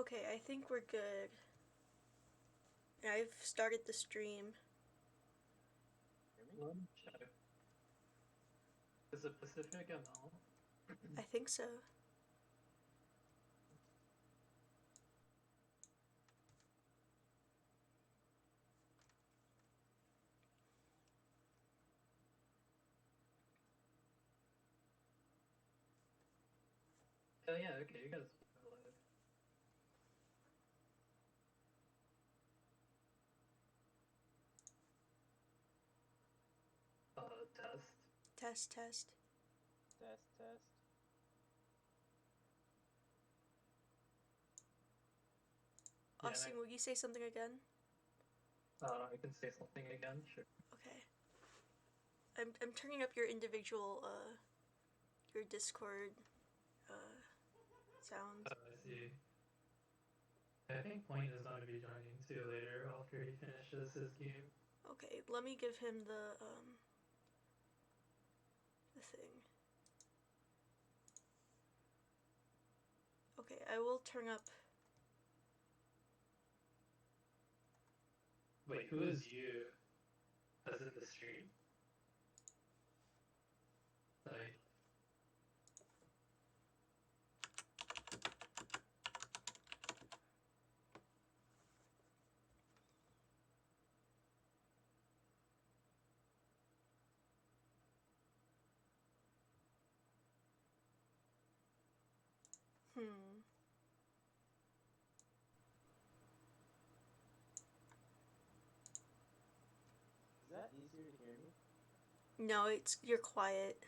Okay, I think we're good. I've started the stream. Let me check. Is it Pacific ML? I think so. Oh yeah, okay, you guys are live. Test. Test, test. Test, test. Yeah, Austin, will you say something again? I can say something again, sure. Okay. I'm turning up your individual, your Discord, sounds. I see. I think Point is going to be joining too later after he finishes his game. Okay, let me give him the thing. Okay, I will turn up. Wait, who is you? As in the stream? Like, Is that easier to hear me? No, you're quiet.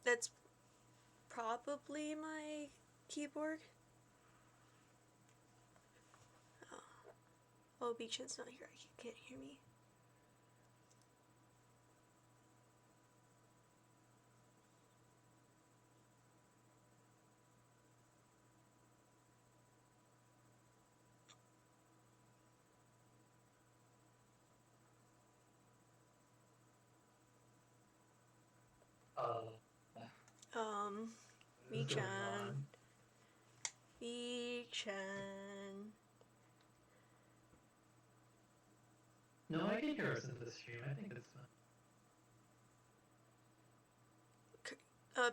That's probably my keyboard. Oh, Beechan's not here. He can't hear me. what is going Beechan. on? Beechan. No, I can hear us in the stream. I think it's fine.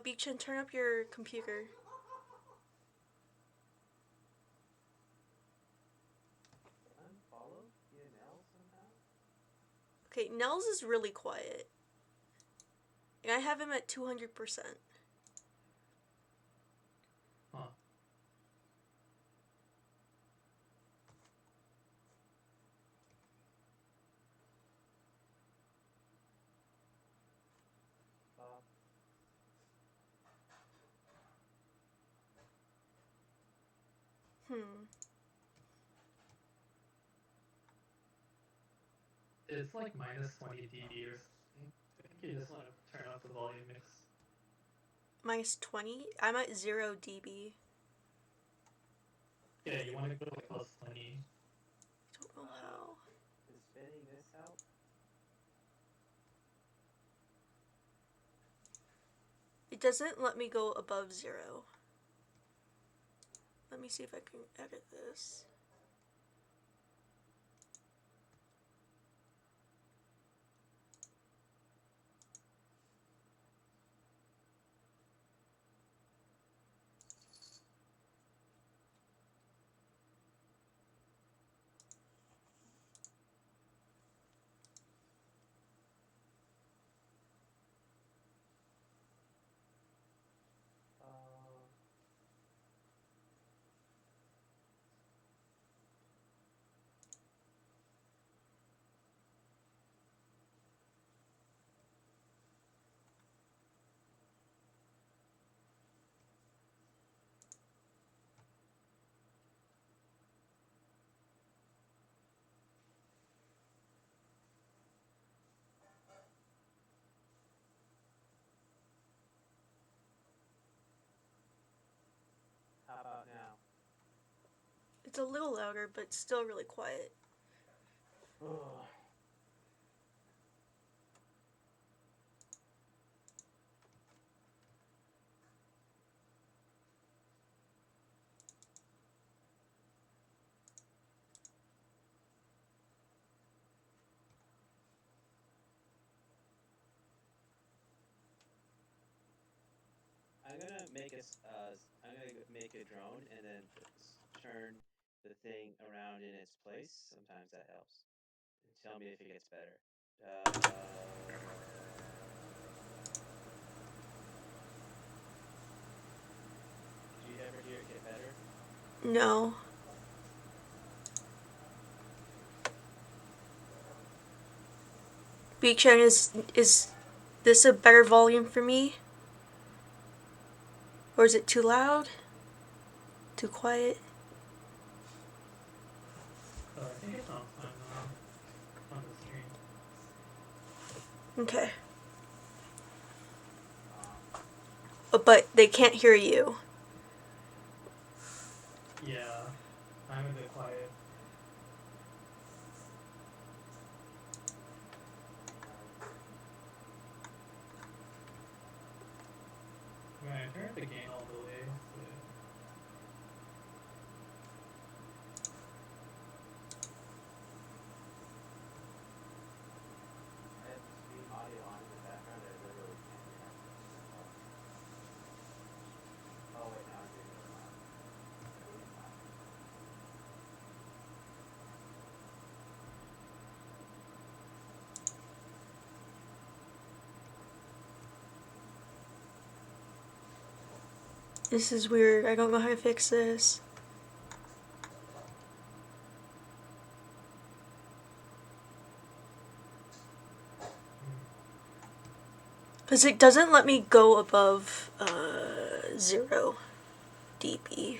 Beechan, turn up your computer. Unfollow PML somehow? Okay, Nels is really quiet. And I have him at 200%. Huh. It's like minus 20 dB or something. I think you just want to turn up the volume mix. Minus 20? I'm at 0 dB. Yeah, you want to go like plus 20. I don't know how. Is spinning this help? It doesn't let me go above 0. Let me see if I can edit this. a little louder, but still really quiet. Oh. I'm gonna make a drone and then turn the thing around in its place. Sometimes that helps. And tell me if it gets better. Did you ever hear it get better? No. Beak Sharon, is this a better volume for me? Or is it too loud? Too quiet? I think it sounds fine on the screen. Okay. But they can't hear you. Yeah, I'm a bit quiet. I'm gonna turn up the gain all the way. So I have stream audio on in the background. I literally can't hear myself. Oh wait, now I'm doing it loud. This is weird. I don't know how to fix this. Because it doesn't let me go above 0 dB.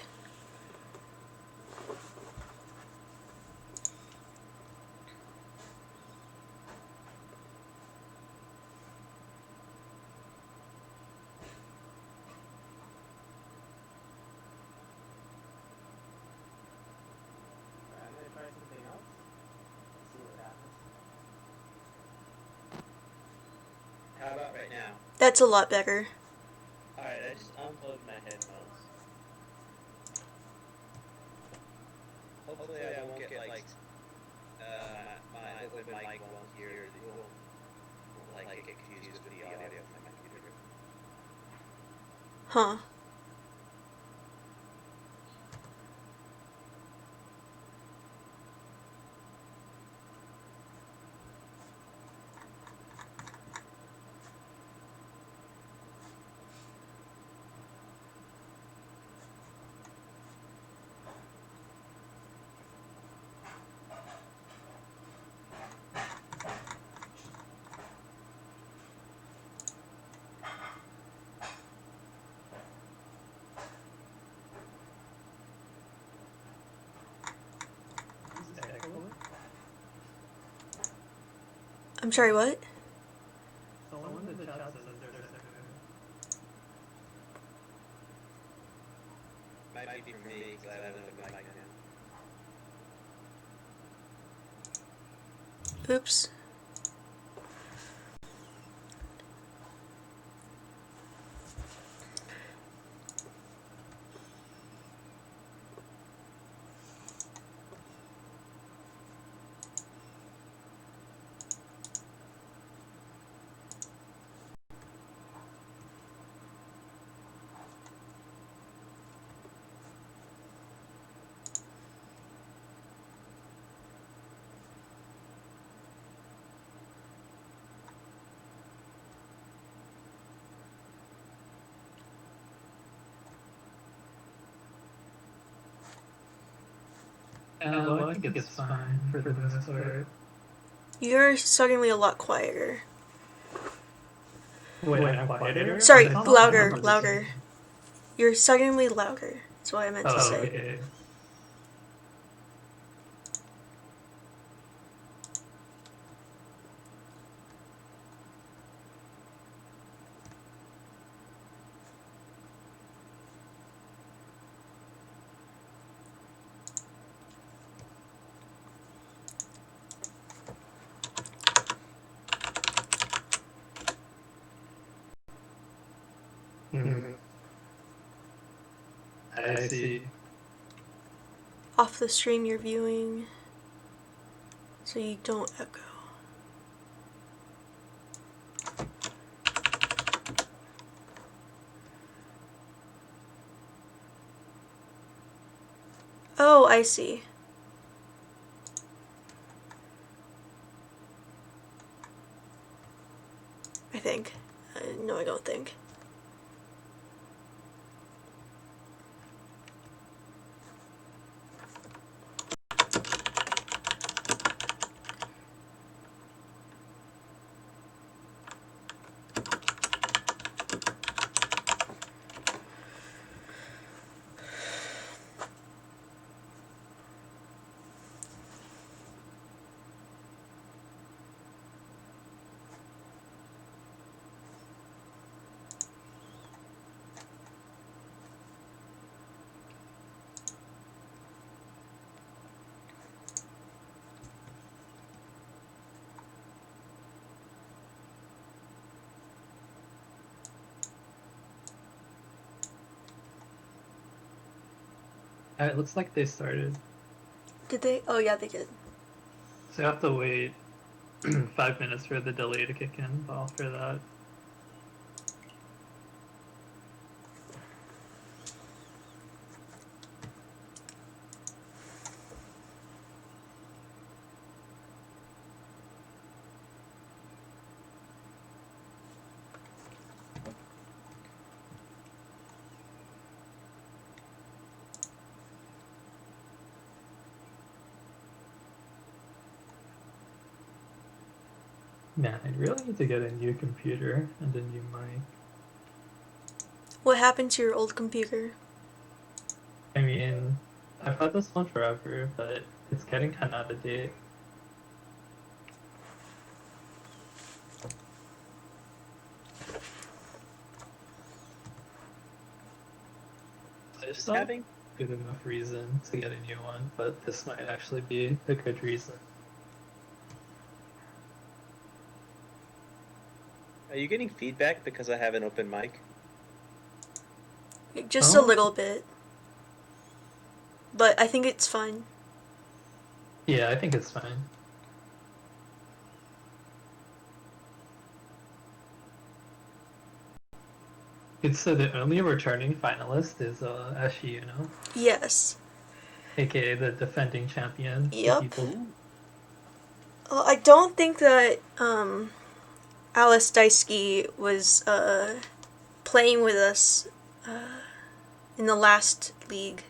I'm gonna try something else. See what happens. How about right now? That's a lot better. Alright, I just unplugged my headphones. Hopefully I won't get like my open mic won't hear won't like get confused with the audio from my computer. Huh. is that echo? I'm sorry, what? Someone in the chat says that there's echo. Might be for me because I have an open mic now. Oops. Well, I think it's fine for the most part. You're suddenly a lot quieter. Wait, I'm quieter? Sorry, I sound louder, fine. louder. You're suddenly louder. That's what I meant to Oh, say. okay. Mhm. I see. Off the stream you're viewing, so you don't echo. Oh, I see. I think. No, I don't think. It looks like they started. Did they? Oh, yeah, they did. So you have to wait 5 minutes for the delay to kick in. But after that, man, I really need to get a new computer and a new mic. What happened to your old computer? I mean, I've had this one forever, but it's getting kind of out of date. There's not Having good enough reason to get a new one, but this might actually be a good reason. Are you getting feedback because I have an open mic? Just a Oh. little bit. But I think it's fine. Yeah, I think it's fine. It's so the only returning finalist is Ashiyuno, Yes. aka the defending champion. Yep. People... I don't think that Alice Daisuke was playing with us in the last league.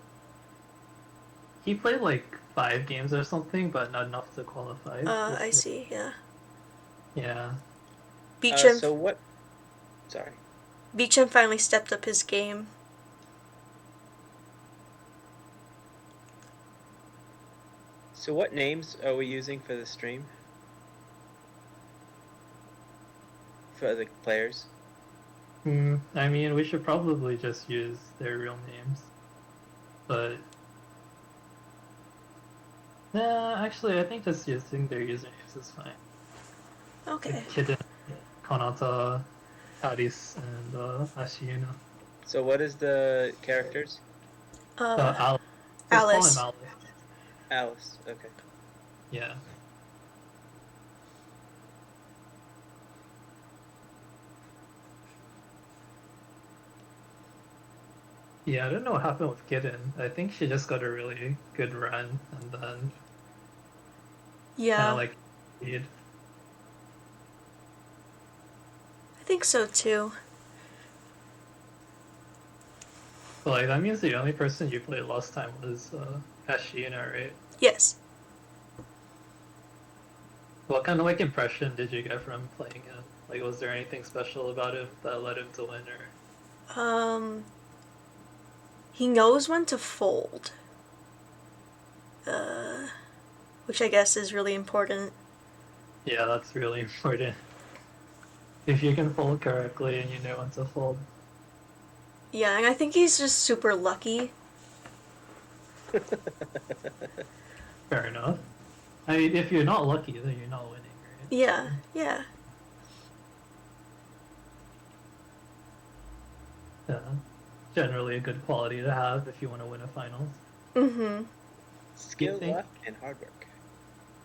He played like 5 games or something, but not enough to qualify. I see. Yeah. Yeah. Beecham. So what? Sorry. Beecham finally stepped up his game. So what names are we using for the stream? For the players? I mean, we should probably just use their real names. But... Nah, actually, I think just using their usernames is fine. Okay. Like Kiden, Konata, Aris, and Ashiyuno. So what is the characters? Alice. Let's Alice. call him Alice. Alice. Okay. Yeah. Yeah, I don't know what happened with Kitten. I think she just got a really good run and then kind Yeah. of like lead. I think so too. So like that means the only person you played last time was Ashina, right? Yes. What kind of like impression did you get from playing him? Like, was there anything special about him that led him to win, or? He knows when to fold. Which I guess is really important. Yeah, that's really important. If you can fold correctly and you know when to fold. Yeah, and I think he's just super lucky. Fair enough. I mean, if you're not lucky, then you're not winning, right? Yeah, yeah. generally a good quality to have if you want to win a finals. Mm-hmm. Skill, think- luck, and hard work.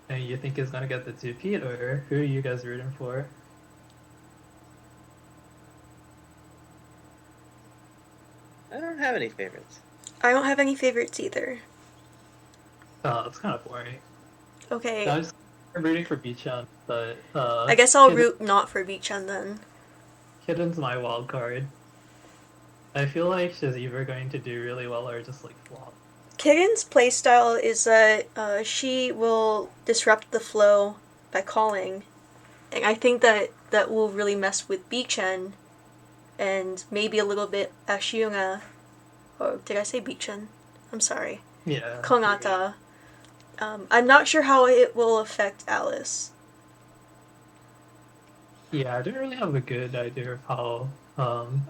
And you think is going to get the two-peat, or who are you guys rooting for? I don't have any favorites. I don't have any favorites either. It's kind of boring. Okay, I'm rooting for Bichan, but I guess I'll root not for Beachan then. Kitten's my wild card. I feel like she's either going to do really well or just like flop. Kigen's playstyle is that she will disrupt the flow by calling, and I think that will really mess with Beachan, and maybe a little bit Ashiuna, or did I say Beachan? I'm sorry. Yeah. Kongata. I'm not sure how it will affect Alice. Yeah, I don't really have a good idea of how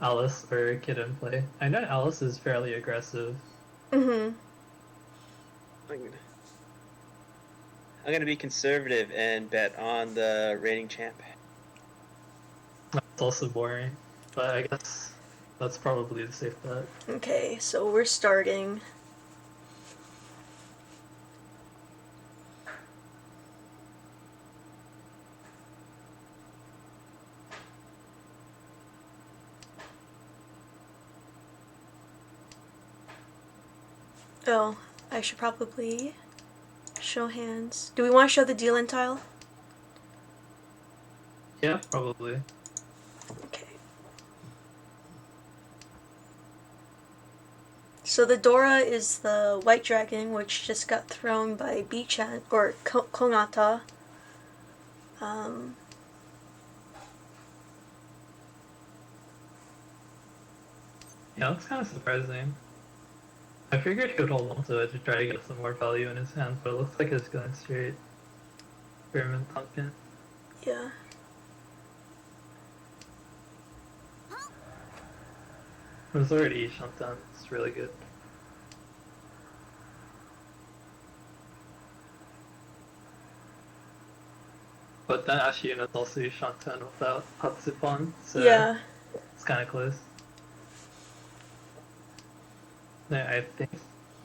Alice or Kitten play. I know Alice is fairly aggressive. Mm-hmm. I'm gonna be conservative and bet on the reigning champ. That's also boring, but I guess that's probably the safe bet. Okay, so we're starting. Oh, I should probably show hands. Do we want to show the deal-in tile? Yeah, probably. Okay. So the Dora is the white dragon, which just got thrown by Bichan, or Kongata. Yeah, that's kind of surprising. I figured he would hold on to it to try to get some more value in his hand, but it looks like it's going straight. Pyramid Pumpkin. Yeah. It was already Shantan. It's really good. But then Ashina is also Shantan without Hatsupon, so Yeah. it's kind of close.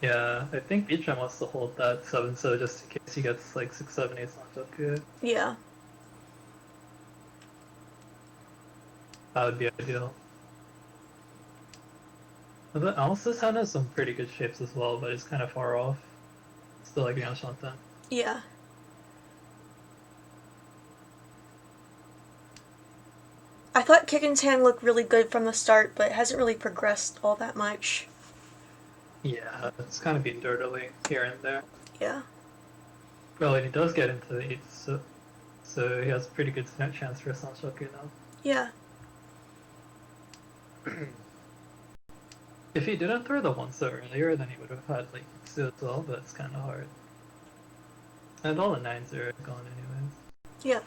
Yeah, I think Beecham wants to hold that 7 so just in case he gets like 6, 7, 8 Santoku. Yeah. That would be ideal. But the Alice's hand has some pretty good shapes as well, but it's kind of far off. Still like against Shantan. Yeah. I thought Kigen's hand looked really good from the start, but it hasn't really progressed all that much. Yeah, it's kind of been dirtily here and there. Yeah. Well, and he does get into the 8th, so he has a pretty good chance for a Sanshoku now. Yeah. If he didn't throw the 1 so earlier, then he would have had like 2 as well, but it's kind of hard. And all the 9s are gone anyways. Yeah.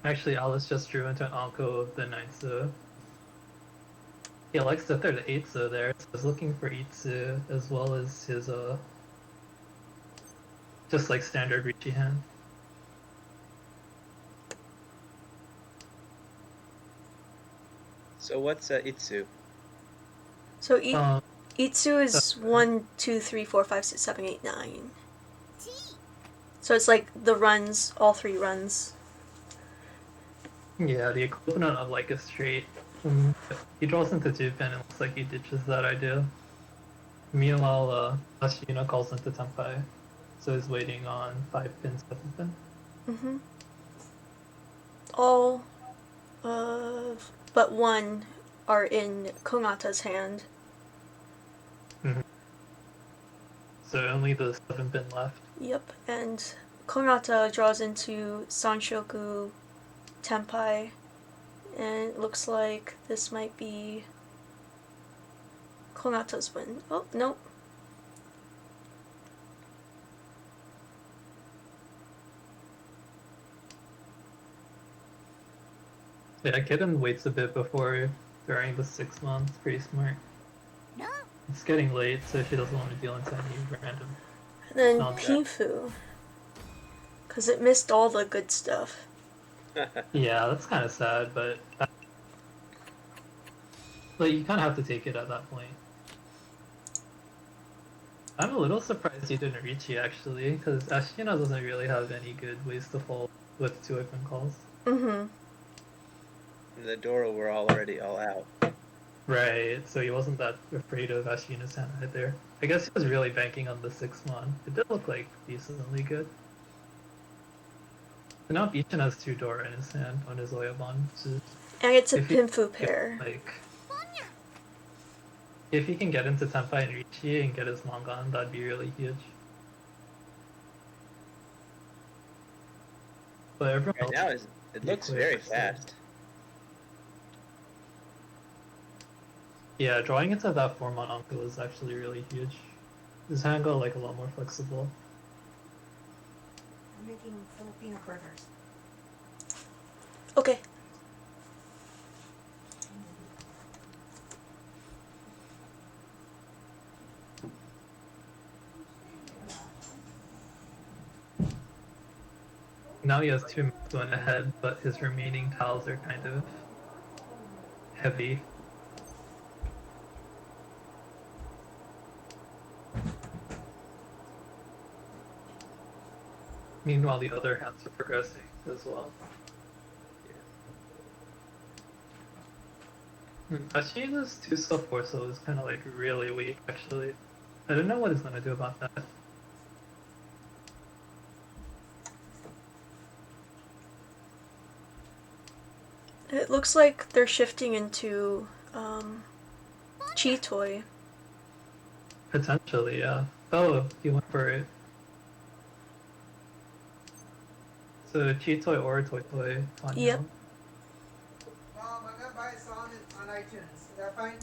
Actually, Alice just drew into an Anko of the 9 so. He likes to throw the 8 so there, so he's looking for Itsu as well as his just like standard Richi hand. So what's Itsu? So Um, Itsu is 1, 2, 3, 4, 5, 6, 7, 8, 9. So it's like the runs, all 3 runs. Yeah, the equivalent of like a straight. He draws into 2 pin and looks like he ditches that idea. Meanwhile, Ashina calls into Tenpai, so he's waiting on 5 pin, 7 pin. Mm-hmm. All, but 1 are in Kongata's hand. So only the 7 pin left. Yep, and Kongata draws into Sanshoku Tenpai, and it looks like this might be Kongata's win. Oh, nope. Yeah, Kitten waits a bit before throwing the 6 months. Pretty smart. No. It's getting late, so she doesn't want to deal into any random. And then Not that. Pinfu, because it missed all the good stuff. Yeah, that's kind of sad, but you kind of have to take it at that point. I'm a little surprised you didn't reach you actually, because Ashina doesn't really have any good ways to fold with 2 open calls. Mm-hmm. The Dora were already all out. Right, so he wasn't that afraid of Ashina's hand right there. I guess he was really banking on the 6-1. It did look like decently good. So now Beechin has 2 Dora in his hand on his Oyabon, which is And it's a if he Pinfu pair. if he can get into Tenpai and Richi and get his Mangan, that'd be really huge. But everyone Right now, it looks very fast. Yeah, drawing into that form on Uncle is actually really huge. His hand got like a lot more flexible. I'm making Filipino burgers. Okay. Now he has 2 moves going ahead, but his remaining tiles are kind of heavy. Meanwhile, the other hands are progressing as well. Ashina's 2 stuff torso is kind of like really weak, actually. I don't know what he's gonna do about that. It looks like they're shifting into Chi Toy. Potentially, yeah. Oh, he went for it. So Chitoy or Toy Toy on Yep. him. Mom, I'm gonna buy a song on iTunes. Is that fine?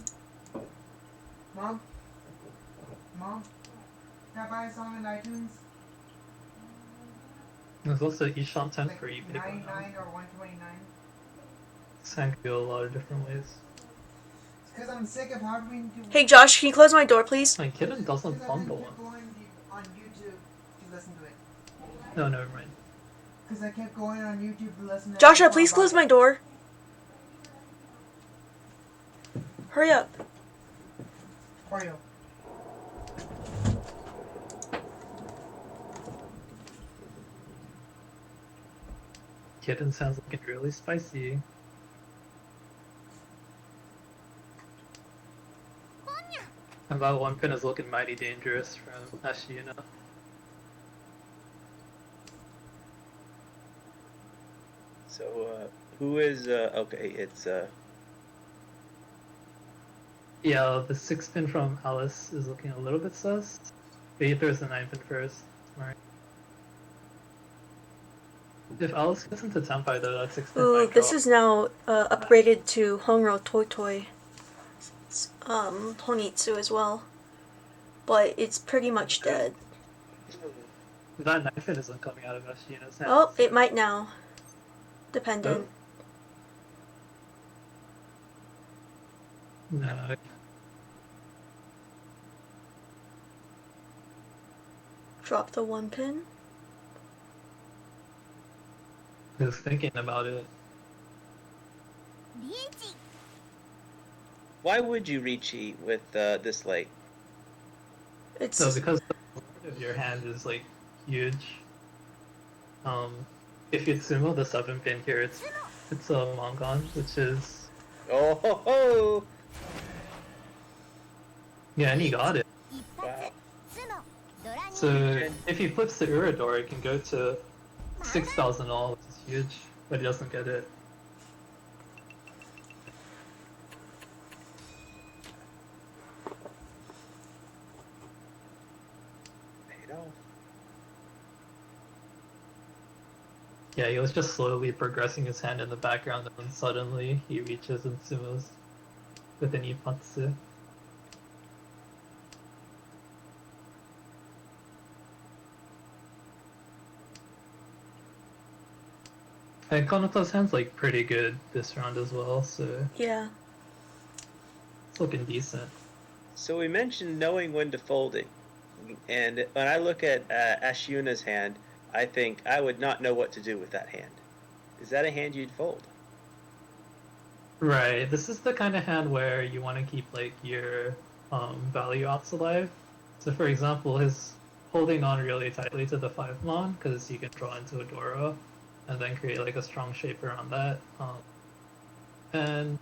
Mom? Mom? Can I buy a song on iTunes? There's also Ishan 10 Like for eBay. 99 or 129? This hand can go a lot of different ways. It's because I'm sick of having to. Hey Josh, can you close my door, please? My kitten doesn't Because I've fumble been one. going on YouTube to listen to it. No, never mind. Because I kept going on YouTube to listen to Joshua, it. please close my door. Hurry up. Oreo. Kitten sounds like it's really spicy. And that one pin is looking mighty dangerous from Ashina. So, who is, okay, it's, Yeah, the 6 pin from Alice is looking a little bit sus. But he throws the 9 pin first. Smart. If Alice gets into Tenpai though, that 6 pin Ooh, might this go. is now upgraded to Hongro Toy Toy. Honitsu as well. But it's pretty much dead. That 9 pin isn't coming out of Ashina's hand. Oh, it might now. Dependent. No. Drop the 1 pin. I was thinking about it. why would you Richi with, this late? It's So because the board of your hand is like huge. If you sumo the 7 pin here, it's a Mongon, which is Oh ho ho! yeah, and he got it. Wow. So if he flips the Urador, it can go to 6,000 all, which is huge, but he doesn't get it. Paid off. Yeah, he was just slowly progressing his hand in the background, and then suddenly he reaches and sumos with an Ipatsu. And Konoto's hand's like pretty good this round as well, so yeah. it's looking decent. So we mentioned knowing when to fold it. And when I look at Ashuna's hand, I think I would not know what to do with that hand. Is that a hand you'd fold? Right. This is the kind of hand where you want to keep like your value outs alive. So for example, his holding on really tightly to the 5 mon because you can draw into a Doro and then create like a strong shape around that. And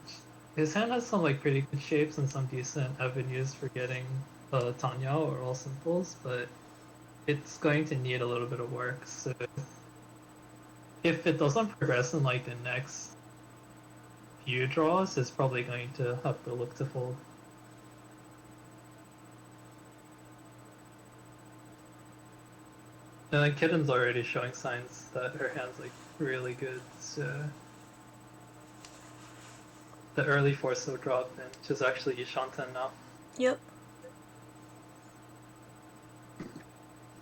his hand has some like pretty good shapes and some decent avenues for getting Tanya or all simples, but it's going to need a little bit of work. So if it doesn't progress in like the next few draws, it's probably going to have to look to fold. And then Kitten's already showing signs that her hand's like really good. So the early Forso drop, and she's actually Yishanten now. Yep.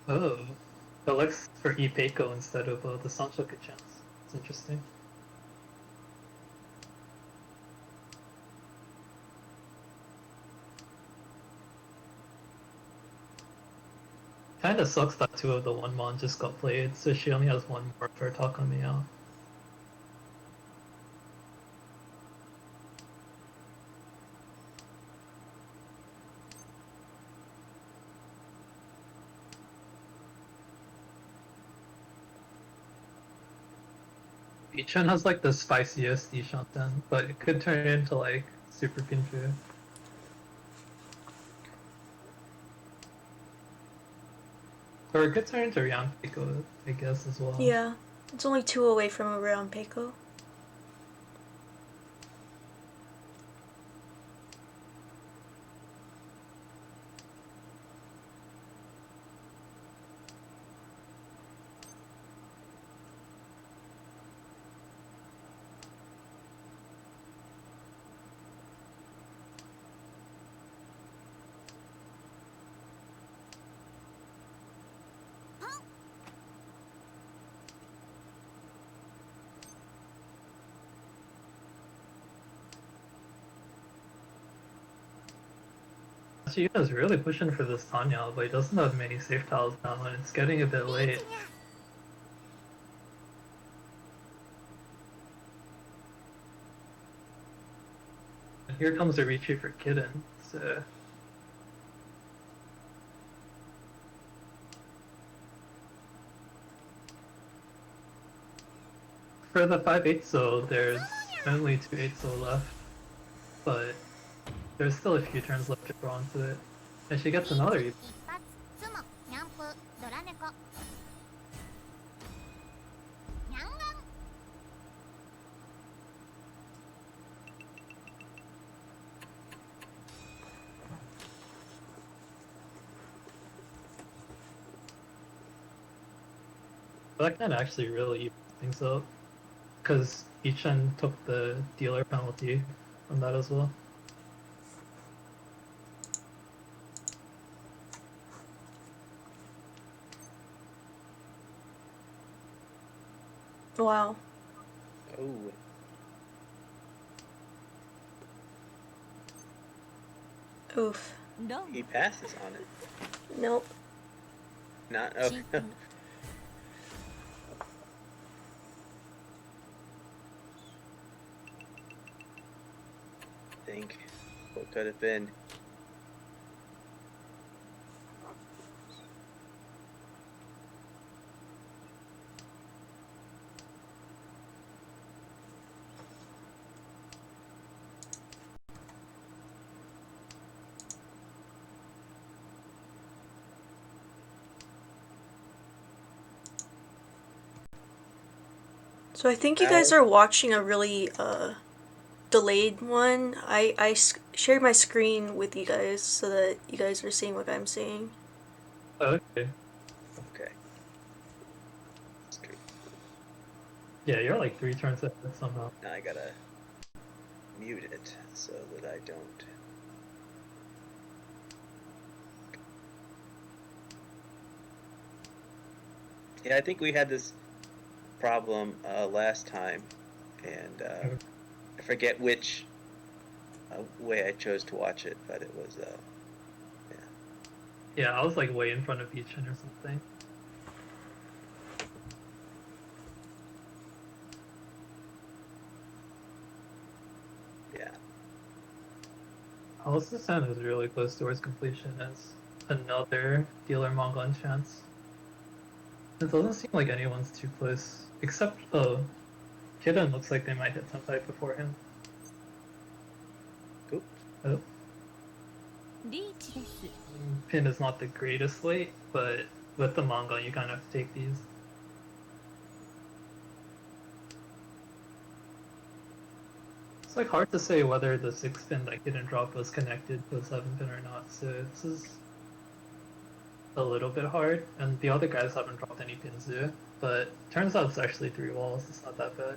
Oh, it looks for Ipeiko instead of the Sanchoku chance. It's interesting. Kinda sucks that 2 of the 1 mon just got played, so she only has 1 more for Takamiya. Ichun has like the spiciest Ishanten, but it could turn into like super Pinfu. Or it could turn into Ryan Pico, I guess, as well. Yeah. It's only 2 away from a round Peiko. Yuna's really pushing for this Tanya, but he doesn't have many safe tiles now, and it's getting a bit late. And here comes a retreat for Kitten, so... For the 5/8 there's only 2/8 left, but there's still a few turns left to draw into it. And she gets another 一発ツモニャンプドラ猫ニャンガン That can actually really even things up, because Ichen took the dealer penalty on that as well. Wow. Oh, Oof. he passes on it. Nope. Not oh. Think what could have been. So I think you guys Ow. are watching a really delayed one. I shared my screen with you guys so that you guys are seeing what I'm seeing. Okay. Okay. That's good. Yeah, you're like 3 turns ahead somehow. Now I gotta mute it so that I don't. Yeah, I think we had this problem last time, and I forget which way I chose to watch it, but it was Yeah, I was like way in front of Ichen or something. Unless this hand is really close towards completion, as another dealer Mongon chance. It doesn't seem like anyone's too close, except Kidden looks like they might hit Senpai before him. Oop. Oh. リーチです Pin is not the greatest late, but with the manga, you kind of take these. It's like hard to say whether the 6-pin that didn't drop was connected to the 7-pin or not, so this is a little bit hard, and the other guys haven't dropped any pins yet, but turns out it's actually 3 walls, it's not that bad.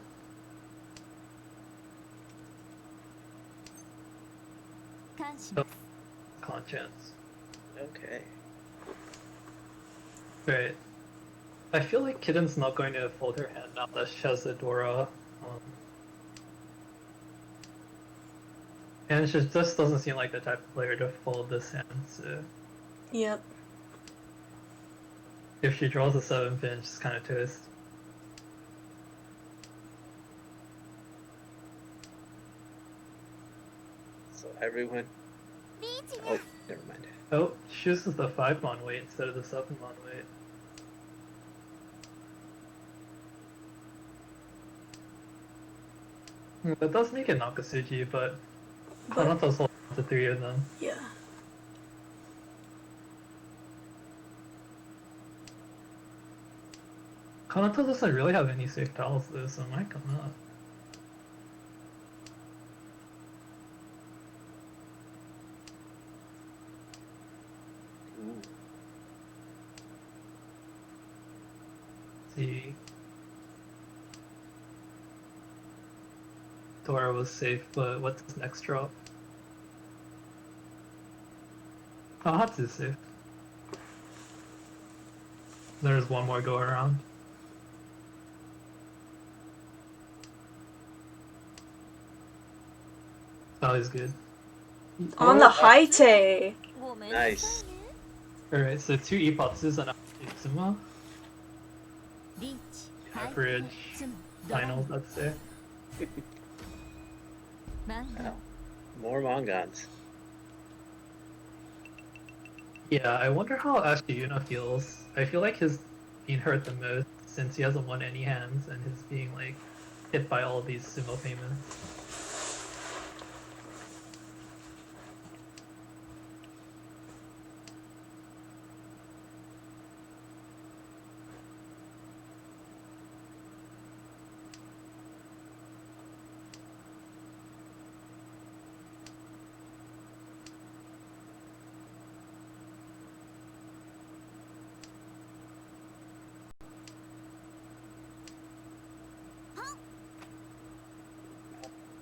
感謝します Con chance. Okay. Right. I feel like Kidden's not going to fold her hand now that she has the Dora. And she just doesn't seem like the type of player to fold this hand, so Yep. if she draws a 7-pin, she's kind of toast. So everyone. リーチ Oh, です never mind. Oh, she chooses the 5-mon weight instead of the 7-mon weight. That does make it Nakasuji, but Kanato's holding the 3 of them. Yeah. Kanato doesn't really have any safe tiles though, so it might come up. Ooh. See. Dora was safe, but what's his next drop? Oh, Hatsu's safe. There's one more go around. Oh, he's good. On the high tay. ごめんなさいね Nice. Alright, so 2 Ipatsus and Itsuma. リーチ Average つもドラ finals, I'd say. 漫画 More Mongons. Yeah, I wonder how Ashiyuna feels. I feel like his being hurt the most since he hasn't won any hands and his being like hit by all of these sumo payments.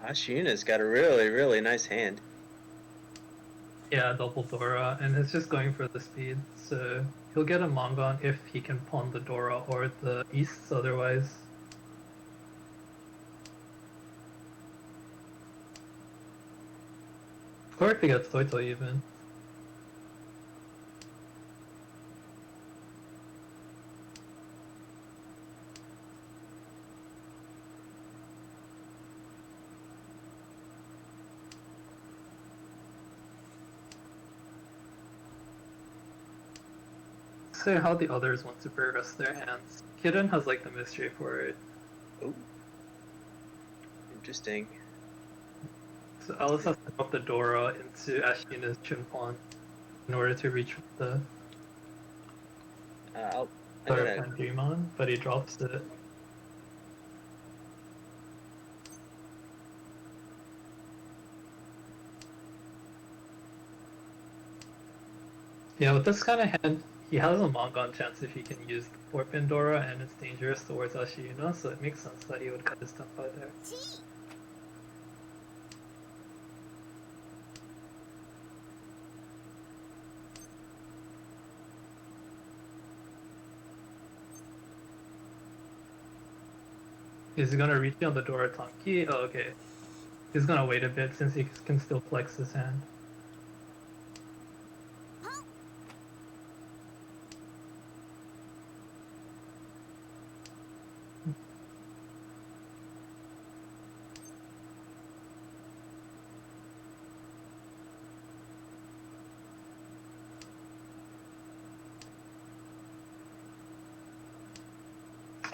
Ashina's got a really, really nice hand. Yeah, double Dora, and it's just going for the speed, so he'll get a Mongon if he can pawn the Dora or the Easts otherwise. Or if he gets Toto even. Say how the others want to progress their hands. Kidden has like the most straightforward. Ooh. Interesting. So Alice has to drop the Dora into Ashina's chin pawn in order to reach the I'm third gonna. Pandemon, but he drops it. Yeah, with this kind of hand, he has a Mongon chance if he can use the 4-pin Dora, and it's dangerous towards Ashina, so it makes sense that he would cut his tempo there. チ Is he gonna reach on the Dora Tonki? Oh, okay. He's gonna wait a bit since he can still flex his hand.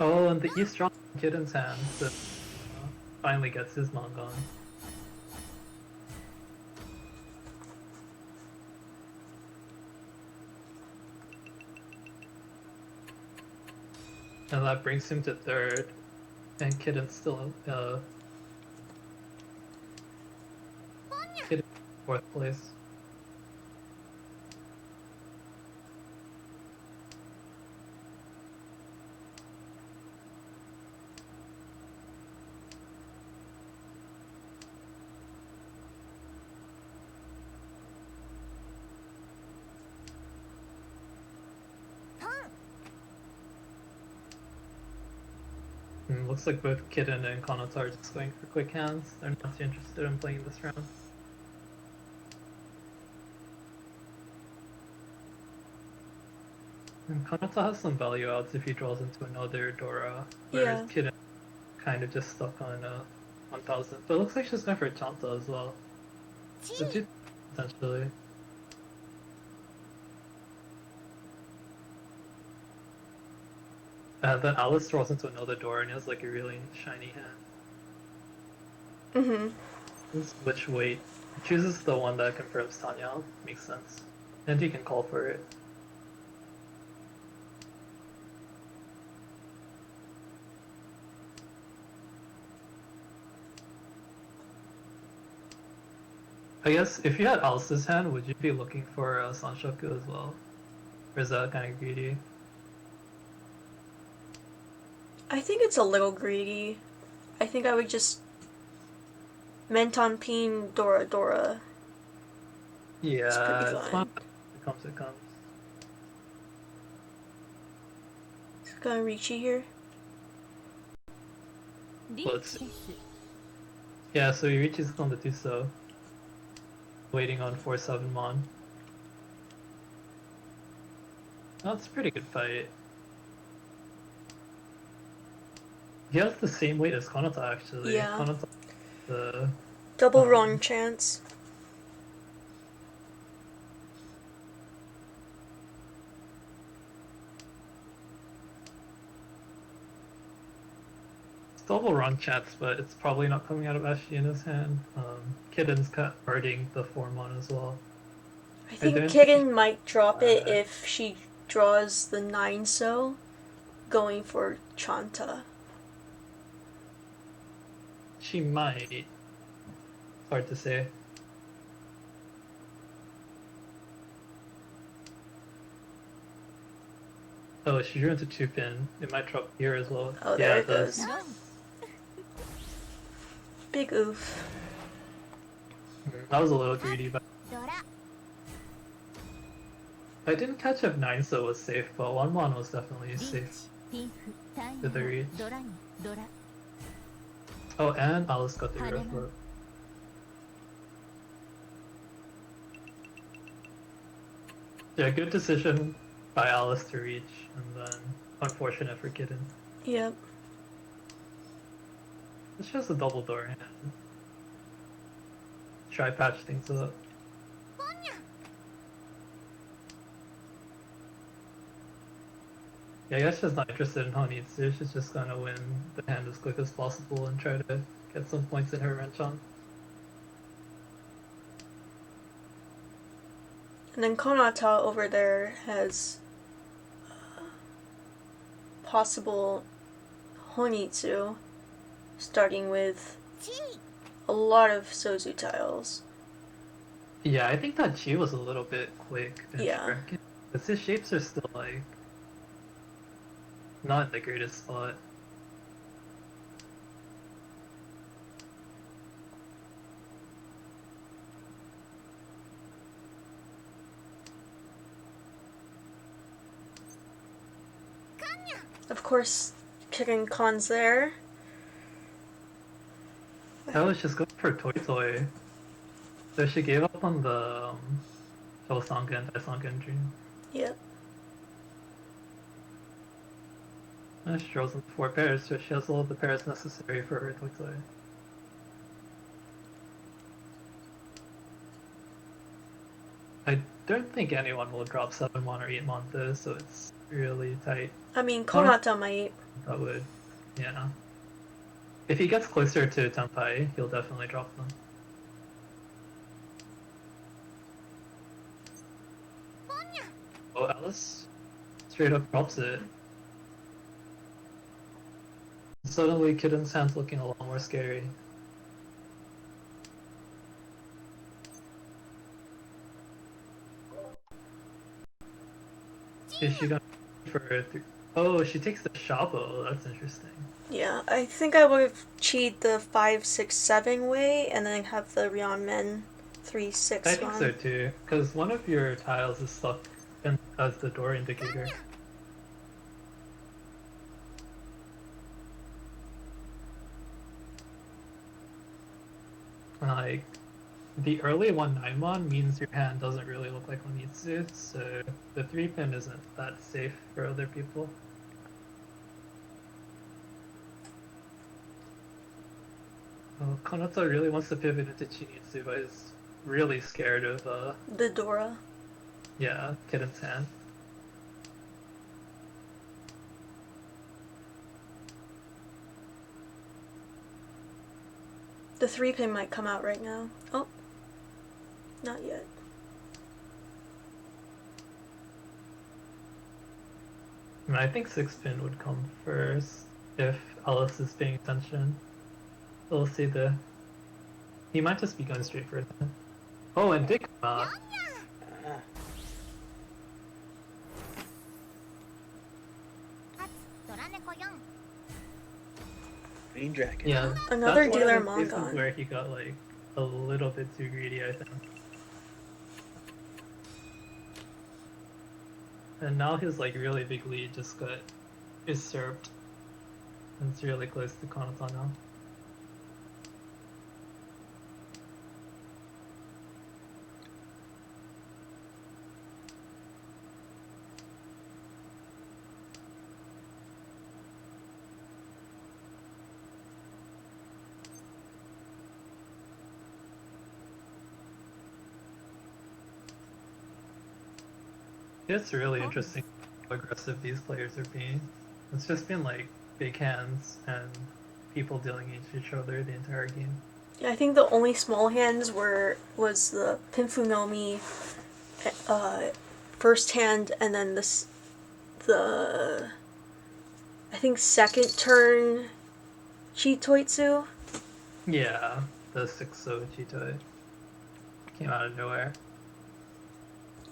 Oh, and the East strong Kiden's hand, so finally gets his Mongon. And that brings him to third, and Kiden's still Kiden fourth place. Looks like both Kiden and Konata are just going for quick hands. They're not too interested in playing this round. And Konata has some value outs if he draws into another Dora, whereas Kiden kind of just stuck on 1000. But it looks like she's going for a Chanta as well. So two potentially. And then Alice draws into another door and he has like a really shiny hand. Which weight? Chooses the one that confirms Tanya. Makes sense. And he can call for it. I guess if you had Alice's hand, would you be looking for Sanshoku as well? Or is that kind of greedy? I think it's a little greedy. I think I would just Menton Peen Dora Dora. Yeah, it's pretty it's fine. fine. It comes. It's gonna Ricci here. Let's see. Yeah, so he reaches on the 2-so. Waiting on 4-7 Mon. That's a pretty good fight. He has the same weight as Konata actually. Yeah. Konata, the double wrong chance. double wrong chance, but it's probably not coming out of Ashina's hand. Kiden's guarding the 4-mon as well. I think Kiden might drop it if she draws the 9-so, going for Chanta. She might. Hard to say. Oh, she drew into 2-pin. It might drop here as well. Oh, yeah, there it it goes. does. Big oof. That was a little greedy, but I didn't catch if 9-so was safe, but 1-mon was definitely safe to the reach. Oh, and Alice got the rear flip. Yeah, good decision by Alice to reach, and then unfortunate for Kiden. Yep. It's just a double door hand. Try patch things up. Yeah, I guess she's not interested in Honitsu. She's just gonna win the hand as quick as possible and try to get some points in her Renchon. And then Konata over there has possible Honitsu, starting with a lot of Sozu tiles. Yeah, I think that Chi was a little bit quick. Yeah. Because his shapes are still like not in the greatest spot. Of course, Kirin Khan's there. I was just going for Toy Toy. So she gave up on the Shosanga and Taisanga Dream. Yep. And she draws in 4 pairs, so she has all the pairs necessary for her Toy Toy. I don't think anyone will drop 7-1 or 8-1 though, so it's really tight. I mean, Konata might. That would, yeah. If he gets closer to Tenpai, he'll definitely drop them. Oh, Alice straight up drops it. Suddenly, Kitten's hand's looking a lot more scary. Is she gonna for Oh, she takes the Shabo. That's interesting. Yeah, I think I would have cheated the 5-6-7 way and then have the Ryeonmen 3-6 I think so too, because one of your tiles is stuck in, as the door indicator. Like, the early 1-9-1 means your hand doesn't really look like one needs to, so the 3-pin isn't that safe for other people. Oh, Konata really wants to pivot into Chinitsu, but is really scared of, The Dora. yeah, Kitten's hand. The 3-pin might come out right now. Oh. Not yet. I mean, I think 6-pin would come first if Alice is paying attention. We'll see the... He might just be going straight for it. Oh, and Dick come out. Ah, Green Dragon. Yeah. Another that's dealer one of the cases Mongon. where he got like a little bit too greedy, I think. And now his like really big lead just got usurped. And it's really close to Konata now. It's really interesting how aggressive these players are being. It's just been like big hands and people dealing into each other the entire game. Yeah, I think the only small hands was the Pinfunomi first hand and then the I think second turn Chitoitsu. Yeah, the 6-0 Chito came out of nowhere.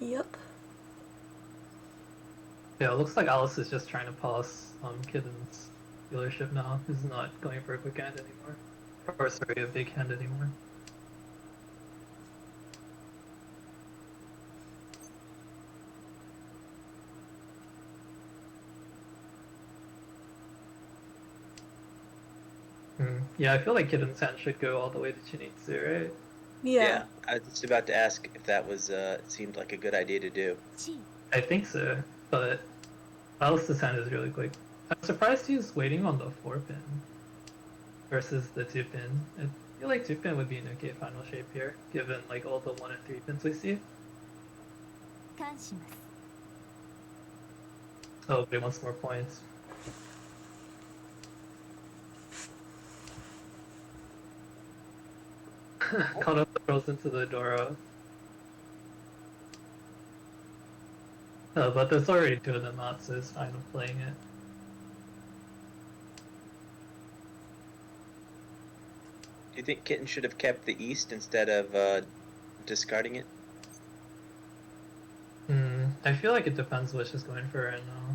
Yep. Yeah, it looks like Alice is just trying to pass Kitten's dealership now. He's not going for a quick hand anymore. Or sorry, a big hand anymore. Yeah, I feel like Kitten's hand should go all the way to Chinitsu, right? Yeah. I was just about to ask if that was, it seemed like a good idea to do. I think so, but Alice's hand is really quick. I'm surprised he's waiting on the 4-pin versus the 2-pin. I feel like 2-pin would be an okay final shape here, given like all the 1 and 3 pins we see. Oh, but he wants more points. Kono throws into the Dora. But there's already 2 of them out, so it's fine with playing it. Do you think Kitten should have kept the East instead of discarding it? I feel like it depends what she's going for right now.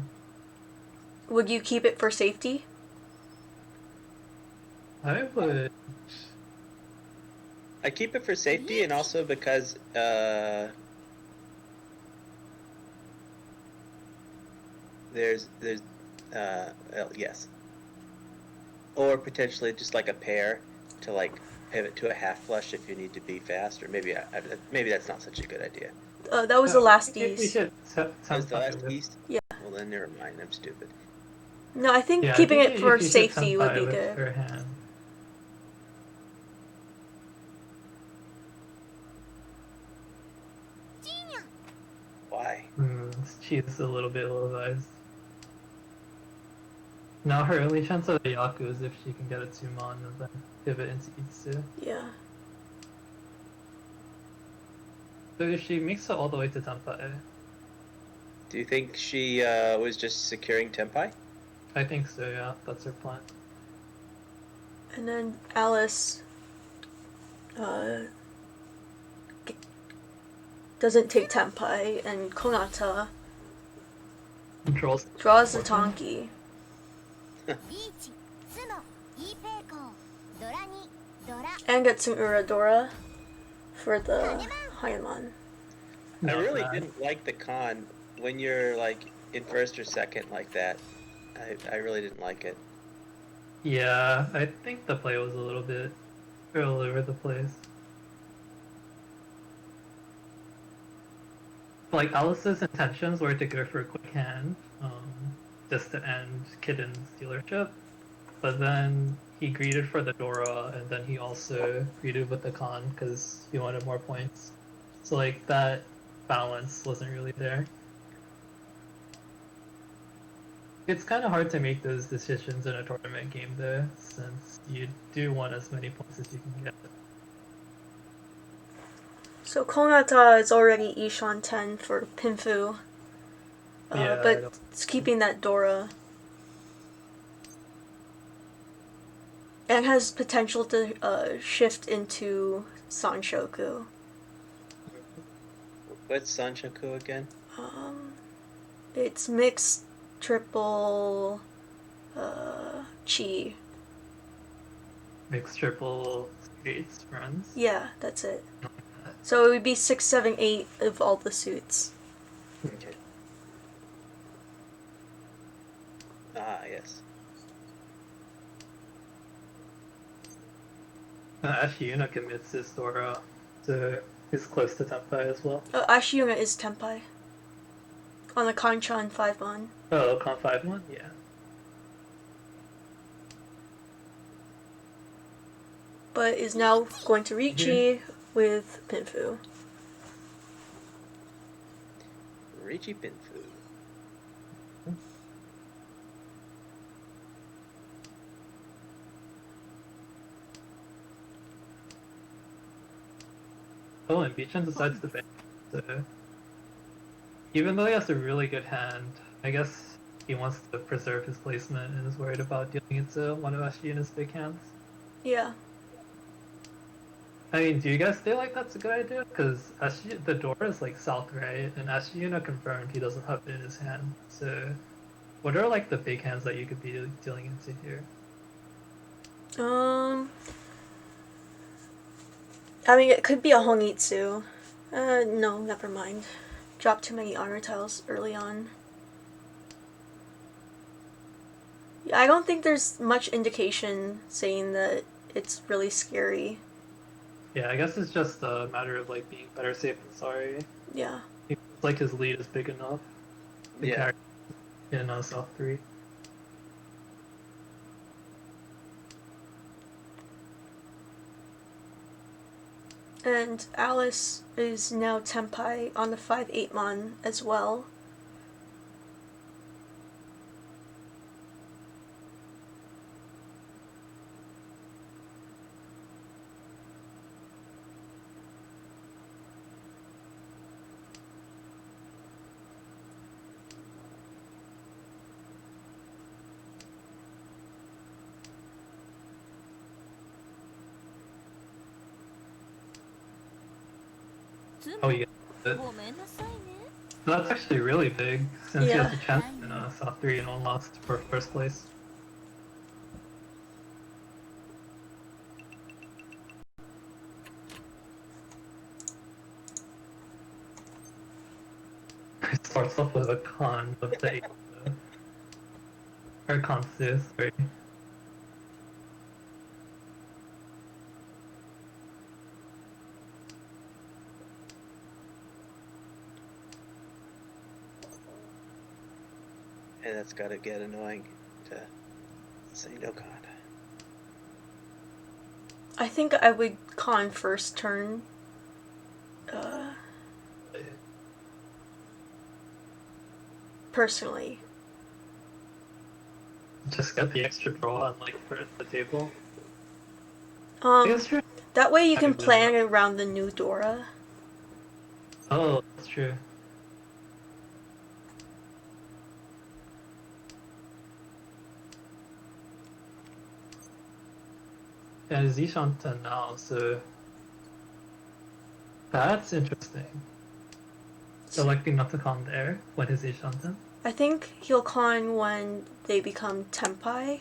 Would you keep it for safety? I would. I keep it for safety and also because there's well, yes, or potentially just like a pair to like pivot to a half flush if you need to be fast, or maybe maybe that's not such a good idea. That was the last We East. should That was the last with- East. Yeah. Well then, never mind. I'm stupid. No, I think Yeah, I keeping think it if for you should safety would senpai be with good. her hand. Tenpai. She's a little bit ill-advised. Now her only chance of a Yaku is if she can get a Tumon and then pivot into Itsu. Yeah. So if she makes it all the way to Tenpai, Do you think she was just securing Tenpai? I think so, yeah. That's her plan. And then Alice doesn't take Tenpai, and Konata Controls. draws the Tonki. リーチツノイーペイコードラにドラ And gets an Uradora for the Haiman. I Not really bad. didn't like the con when you're like in first or second like that. I really didn't like it. Yeah, I think the play was a little bit all over the place. Like Alice's intentions were to go for a quick hand, just to end Kidden's dealership, but then he greeted for the Dora, and then he also greeted with the con because he wanted more points. So like that balance wasn't really there. It's kind of hard to make those decisions in a tournament game though, since you do want as many points as you can get. So Konata is already Ishan 10 for Pinfu. Yeah, I But don't- it's keeping that Dora. And has potential to shift into Sanshoku. What's Sanshoku again? It's mixed triple chi. Mixed triple streets runs. Yeah, that's it. So it would be 6, 7, 8 of all the suits. Okay. Ah, yes. Ashiyuna commits his Dora, so he's close to Tenpai as well. Ashiyuna is Tenpai. On the Kanchan 5-mon. Oh, Con 5-1? Yeah. But is now going to Ricci with Pinfu. Ricci Pinfu. Oh, and Beechan decides to bank. So, even though he has a really good hand, I guess he wants to preserve his placement and is worried about dealing into one of Ashiyuna's big hands. Yeah. I mean, do you guys feel like that's a good idea? Because the door is like south, right? And Ashiyuna confirmed he doesn't have it in his hand. So, what are like the big hands that you could be dealing into here? I mean, it could be a Hongitsu. No, never mind. Dropped too many honor tiles early on. Yeah, I don't think there's much indication saying that it's really scary. Yeah, I guess it's just a matter of like being better safe than sorry. Yeah. It's like his lead is big enough to Yeah. carry in South 3. And Alice is now Tenpai on the 5-8-mon as well. Oh, yeah. But ごめんなさいね that's actually really big, since he Yeah. has a chance in South 3 and one lost for first place. It starts off with a con of the 8. Or Consu, sorry. And that's gotta get annoying to say no con. I think I would con first turn. personally. Just get the extra draw and like put it at the table. It's true. That way you can I really plan around the new Dora. Oh, that's true. Yeah, Zishanten now, so that's interesting. Electing not to con there when his Zishanten. I think he'll con when they become Tenpai.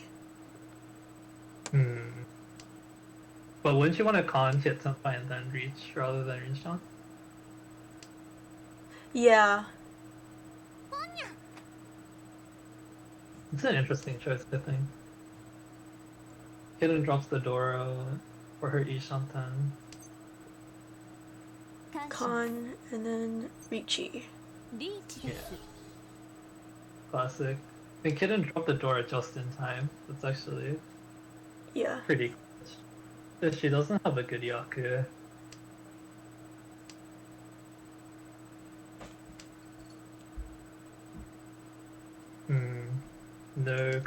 But wouldn't you want to con hit Senpai and then reach rather than reach on? Yeah. It's an interesting choice, I think. Hidden drops the Doro for her Ishanten. Con and then Ricci. Yeah. Classic. I think Hidden dropped the Dora just in time. That's actually Yeah. pretty clutch. But she doesn't have a good Yaku. No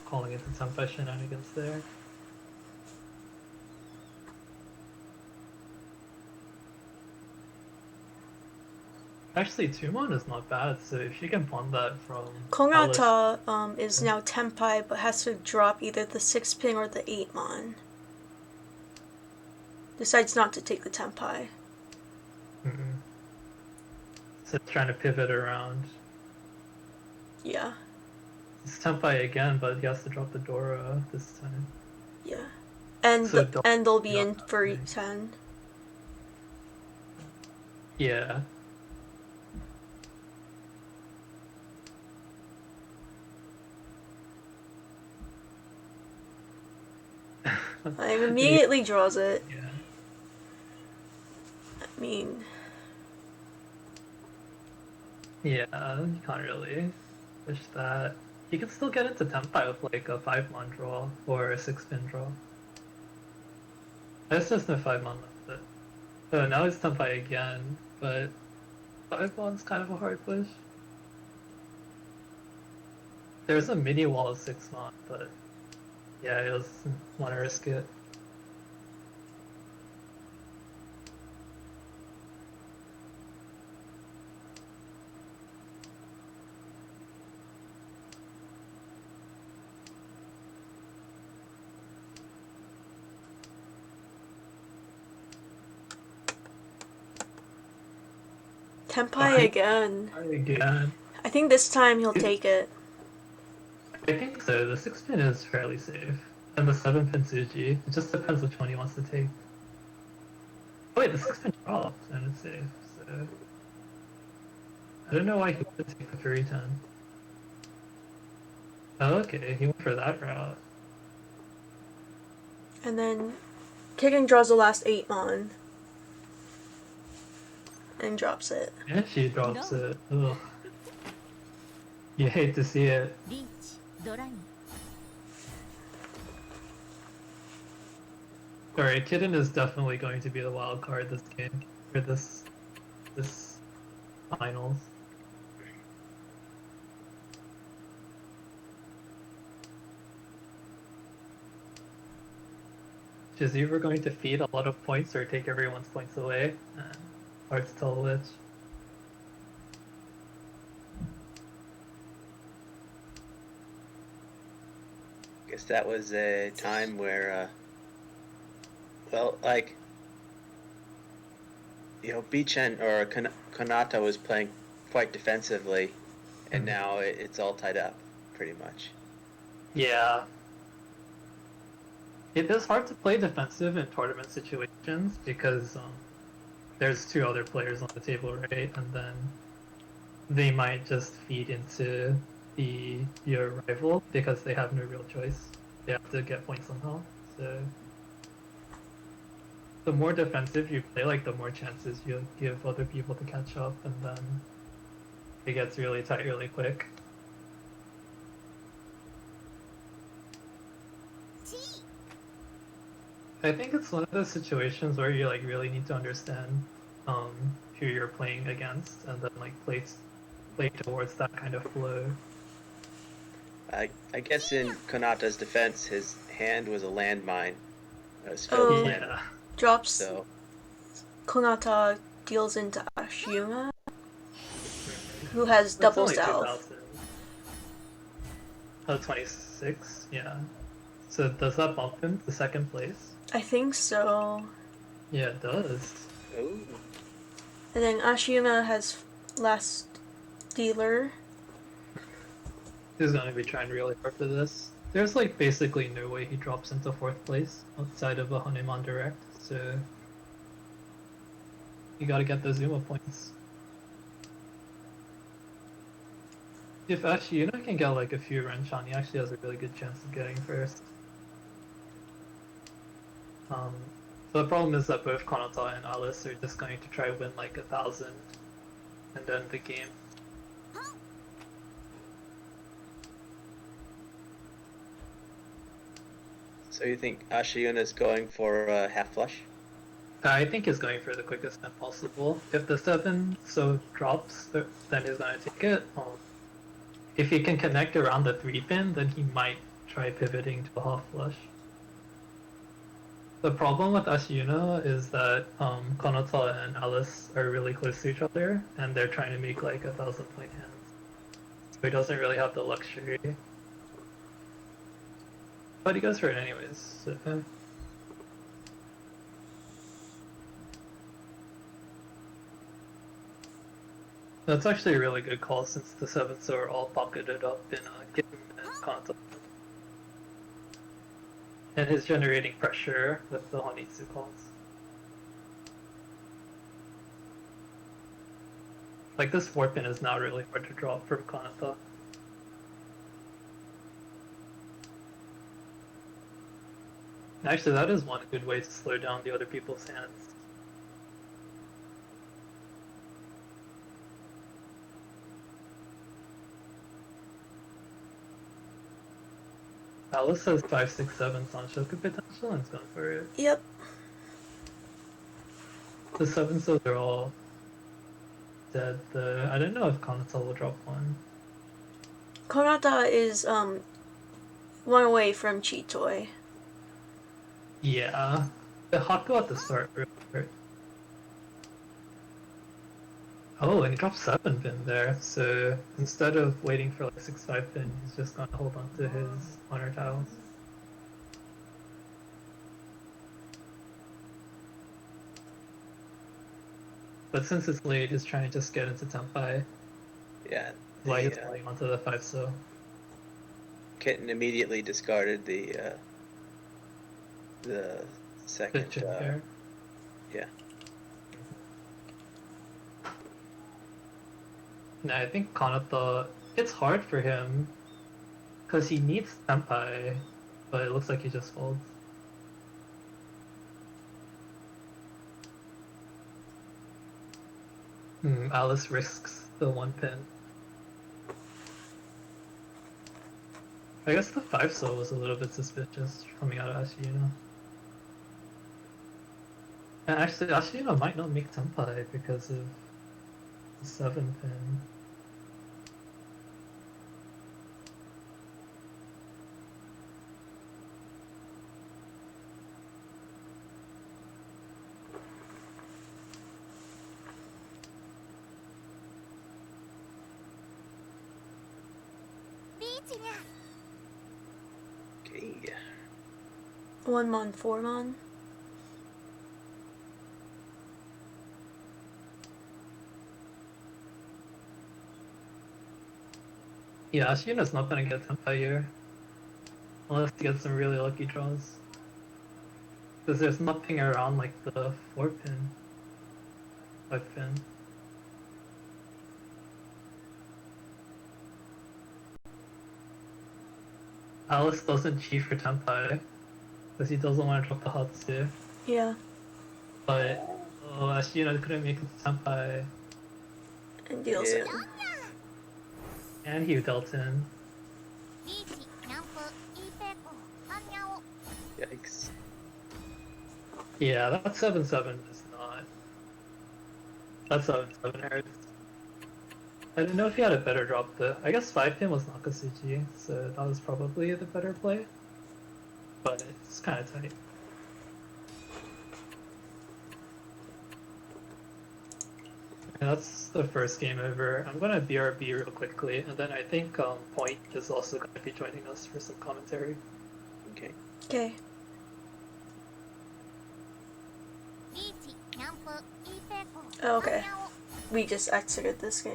calling into Senpai shenanigans there. Actually, Tumon is not bad, so if she can pawn that from Konata is now Tenpai but has to drop either the 6 pin or the 8 mon. Decides not to take the Tenpai. So trying to pivot around. Yeah. It's Tenpai again, but he has to drop the Dora this time. Yeah. And So they'll be in not for nice. 10. Yeah. I immediately draws it. Yeah. I mean, Yeah, you can't really push that. You can still get into Tenpai with like a 5-mon draw or a 6-pin draw. There's just no 5-mon left. So now it's Tenpai again, but 5-mon's kind of a hard push. There's a mini wall of 6-mon, but yeah, he doesn't want to risk it. Tenpai again. Again. I think this time he'll take it. I think so. The 6-pin is fairly safe. And the 7-pin Suji. It just depends which one he wants to take. Oh, wait, the 6-pin dropped and it's safe, so. I don't know why he would take the 3-10. Oh, okay, he went for that route. And then Kigen draws the last 8 mon. And drops it. And she drops it. Ugh. You hate to see it. Alright, Kitten is definitely going to be the wild card this game, for this finals. She's either going to feed a lot of points or take everyone's points away. Hard to tell which. Guess that was a time where, well, like, you know, Bichen or Konata was playing quite defensively, and now it's all tied up, pretty much. Yeah. It is hard to play defensive in tournament situations because there's 2 other players on the table, right? And then they might just feed into your rival because they have no real choice. They have to get points somehow. So the more defensive you play, like the more chances you'll give other people to catch up, and then it gets really tight really quick. I think it's one of those situations where you like really need to understand who you're playing against, and then like play play towards that kind of flow. I guess in Konata's defense, his hand was a landmine, a scope Oh. landmine. Yeah. Drops So Konata deals into Ashiyuma, who has That's double only south. 2,000. Oh, 26? Yeah. So does that bump him to second place? I think so. Yeah, it does. ooh, And then Ashiyuma has last dealer. He's gonna be trying really hard for this. There's like basically no way he drops into 4th place outside of a Hanuman Direct, so you gotta get those Zuma points. If Ashiyuna can get like a few Renchan, he actually has a really good chance of getting first. So the problem is that both Konata and Alice are just going to try win like 1,000 and end the game. so you think Ashiyuna's going for a half flush? I think he's going for the quickest spin possible. If the 7 so drops, then he's gonna take it. If he can connect around the 3 pin, then he might try pivoting to a half flush. The problem with Ashiyuna is that Konata and Alice are really close to each other, and they're trying to make like 1,000-point hands. So he doesn't really have the luxury. But he goes for it anyways. So. That's actually a really good call since the 7s are all pocketed up in Kitten and Konata. And his generating pressure with the Honitsu calls. Like this 4 pin is now really hard to draw from Konata. Actually, that is one good way to slow down the other people's hands. Alice has 5, 6, 7 Sanshoku potential and it's going for it. Yep. The 7s those are all dead. I don't know if Konata will drop one. Konata is one away from Chitoi. Yeah. The Haku at the start really hurt. Oh, and he dropped 7 pin there, so instead of waiting for like 6, 5 pin, he's just gonna hold on to his honor tiles. But since it's late, he's trying to just get into Tenpai. Yeah. Why he's playing onto the 5 so. Kitten immediately discarded the second. Pitch in there. Yeah. No, I think Kanata, it's hard for him because he needs Senpai, but it looks like he just folds. Alice risks the 1 pin. I guess the 5 soul was a little bit suspicious coming out of Ashina. And actually, Ashina might not make Senpai because of the 7 pin. Okay. 1 mon, 4 mon. Yeah, Ashina's not gonna get Senpai here. Unless he gets some really lucky draws. Because there's nothing around like the 4 pin. 5 pin. Alice doesn't cheat for Tenpai. Because he doesn't want to drop the Hatsu. Yeah. But Ashina couldn't make it to Senpai. And deals Yeah. in. And he dealt in. Yikes. Yeah, that 7-7 is not. That 7-7 hurts. I don't know if he had a better drop though. I guess 5 pin was Nakasuji, so that was probably the better play. But it's kind of tight. And that's the first game over. I'm gonna BRB real quickly, and then I think Point is also gonna be joining us for some commentary. Okay. Okay. リーチキャンプイペコ Oh, okay. We just exited this game.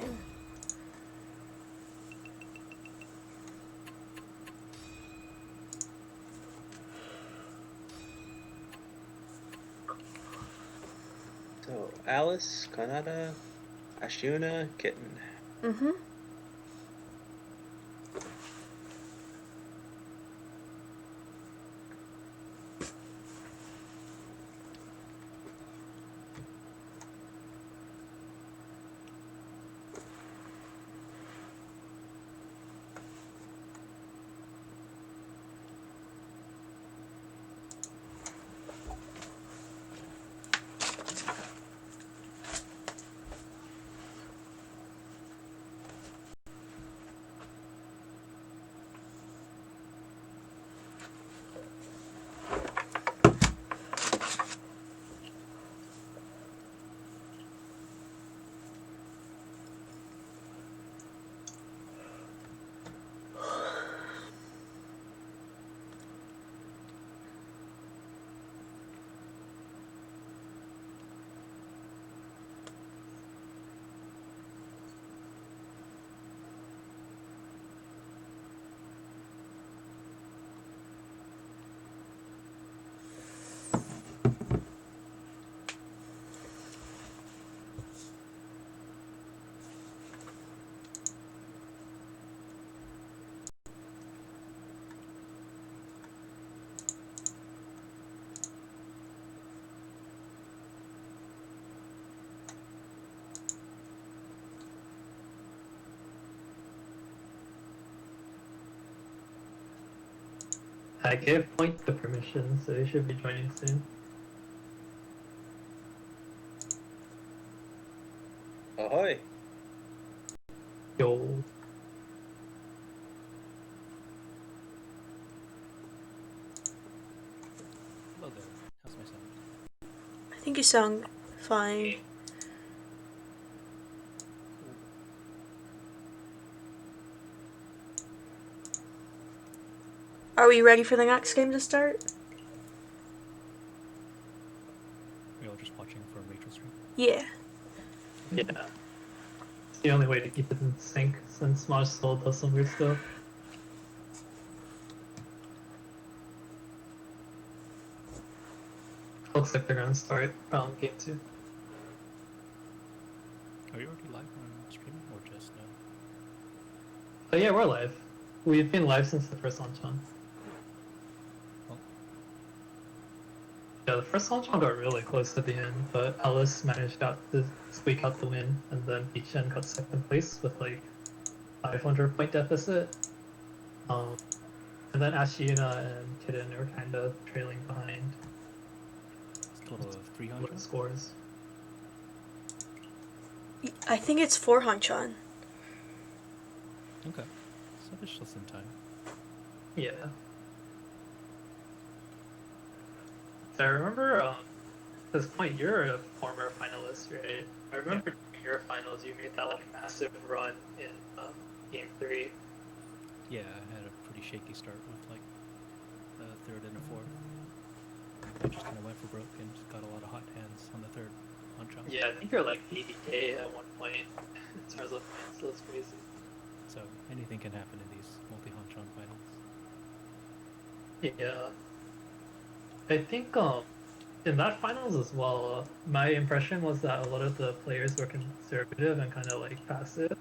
So Alice, Kanada, Ashuna, Kitten. Mm-hmm. I gave Point the permission, so he should be joining soon. Ahoy! Yo. Hello there. How's my sound? I think you sound fine. Are we ready for the next game to start? Are you all just watching from Rachel's stream? Yeah. Yeah. It's the only way to keep it in sync since Maj still does some weird stuff. Looks like they're gonna start game 2. Are you already live on streaming or just no? But yeah, we're live. We've been live since the first launch on. Oh. Yeah, the first launch on got really close at the end, but Alice managed to squeak out the win, and then Beechen got second place with like 500 point deficit. And then Ashina and Kitten are kind of trailing behind. It's a total of What 300. scores? I think it's 4 Hanchan. Okay. So there's still some time. Yeah. So I remember, at this point, you're a former finalist, right? I remember in your finals, you made that like massive run in game 3. Yeah, I had a pretty shaky start with like a third and a fourth. I just kind of went for broke and just got a lot of hot hands on the third on chop. Yeah, I think you're like 80k at one point in terms of points, so that's crazy. So anything can happen in these multi-Hanchan finals. Yeah. I think in that finals as well, my impression was that a lot of the players were conservative and kind of like passive,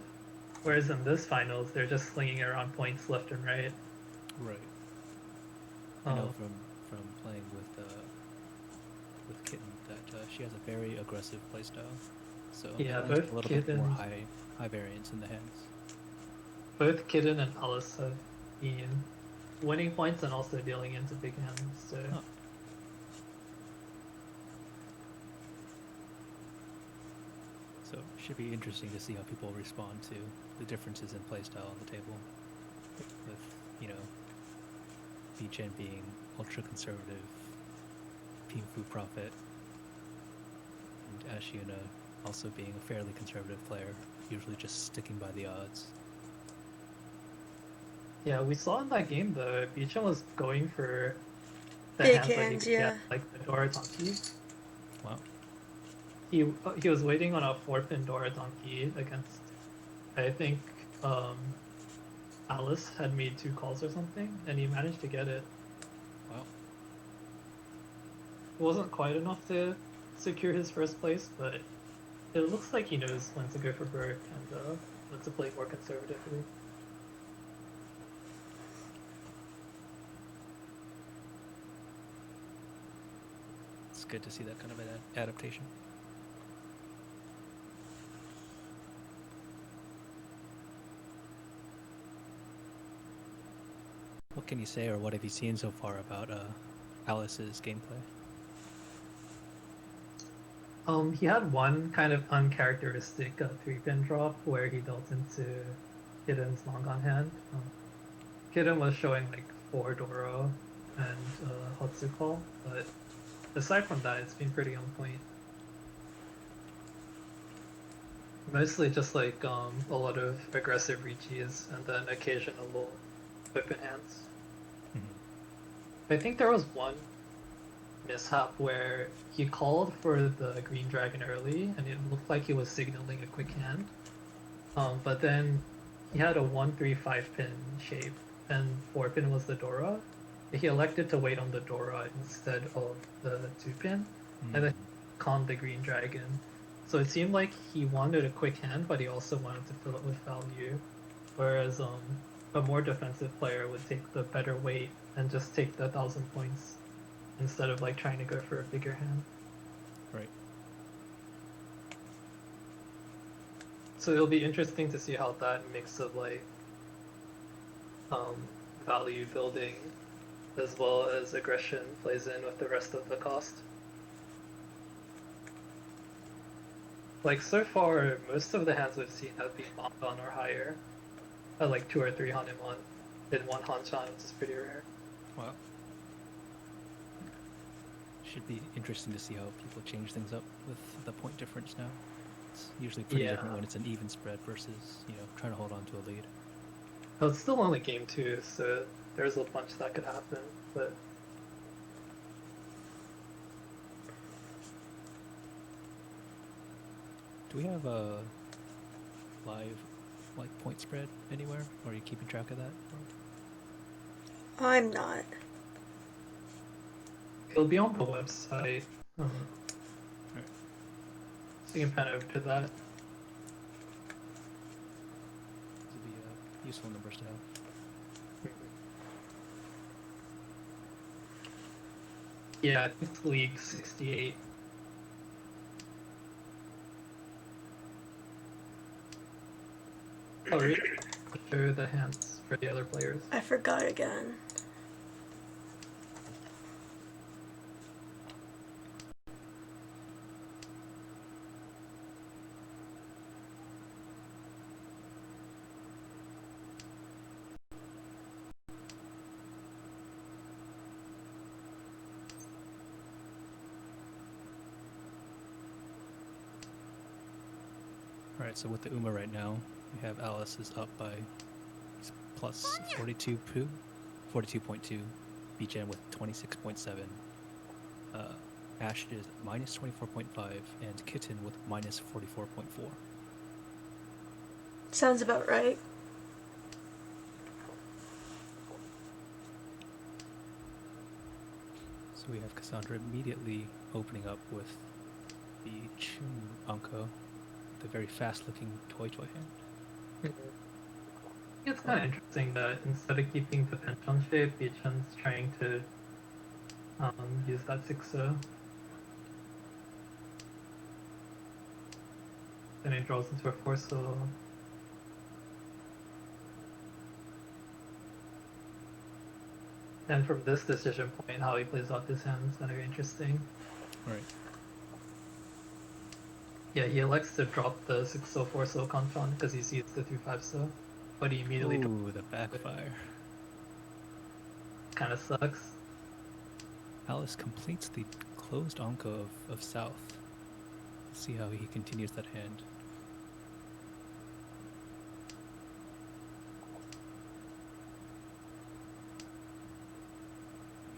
whereas in this finals they're just slinging around points left and right. Right. I know from playing with Kitten that she has a very aggressive playstyle. So Yeah, that lends both a little bit more Kitten- high variance in the hands. Both Kitten and Alice have been winning points and also dealing into big hands. So Huh. So Should be interesting to see how people respond to the differences in playstyle on the table. With, you know, Bichen being ultra conservative, Ping Fu Prophet, and Ashiuna also being a fairly conservative player, usually just sticking by the odds. Yeah, we saw in that game though, Beecham was going for the Big hands that he hands, could yeah. get, like the Dora Donkey. Wow. He was waiting on a 4-pin Dora Donkey against, I think, Alice had made 2 calls or something, and he managed to get it. Wow. It wasn't quite enough to secure his first place, but it looks like he knows when to go for Burke and when to play more conservatively. It's good to see that kind of an adaptation. What can you say, or what have you seen so far about Alice's gameplay? He had one kind of uncharacteristic 3-pin drop where he dealt into Kidden's long on hand. Kidden was showing like 4 Doro and Hotsu call, but aside from that, it's been pretty on point. Mostly just like a lot of aggressive reaches and then occasional open hands. I think there was one mishap where he called for the green dragon early and it looked like he was signaling a quick hand. But then he had a 1-3-5 pin shape and 4-pin was the Dora. He elected to wait on the Dora instead of the 2-pin and then conned the green dragon. So it seemed like he wanted a quick hand, but he also wanted to fill it with value. Whereas a more defensive player would take the better weight and just take the 1,000 points instead of like trying to go for a bigger hand. Right. So it'll be interesting to see how that mix of like value building as well as aggression plays in with the rest of the cost. Like so far, most of the hands we've seen have been Bonbon or higher. Like 2 or 3 Hanemon in 1 Hanchan, which is pretty rare. Wow. Should be interesting to see how people change things up with the point difference now. It's usually pretty different when it's an even spread versus, you know, trying to hold on to a lead. Well, it's still only game 2, so there's a bunch that could happen, but Do we have a live like point spread anywhere? Or are you keeping track of that? I'm not. it'll be on the website. So you can pan over to that. These would be useful numbers to have. Yeah, I think it's League 68. Oh, really? Show the hands for the other players. I forgot again. Alright, so with the UMA right now, we have Alice is up by plus 42.2, Bichen with 26.7, Ash is minus 24.5, and Kitten with minus 44.4. Sounds about right. So we have Cassandra immediately opening up with the Chun Anko, the very fast-looking toy hand. It's kind of interesting that instead of keeping the penchant shape, Beechan's trying to use that 6-0. Then he draws into a 4-0. And from this decision point, how he plays out his hand is going to be interesting. Right. Yeah, he elects to drop the 604 so Confon because he sees the 3-5 so, but he immediately Ooh, the backfire. kind of sucks. Alice completes the closed Onko of South. Let's see how he continues that hand.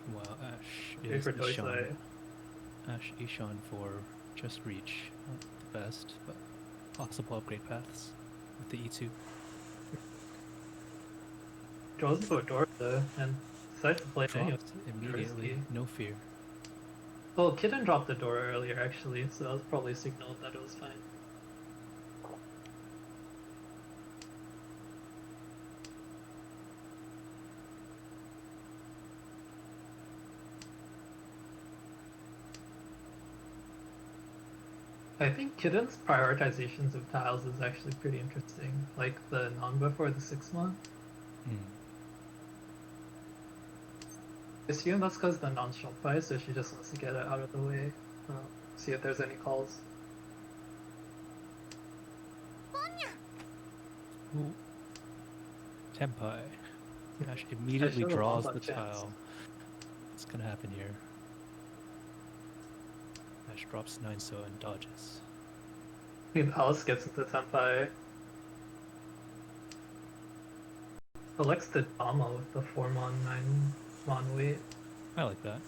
Meanwhile, Ash Good is for Toy Ishan. Side. Ash Ishan for just reach. Not the best, but possible upgrade paths with the E2. Draws into a door though, and decides to play it anyway. Dropped immediately, Risky. no fear. Well, Kitten dropped the door earlier actually, so that was probably a signal that it was fine. I think Kitten's prioritizations of tiles is actually pretty interesting. Like the non-buff or the 6-month. Hmm. I assume that's because the non-shop buy, so she just wants to get it out of the way. See if there's any calls. Ooh. Tempai. Ash immediately should've draws lost the that chance. tile. What's gonna happen here? Ash drops 9 so and dodges. I mean, Alice gets into Senpai. Elects the Dama with the 4-mon, 9-mon weight. I like that.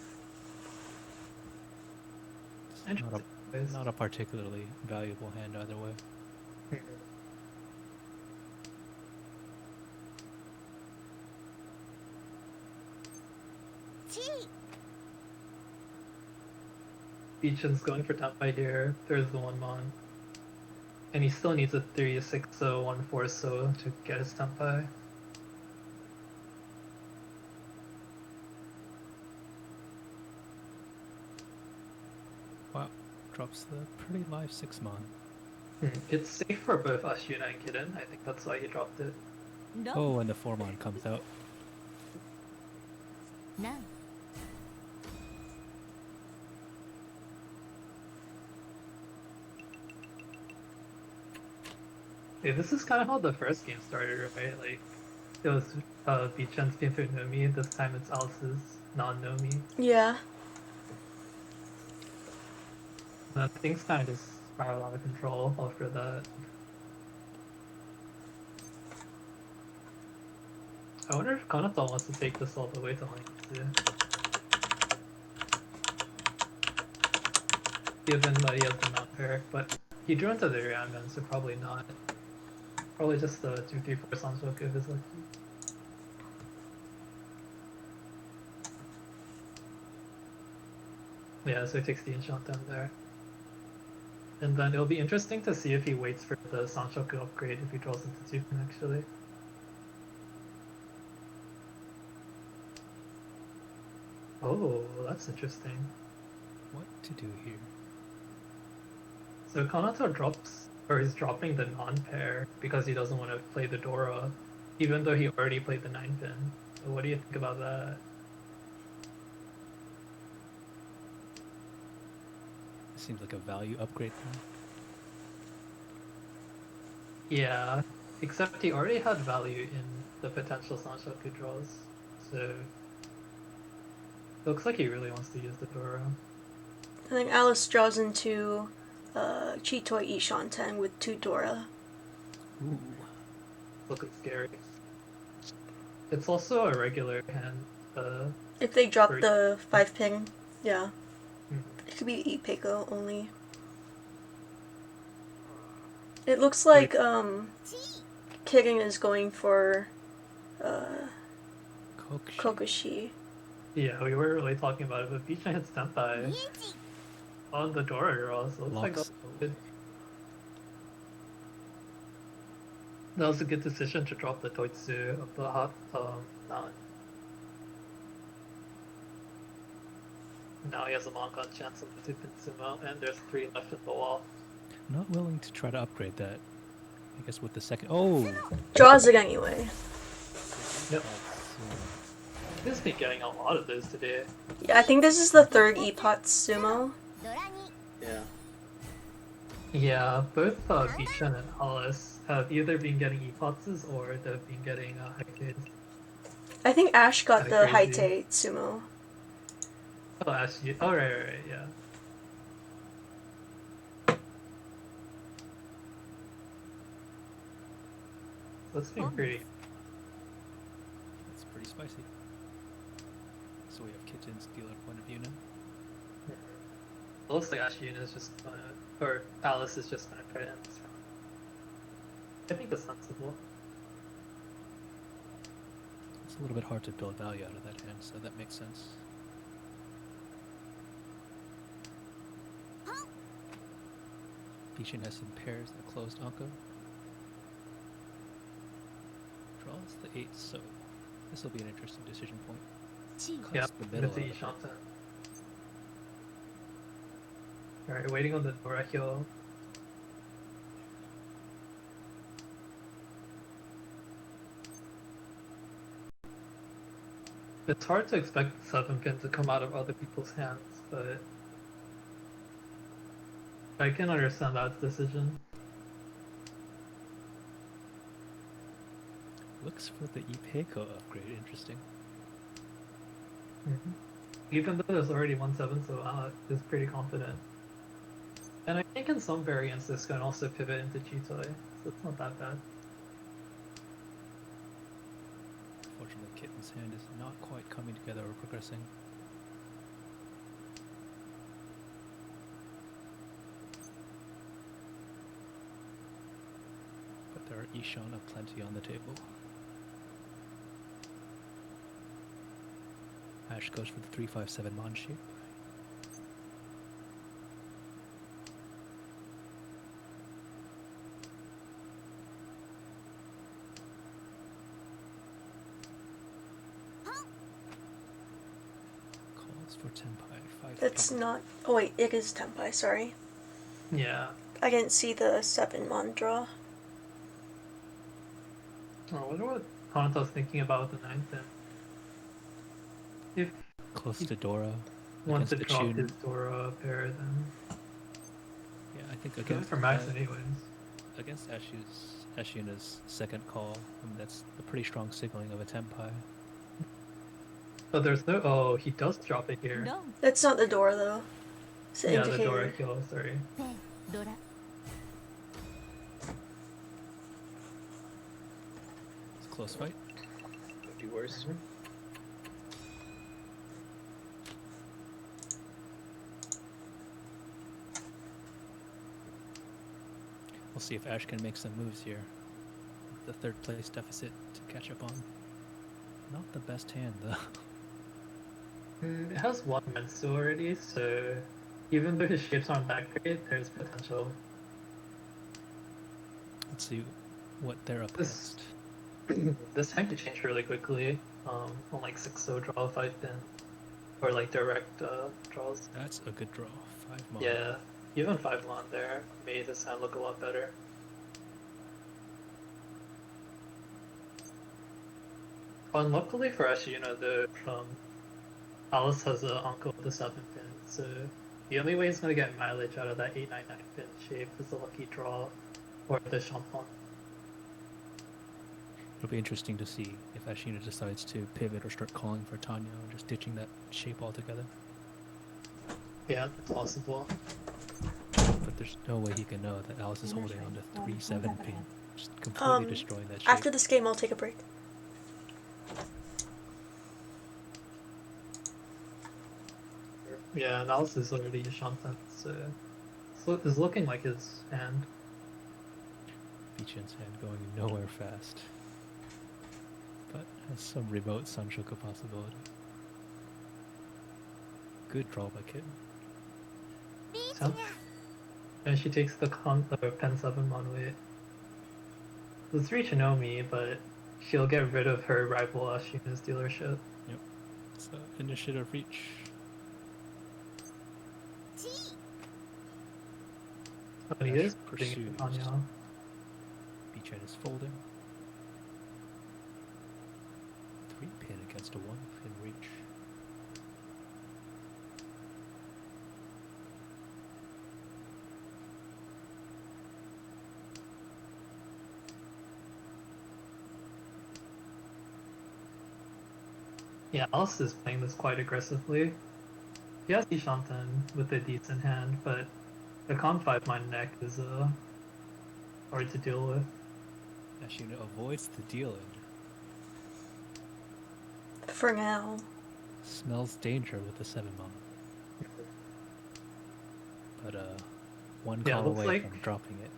It's Interesting. not a particularly valuable hand either way. Beechin's going for Tenpai here. There's the 1-mon. And he still needs a 3-6 so 1-4 so to get his Tenpai. Wow. Drops the pretty live 6-mon. It's safe for both Ashuna and Kitten. I think that's why he dropped it. Oh, and the 4-mon comes out. No. Yeah, this is kind of how the first game started, right? Like, it was Beechin's game through Nomi. This time it's Alice's non-Nomi. Yeah. Things kind of just spiral out of control after that. I wonder if Konato wants to take this all the way to lane 2. Given that he has the non-pair, but he drew into the Ryanman, so probably not. Probably just the 2-3-4 Sansoku if it's lucky. Yeah, so he takes the enchant down there. And then it'll be interesting to see if he waits for the Sanshoku upgrade if he draws into 2-pin actually. Oh, that's interesting. What to do here? So Konato drops, or is dropping the non-pair because he doesn't want to play the Dora, even though he already played the 9-pin. So what do you think about that? Seems like a value upgrade thing. Yeah, except he already had value in the potential Sanshoku draws, so looks like he really wants to use the Dora. I think Alice draws into Chitoi Ishanten with 2 Dora. Ooh. Looking scary. It's also a regular hand. If they drop For- the 5-pin, yeah. Mhm. It could be Ipeko only. It looks like Kidding is going for Kokoshi. Yeah, we were really talking about it, but Beechin hits Senpai on the Dora draw, so it looks like Locks. that was a good decision to drop the Toitsu of the hot non. Now he has a Mongon chance on the 2-pin sumo, and there's 3 left in the wall. Not willing to try to upgrade that. I guess with the second. Oh! Draws it anyway. Yep. He's been getting a lot of those today. Yeah, I think this is the 3rd Epot sumo. Yeah. Yeah, both Beechan and Alice have either been getting epoxes or they've been getting Haites. I think Ash got Kinda the crazy. Haite sumo. Oh, Ashley. Oh, right, yeah. That's been pretty. That's pretty spicy. So we have Kitten's dealer point of view now. It looks like Ashley is just gonna, or Alice is just gonna try to end this round. I think that's sensible. It's a little bit hard to build value out of that hand, so that makes sense. Bishan has some pairs that closed Anko. Draws the 8, so this will be an interesting decision point. Yeah, Cuts the middle it's a out of it. Shanta. Alright, waiting on the Dora heal. It's hard to expect 7-pin to come out of other people's hands, but I can understand that decision. Looks for the Ipeco upgrade, interesting. Even though there's already 1-7, so is pretty confident. And I think in some variants this can also pivot into Chitoy, so it's not that bad. Unfortunately, Kitten's hand is not quite coming together or progressing. But there are Ishan aplenty on the table. Ash goes for the 3-5-7 Mon shape. Calls for Tenpai 5. It's not. Oh wait, it is Tenpai. Sorry, Yeah. I didn't see the 7 mon draw. I wonder what Hanato's thinking about the 9th then. If Close to Dora. wants to Against drop Achune. his Dora pair, then Yeah, I think good against for Max anyways. against Ashuna's second call, I mean, that's a pretty strong signaling of a Tenpai. But there's no. Oh, he does drop it here. That's not the door though. It's the Yeah, the indicator. Dora kill. Sorry. ドラ It's a close fight. Could be worse. We'll see if Ash can make some moves here. The third place deficit to catch up on. Not the best hand though. It has 1 Mensu already, so even though his shapes aren't that great, there's potential. Let's see what they're up This- against. This hand could change really quickly. On like 6-0 draw 5-pin, or like direct draws. That's a good draw. 5 Mon. Yeah, even 5 Mon there made this hand look a lot better. Unluckily for Ashina, though, Alice has an uncle with a 7-pin, so the only way he's going to get mileage out of that 8-9-9 pin shape is the lucky draw or the champon. It'll be interesting to see if Ashina decides to pivot or start calling for Tanya or just ditching that shape altogether. Yeah, it's possible. But there's no way he can know that Alice is holding on to 3-7 pin, just completely destroying that shape. After this game, I'll take a break. Yeah, and Alice is already a Shantan, so it's looking like his hand. Bichen's hand going nowhere fast, but has some remote Sanshoku possibility. Good draw by Kitten. So, and she takes the Pen 7 Monway. It's Richinomi, but she'll get rid of her rival Ashina's dealership. So initiative reach. チ But he Ash is putting it pursues. on Tanya. Bichen is folding. 3 pin against a 1 pin reach. Yeah, Alice is playing this quite aggressively. He has Ishanten with a decent hand, but the con 5 my neck is hard to deal with. Ashina avoids the dealing. For now. Smells danger with the 7 mana. But one Yeah, call away from dropping it.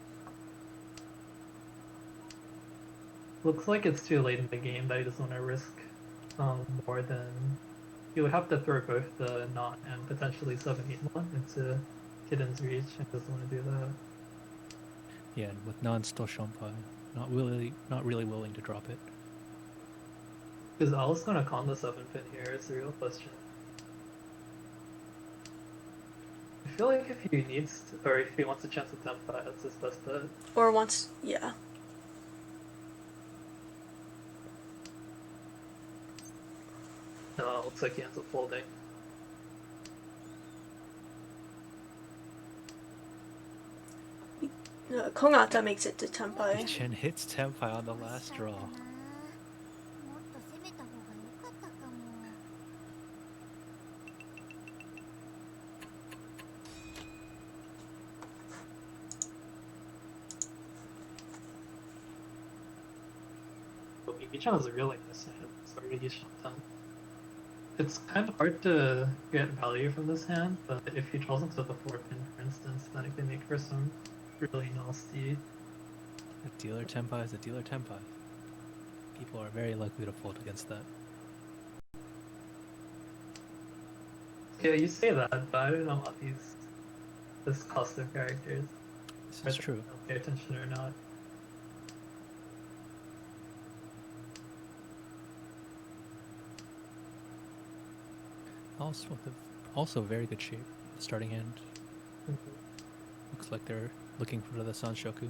Looks like it's too late in the game that he doesn't want to risk more than he would have to throw both the knot and potentially 7-8 into Kidden's reach and doesn't want to do that. Yeah, and with non-still Shompai, not really willing to drop it. Is Alice gonna con the 7-pin here is the real question. I feel like if he needs to, or if he wants a chance at temp, that's his best bet. Or once, yeah. No, it looks like he ends up folding. Kongata makes it to Tempai. Chen hits Tempai on the last draw. もっと攻めた方が良かったかも。But Michan is a really nice hand, so really Ishanten. It's kind of hard to get value from this hand, but if he draws into the 4-pin, for instance, then it can make for some really nasty. A dealer Tempai is a dealer Tempai. People are very likely to fold against that. Yeah, you say that, but I don't know about this cost of characters. This is true. Pay attention or not. Also very good shape. Starting hand. Mhm. Looks like they're looking for the Sanshoku.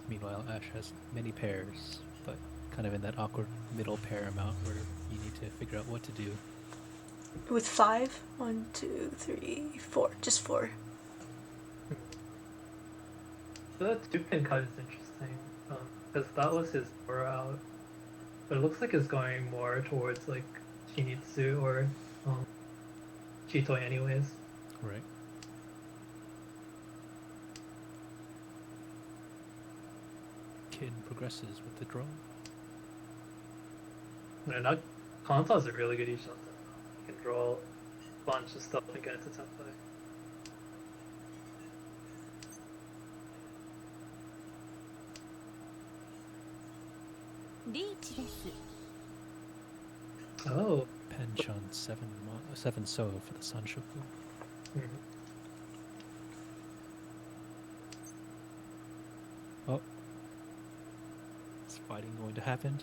Meanwhile, Ash has many pairs, but kind of in that awkward middle pair amount where you need to figure out what to do. With 5? 1, 2, 3, 4. Just 4. The 2-pin cut is interesting, because that was his aura out, but it looks like it's going more towards like Shinitsu or Chitoi anyways. Right. Kid progresses with the draw. No, not Kanta is a really good Ishanten. You can draw a bunch of stuff and get into tempo. Oh. Penchon 7 so for the Sanshoku. Mhm. Oh. Is fighting going to happen?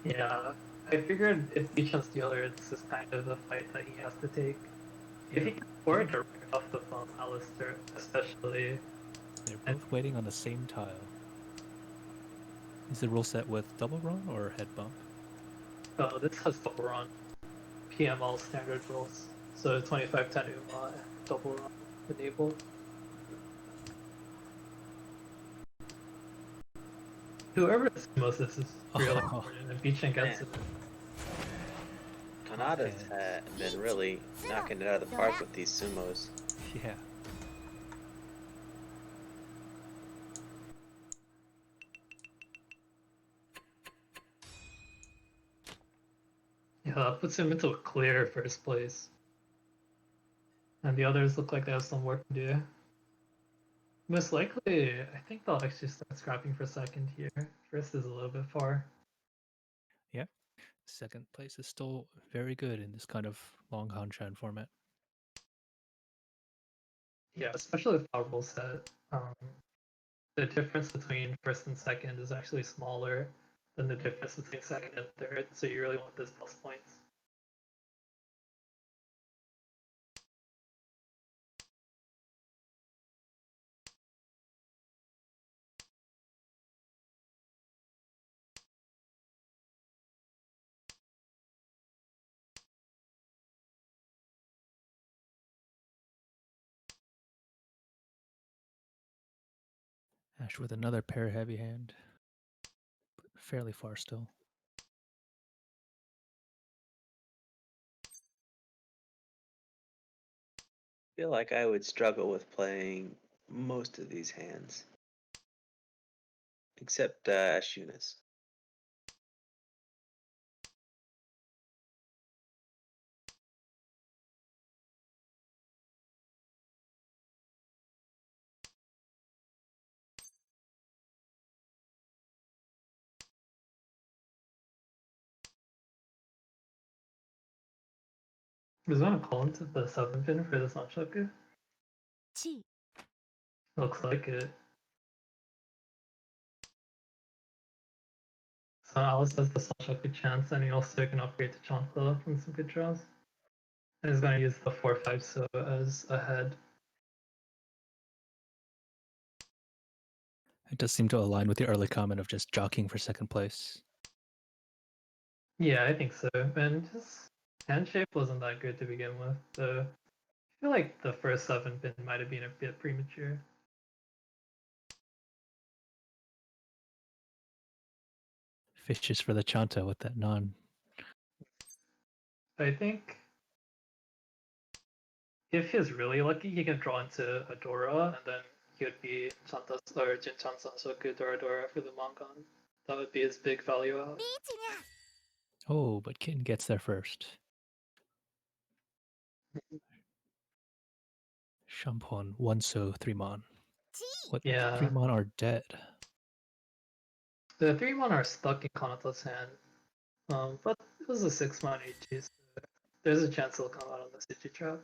Yeah, I figured if Bichan's dealer, this is kind of the fight that he has to take. If he can afford to rip off the phone, Alistair, especially. They're both waiting on the same tile. Is the rule set with double run or head bump? Oh, this has double run. PML standard rules. So 25-10 Uma, double run enabled. Whoever most this is really important, and Beachin gets it. Kanada's been really knocking it out of the park with these sumos. Yeah. Yeah, that puts him into a clear first place. And the others look like they have some work to do. Most likely, I think they'll actually start scrapping for second here. First is a little bit far. Yeah. Second place is still very good in this kind of long Hanshan format. Yeah, especially with our rule set. The difference between first and second is actually smaller than the difference between second and third, so you really want those plus points. Ash with another pair heavy hand, but fairly far still. I feel like I would struggle with playing most of these hands, except Ashunas. Does want to call into the 7 pin for the Sanshoku? 地 Looks like it. So Alice has the Sanshoku chance, and he also can upgrade to Chanta from some good draws. And he's going to use the 4-5 so as a head. It does seem to align with the early comment of just jockeying for second place. Yeah, I think so. And his hand shape wasn't that good to begin with, so I feel like the first 7 pin might have been a bit premature. Fishes for the Chanta with that non. I think if he's really lucky, he can draw into a Dora, and then he would be Chanta's or Jin-chan Sansoku Dora Dora for the Mangan. That would be his big value out. リーチにゃ Oh, but Kitten gets there first. Shampon, one so, 3 mon. 地 What? Yeah. 3 mon are dead. The 3-mon are stuck in Kanata's hand, but it was a 6-mon HG, so there's a chance he'll come out on the City Trap.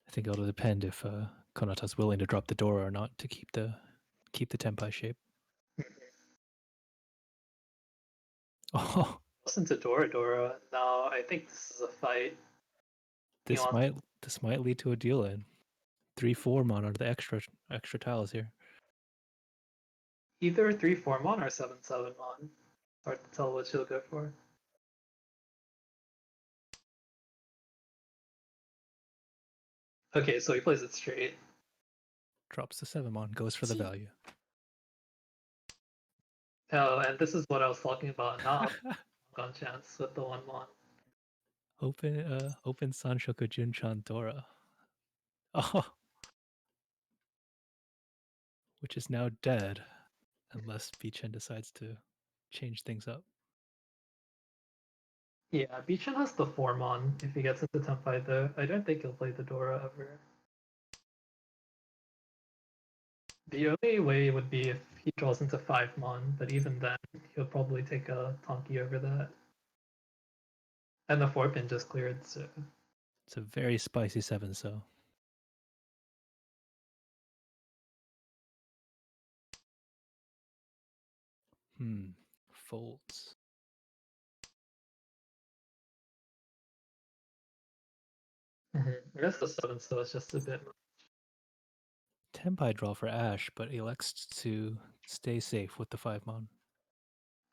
I think it'll depend if Konata's willing to drop the Dora or not to keep the Tenpai shape. Oh, Listen to Dora Dora. Now I think this is a fight. this wants- might lead to a deal in 3-4 mon are the extra tiles here. Either 3-4-mon or 7-7-mon. Hard to tell what she'll go for. Okay, so he plays it straight. Drops the 7 mon, goes for the Gee. value. Oh, and this is what I was talking about. Not on chance with the 1-mon. Open Sanshoku Junchan Dora. Oh, which is now dead, unless Bichen decides to change things up. Yeah, Beechin has the 4-mon if he gets into Tenpai though. I don't think he'll play the Dora ever. The only way would be if he draws into 5-mon, but even then, he'll probably take a Tonki over that. And the 4-pin just cleared, so... It's a very spicy 7 so. Folds. I guess the 7 so is just a bit... Tenpai draw for Ash, but elects to stay safe with the 5 mon.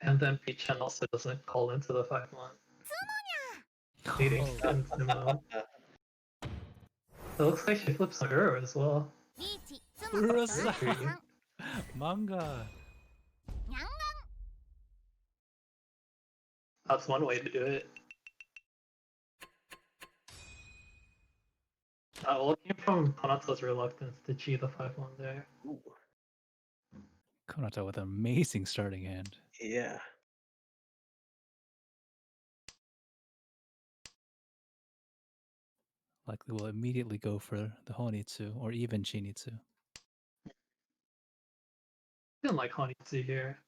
And then Beechin also doesn't call into the 5-mon. Leading Oh, into Sumo. It looks like she flips on her as well. リーチつ Urasa. 3 manga. にゃんがん That's one way to do it. Well, it came from Konata's reluctance to cheat the 5-1 there. Ooh, Konata with an amazing starting hand. yeah. Likely will immediately go for the Honitsu or even Chinitsu. Didn't like Honitsu here.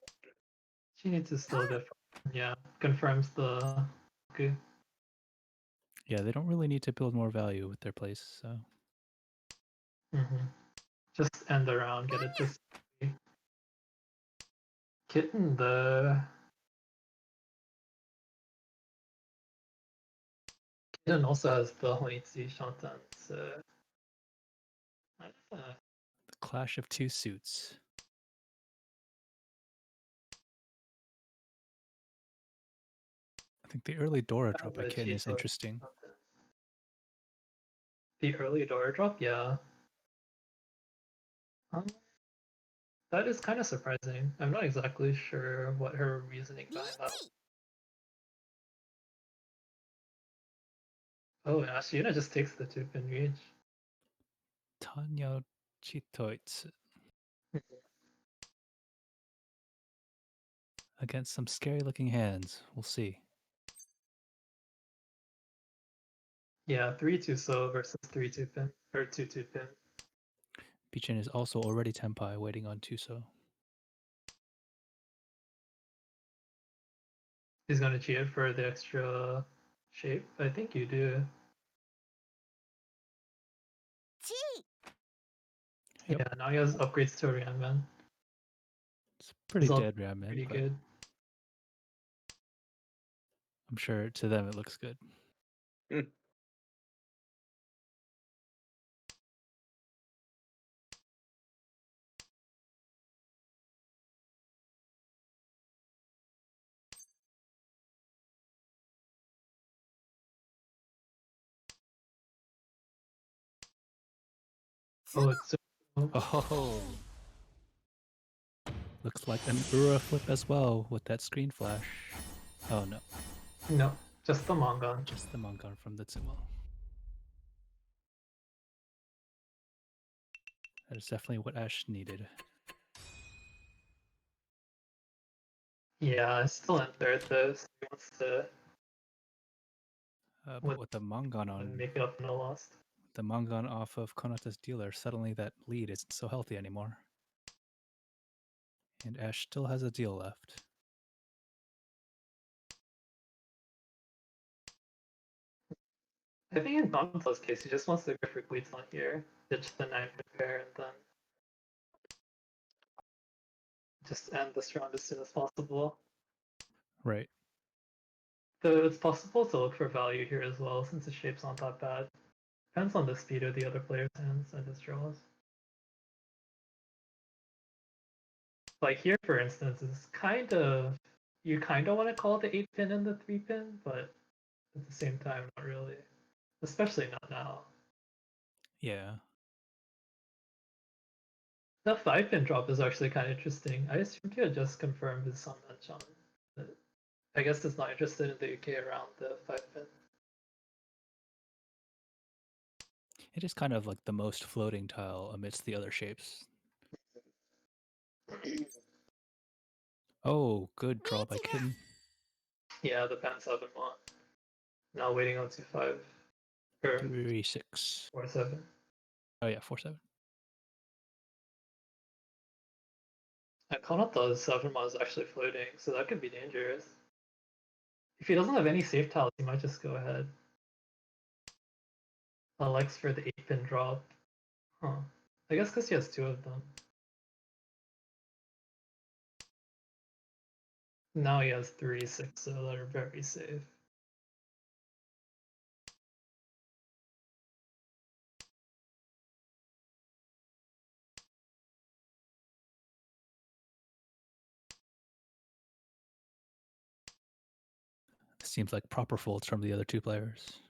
Shinitsu's still good. Yeah, confirms the... Okay. Yeah, they don't really need to build more value with their place, so. Just end the round, get it to... Kitten, the... Kitten also has the Honitsu Shantan, so... The clash of 2 suits. I think the early Dora drop by Kitten is interesting. The early door drop, yeah. Um, that is kind of surprising. I'm not exactly sure what her reasoning behind that. リーチ Oh, and Ashina just takes the 2-pin reach. Tanya Chitoitsu. Against some scary looking hands. We'll see. Yeah, 3-2 so versus 3-2-pin, or 2-2-pin. Bichin is also already Tenpai waiting on Tuso. He's gonna cheat it for the extra shape. I think you do. チー Yep. Yeah, now he has upgrades to Ryanman. It's pretty all dead ramen, Pretty but good. I'm sure to them it looks good. Oh, it's so Oh, looks like an Ura flip as well with that screen flash. Oh no, no, just the manga. just the Mongon from the Tsumo. That is definitely what Ash needed. Yeah, it's still in third though, so he wants to But with the Mongon on, make it up in the lost. the Mongon off of Konata's dealer, suddenly that lead isn't so healthy anymore. And Ash still has a deal left. I think in Gonzo's case, he just wants to go for cleats on here, ditch the 9-pin pair, and then just end this round as soon as possible. Right. Though it's possible to look for value here as well, since the shape's not that bad. Depends on the speed of the other player's hands and his draws. Like here, for instance, is kind of you kind of want to call the 8-pin and the 3-pin, but at the same time, not really. Especially not now. Yeah. The 5-pin drop is actually kind of interesting. I assumed he had just confirmed his Sun Menchan, but I guess he's not interested in the UK around the 5-pin. It is kind of like the most floating tile amidst the other shapes. Oh, good draw by Kitten. Yeah, the Pan 7 one. Now waiting on 2-5. Or 3-6. 4-7. Oh yeah, 4-7. And Konata's 7 is actually floating, so that could be dangerous. If he doesn't have any safe tiles, he might just go ahead. Alex for the 8-pin drop. Huh. I guess because he has 2 of them. Now he has 3-6, so that are very safe. Seems like proper folds from the other two players.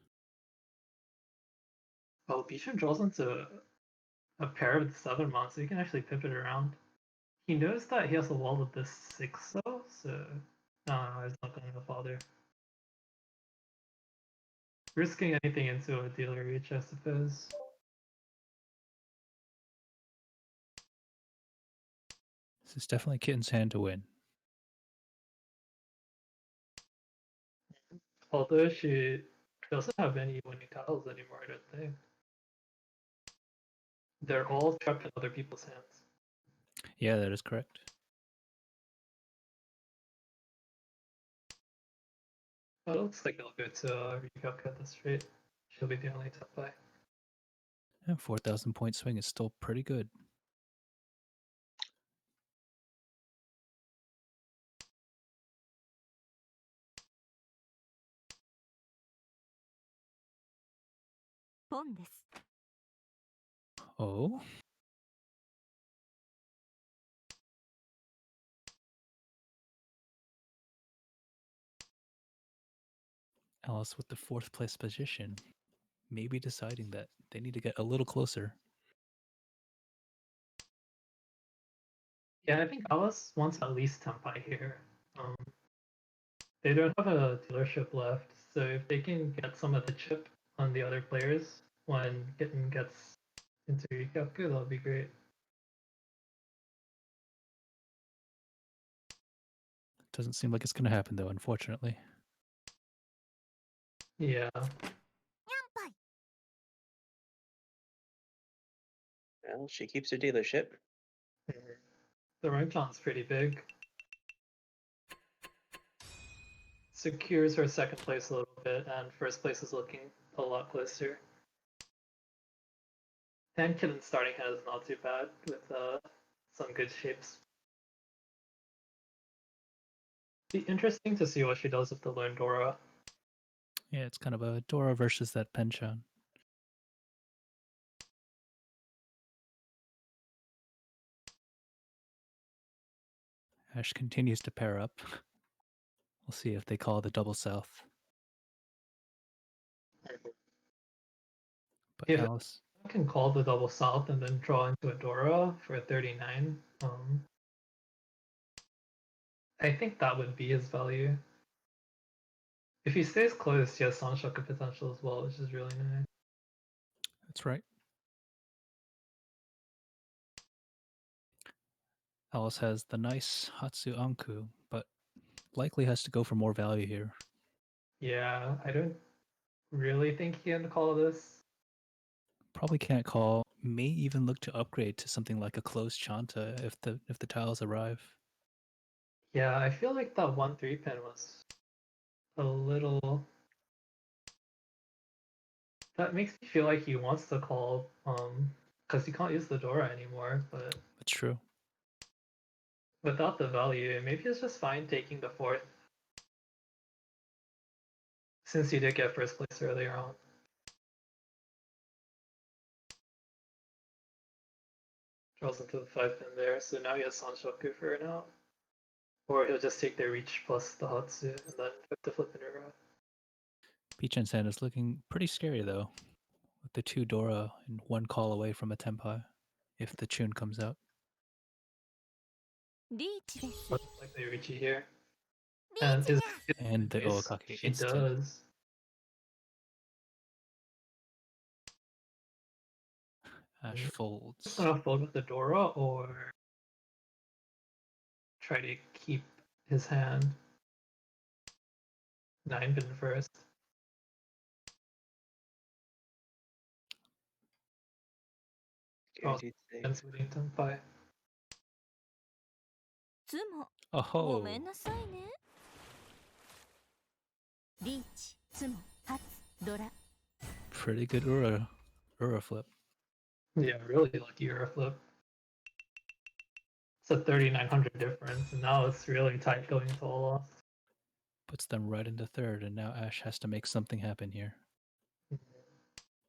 Well, Bichon draws into a pair of the 7 so he can actually pivot around. He knows that he has a wall of this 6 though, so no, he's not going to bother. Risking anything into a dealer reach, I suppose. This is definitely Kitten's hand to win. Although she doesn't have any winning tiles anymore, I don't think. They're all trapped in other people's hands. Yeah, that is correct. But it looks like they'll go to Ryuka at this rate. She'll be the only top buy. And 4,000 point swing is still pretty good. Oh, Alice with the 4th place position. maybe deciding that they need to get a little closer. Yeah, I think Alice wants at least Tempai here. They don't have a dealership left, so if they can get some of the chip on the other players when Kitten gets into Rikyaku, that'll be great. Doesn't seem like it's going to happen, though, unfortunately. Yeah. にゃんぱい Well, she keeps her dealership. The Renkon's pretty big. Secures her second place a little bit, and first place is looking a lot closer. And Kitten's starting hand is not too bad with some good shapes. Be interesting to see what she does with the Lone Dora. Yeah, it's kind of a Dora versus that Penchan. Ash continues to pair up. We'll see if they call the double south. But If Alice, I can call the double south and then draw into a Dora for 39, I think that would be his value. If he stays close, he has Sanshoku potential as well, which is really nice. that's right. Alice has the nice Hatsu Anku, but likely has to go for more value here. Yeah, I don't really think he can call this. Probably can't call. May even look to upgrade to something like a closed Chanta if the tiles arrive. Yeah, I feel like that 1-3 pin was a little. That makes me feel like he wants to call, because he can't use the Dora anymore, but That's true. without the value, maybe it's just fine taking the fourth, since he did get first place earlier on. Draws into the 5 pin there, so now he has Sanshoku for now. Or he'll just take the reach plus the Hatsu and then flip the flip in a row. Peach San is looking pretty scary though, with the two Dora and one call away from a Tenpai, if the Chun comes out. リーチです Much like the Richi here. リ And ーチ is じゃ it And the nice? Oakake She instant. does. Ash folds. Just gonna fold with the Dora or try to keep his hand 9 pin first. Guaranteed safe. And switching Tenpai. つも Oh, ごめんなさいねリーチつもハツドラ pretty good Ura flip. Yeah, really lucky Euro flip. It's a 3,900 difference, and now it's really tight going into all loss. Puts them right into third, and now Ash has to make something happen here.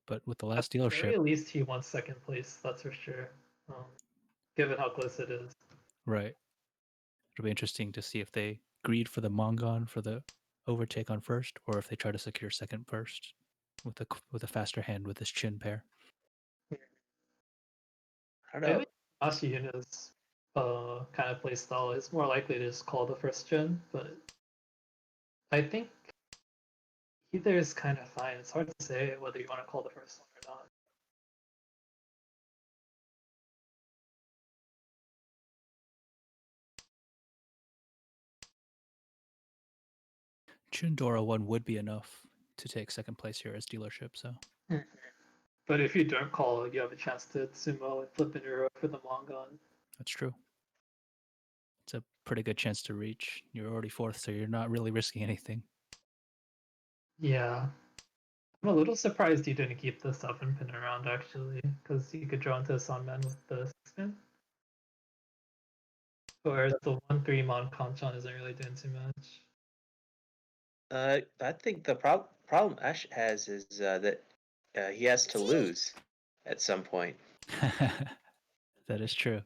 But with the last At the very dealership, least, he wants second place, that's for sure. Given how close it is. right? It'll be interesting to see if they greed for the Mongon for the overtake on first, or if they try to secure second first with a faster hand with this chin pair. I don't I know. think Ashiyuna's kind of play style is more likely to just call the first gen, but I think either is kind of fine. It's hard to say whether you want to call the first one or not. Chundora 1 would be enough to take second place here as dealership, so But if you don't call, you have a chance to sumo and flip in your row for the Mongon. that's true. It's a pretty good chance to reach. You're already fourth, so you're not really risking anything. Yeah. I'm a little surprised you didn't keep the 7 pin around actually, because you could draw into a Sunman with the 6 pin. Whereas the 1-3 Mon Kanchan isn't really doing too much. I think the problem Ash has is that he has to lose at some point. That is true.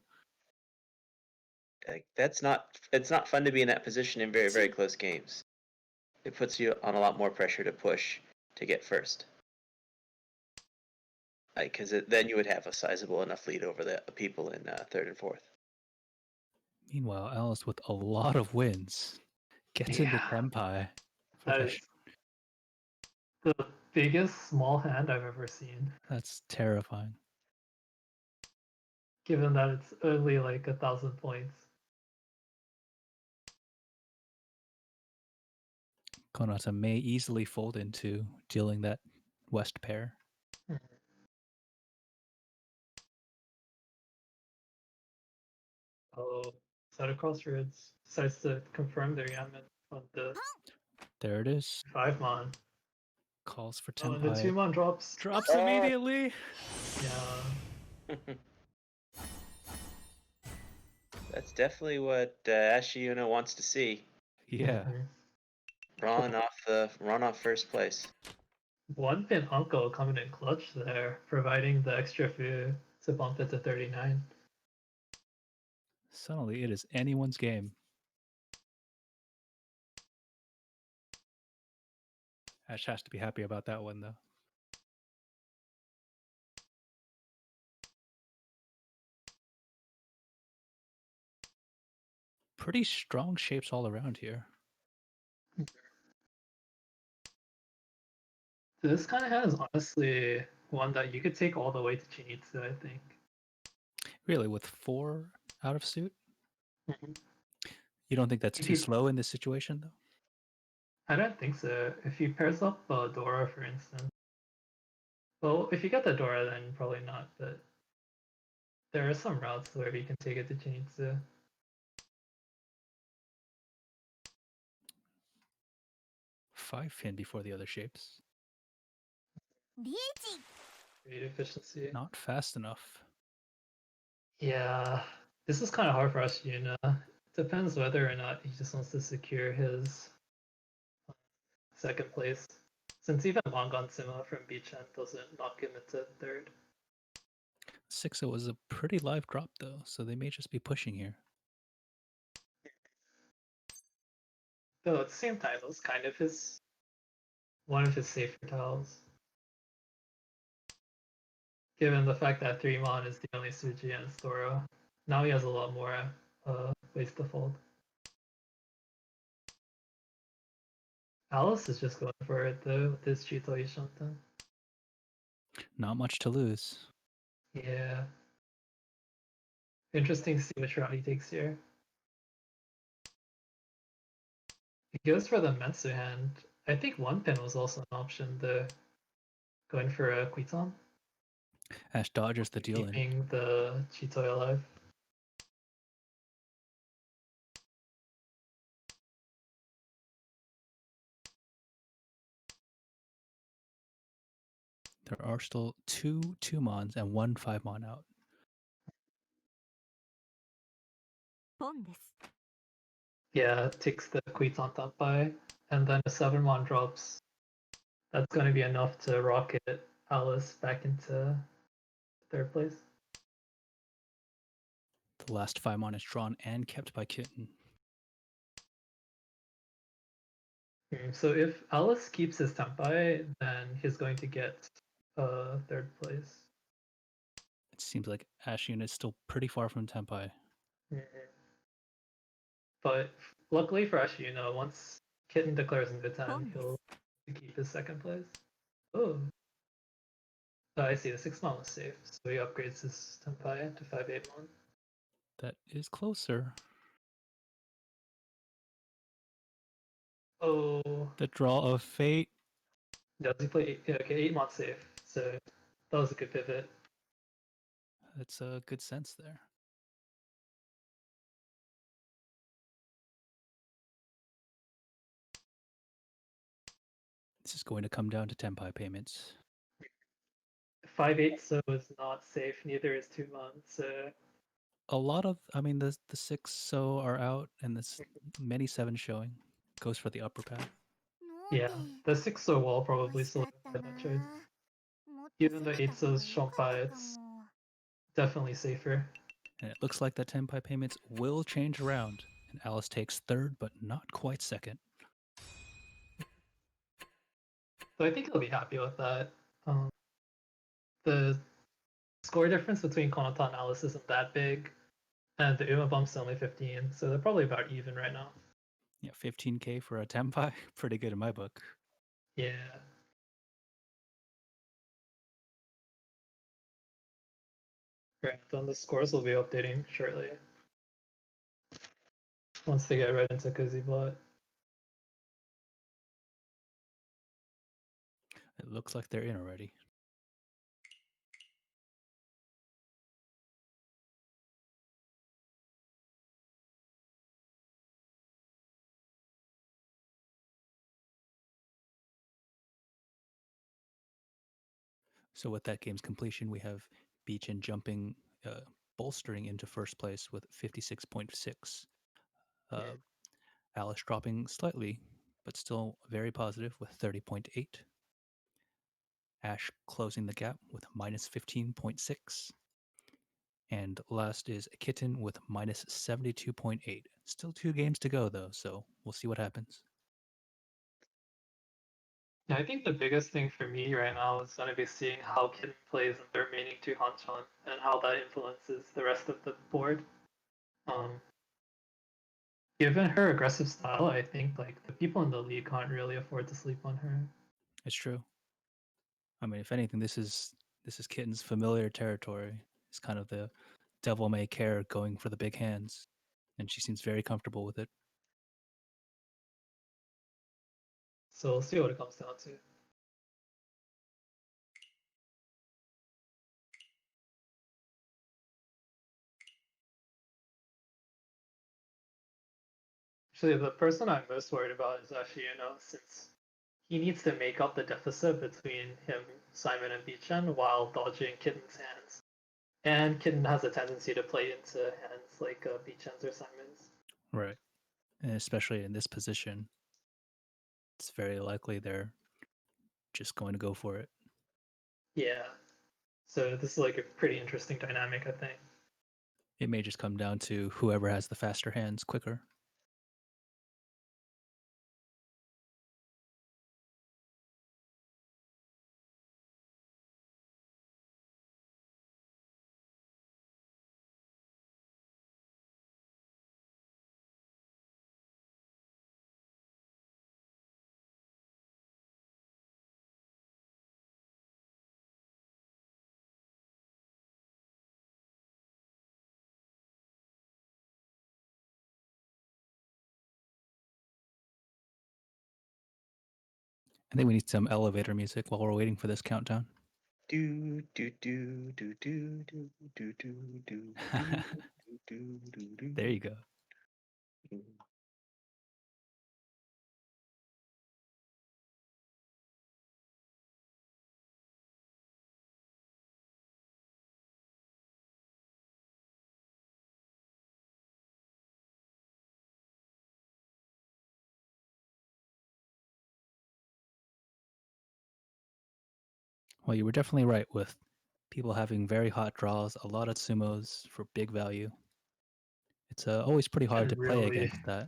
Like, it's not fun to be in that position in very close games. It puts you on a lot more pressure to push to get first. Because then you would have a sizable enough lead over the people in third and fourth. Meanwhile, Alice with a lot of wins gets into Yeah. Tempai. That is the biggest small hand I've ever seen, That's terrifying. given that it's only like 1,000 points. Konata may easily fold into dealing that West pair. Oh, Side of Crossroads decides to confirm their Yamen on the There it is. 5-mon. Calls for Oh, and the Tempai. 2-mon drops. Drops immediately. Yeah. That's definitely what Ashiuna wants to see. Yeah. Mhm. Run off first place. One pin Uncle coming in clutch there, providing the extra food to bump it to 39. Suddenly, it is anyone's game. Ash has to be happy about that one, though. Pretty strong shapes all around here. This kind of has honestly one that you could take all the way to Chinitsu, I think. Really, with 4 out of suit? Mhm. You don't think that's If too you- slow in this situation, though? I don't think so. If he pairs up Dora, for instance. Well, if you get the Dora, then probably not, but there are some routes where you can take it to Chinitsu. 5 pin before the other shapes. リーチ Great efficiency. Not fast enough. Yeah, this is kind of hard for us, Depends whether or not he just wants to secure his second place. Since even Mongon Sima from Beachan doesn't knock him into third. 6 was a pretty live drop, though, so they may just be pushing here. Though at the same time, it was kind of one of his safer tiles. Given the fact that 3-mon is the only Suji and Storo. Now he has a lot more ways to fold. Alice is just going for it though with his Chitoi Shantan. Not much to lose. Yeah. Interesting to see which route he takes here. He goes for the Metsu hand. I think one pin was also an option, the going for a Kuiton, Ash dodges the deal in. keeping the Chitoi alive. There are still 2 2-mons and 1 5-mon out. ポンです Yeah, takes the Kuiton top by, and then a 7-mon drops. That's going to be enough to rocket Alice back into third place. The last 5-mon is drawn and kept by Kitten. So if Alice keeps his tempai, then he's going to get third place. It seems like Ashun is still pretty far from Tempai. But luckily for Ashuna, once Kitten declares in good ポ time, ンです he'll keep his second place. Oh. I see, the 6-mon was safe, so he upgrades his tempai to 5-8-mon. That is closer. Oh. The draw of fate. Does he play? Yeah, okay, 8-mon safe, so that was a good pivot. That's a good sense there. This is going to come down to Tempai payments. 5-8 so is not safe, neither is 2-mon, so A lot of, the 6 so are out, and this many 7 showing. Goes for the upper path. なんで yeah, the 6 so wall 惜 probably しか still ったな that choice. もっと Even 攻 though めた 8 方が so's 良か Shompai, ったか it's も definitely safer. And it looks like that Tempai payments will change around. And Alice takes third, but not quite second. So I think he'll be happy with that. the score difference between Konata and Alice isn't that big, and the Uma bump's only 15, so they're probably about even right now. Yeah, 15K for a Tenpai, pretty good in my book. Yeah. Right, then the scores will be updating shortly. Once they get right into Cozy Blot. It looks like they're in already. So with that game's completion, we have Beachin jumping, bolstering into first place with 56.6. Yeah. Alice dropping slightly, but still very positive with 30.8. Ash closing the gap with minus 15.6. And last is Kitten with minus 72.8. Still 2 games to go, though, so we'll see what happens. Yeah, I think the biggest thing for me right now is going to be seeing how Kitten plays in the remaining two Hanchan and how that influences the rest of the board. Given her aggressive style, I think like the people in the league can't really afford to sleep on her. It's true. I mean, if anything, this is Kitten's familiar territory. It's kind of the devil may care going for the big hands, and she seems very comfortable with it. So we'll see what it comes down to. Actually, the person I'm most worried about is actually, since he needs to make up the deficit between him, Simon, and Beechan while dodging Kitten's hands. And Kitten has a tendency to play into hands like Beechan's or Simon's. Right. And especially in this position, it's very likely they're just going to go for it. Yeah. So this is like a pretty interesting dynamic, I think. It may just come down to whoever has the faster hands quicker. I think we need some elevator music while we're waiting for this countdown. Do do do do do do do do do do do do. There you go. Well, you were definitely right with people having very hot draws, a lot of sumos for big value. It's always pretty hard to play against that.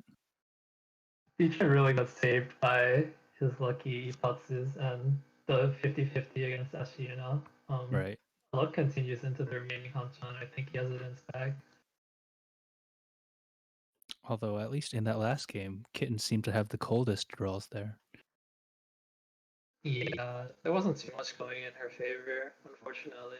Beechan really got saved by his lucky Ipatsus and the 50-50 against Ashina. Right. Luck continues into the remaining Hanchan. I think he has it in his bag. Although, at least in that last game, Kitten seemed to have the coldest draws there. Yeah, there wasn't too much going in her favor, unfortunately.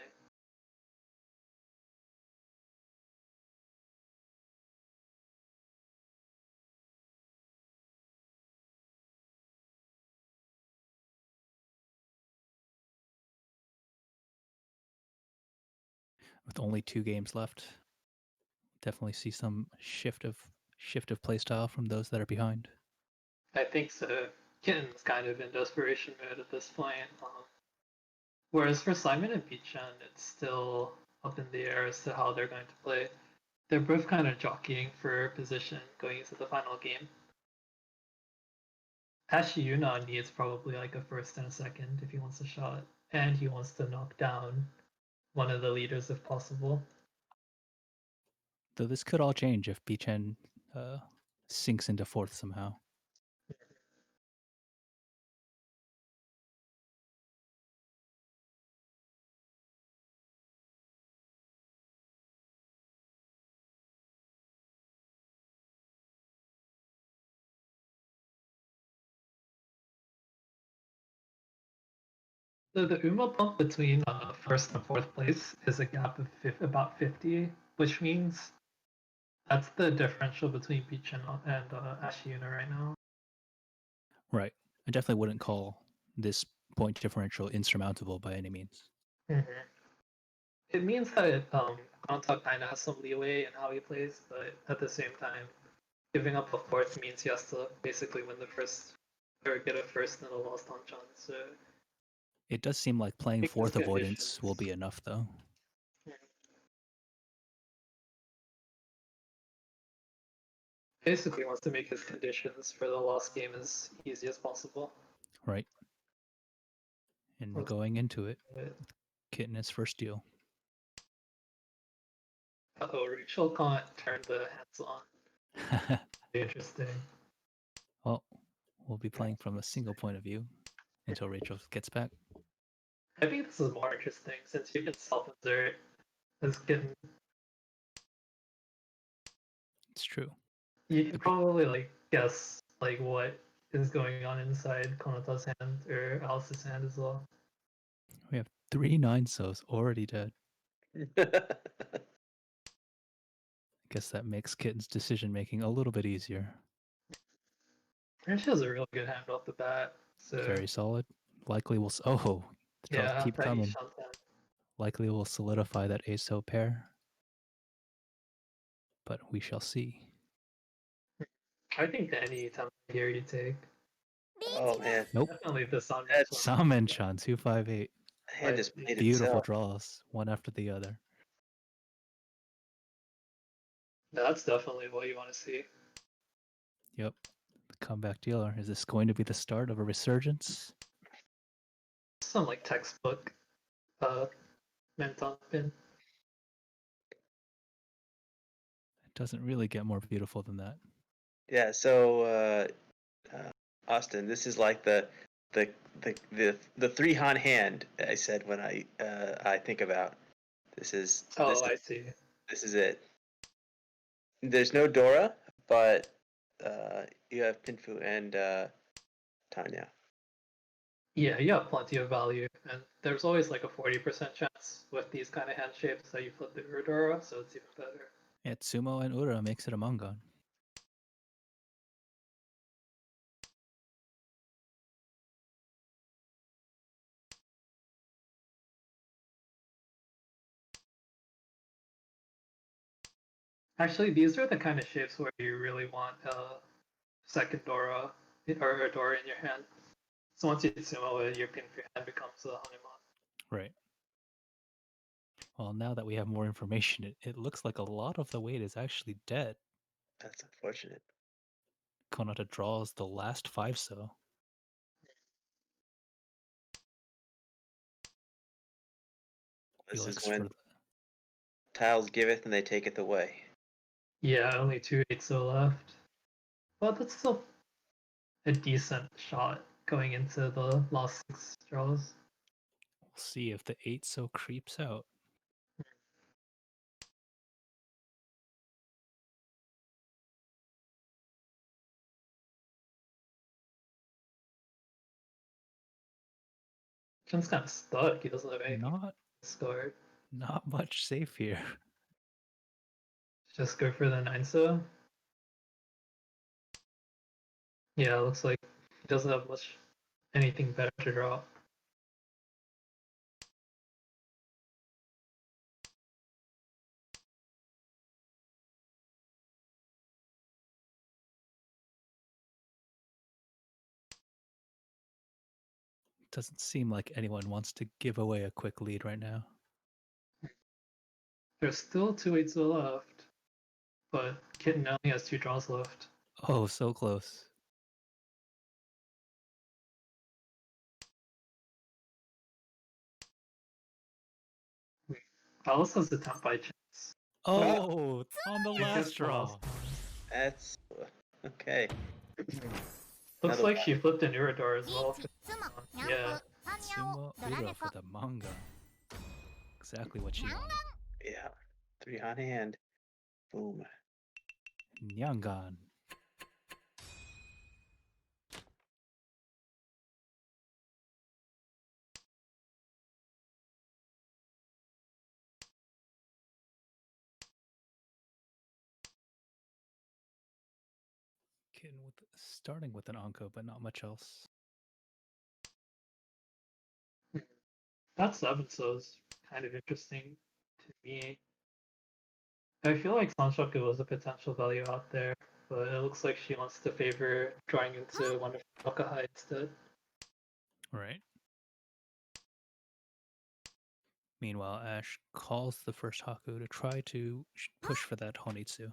With only 2 games left, definitely see some shift of playstyle from those that are behind. I think so. Kitten's kind of in desperation mode at this point. Whereas for Simon and Beechan, it's still up in the air as to how they're going to play. They're both kind of jockeying for position going into the final game. Ashiyuna needs probably like a first and a second if he wants a shot, and he wants to knock down one of the leaders if possible. Though this could all change if Beechen sinks into fourth somehow. The Uma bump between first and fourth place is a gap of about 50, which means that's the differential between Peach and Ashina right now. Right. I definitely wouldn't call this point differential insurmountable by any means. Mm-hmm. It means that Kontak kind of has some leeway in how he plays, but at the same time, giving up a fourth means he has to basically win the first or get a first and a lost on chance. So It does seem like playing make his fourth avoidance will conditions. be enough, though. Basically wants to make his conditions for the lost game as easy as possible. Right. And we're going into it. Kitten is first deal. Uh-oh, Rachel can't turn the hands on. Interesting. Well, we'll be playing from a single point of view until Rachel gets back. I think this is more interesting since you can self-insert as getting. It's true. You can probably like guess like what is going on inside Konata's hand or Alice's hand as well. We have 3 9-sos already dead. I guess that makes Kitten's decision making a little bit easier. And she has a real good hand off the bat. So Very solid. Likely will. Oh, the draws yeah, keep that coming. Ishantan. Likely will solidify that ASO pair. But we shall see. I think any time here you take. Oh man, Nope. Definitely the Sun That's- one. Samenchan 258. the hand just played Beautiful itself. draws, one after the other. That's definitely what you want to see. Yep. The comeback dealer. Is this going to be the start of a resurgence? Some like textbook Menton pin. It doesn't really get more beautiful than that. Yeah. So Austin, this is like the three Han hand I said when I think about. This is I see. this is it. There's no Dora, but you have Pinfu and Tanya. Yeah, you have plenty of value, and there's always like a 40% chance with these kind of hand shapes that you flip the Uridora, so it's even better. Yeah, Tsumo and Ura makes it a Mangan. Actually, these are the kind of shapes where you really want a second Dora or a Dora in your hand. So once you sumo it, your pin for your hand becomes a Hanuman. Right. Well, now that we have more information, it looks like a lot of the weight is actually dead. That's unfortunate. Konata draws the last 5-so. This is Felix when for tiles giveth and they taketh away. Yeah, only 2 8-so left. But that's still a decent shot going into the last 6 draws. We'll see if the 8-so creeps out. Ken's kind of stuck. He doesn't have anything Not scored. not much safe here. Just go for the 9-so. Yeah, looks like he doesn't have much anything better to draw. Doesn't seem like anyone wants to give away a quick lead right now. There's still 2 8-so left, but Kitten only has 2 draws left. Oh, so close. Alice has a 10 by chance. Oh, on the It last gets the draw. last one. That's okay. Looks Another like one. she flipped an Uridor as well. 妻ニャン Yeah. コパニャ Sumo オドラ Ura 猫 for the manga. Exactly what she wanted. Yeah. 3 Han hand. Boom. Nyangan. Starting with an Anko, but not much else. That 7 so is kind of interesting to me. I feel like Sanshoku was a potential value out there, but it looks like she wants to favor drawing into one of Wakahai instead. Right. Meanwhile, Ash calls the first Haku to try to push for that Honitsu.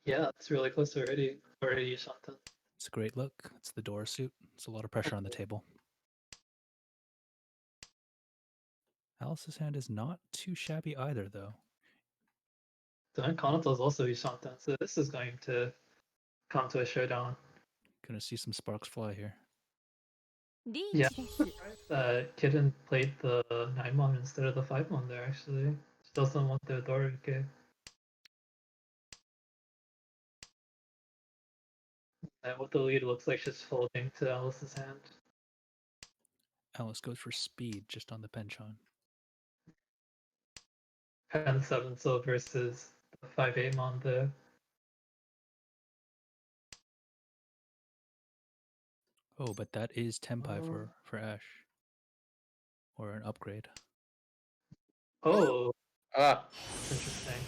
Yeah, it's really close already. Already Shantan. It's a great look. It's the Dora suit. It's a lot of pressure on the table. Alice's hand is not too shabby either, though. Then Kanato's also Shantan, so this is going to come to a showdown. Gonna see some sparks fly here. Yeah, Kitten played the 9-mon instead of the 5-mon there, actually. She doesn't want the Doruke. And with the lead, it looks like she's folding to Alice's hand. Alice goes for speed just on the penchant. Pen 7 so versus the 5-8-mon there. Oh, but that is Tenpai for Ash. Or an upgrade. Oh, Ah, that's interesting.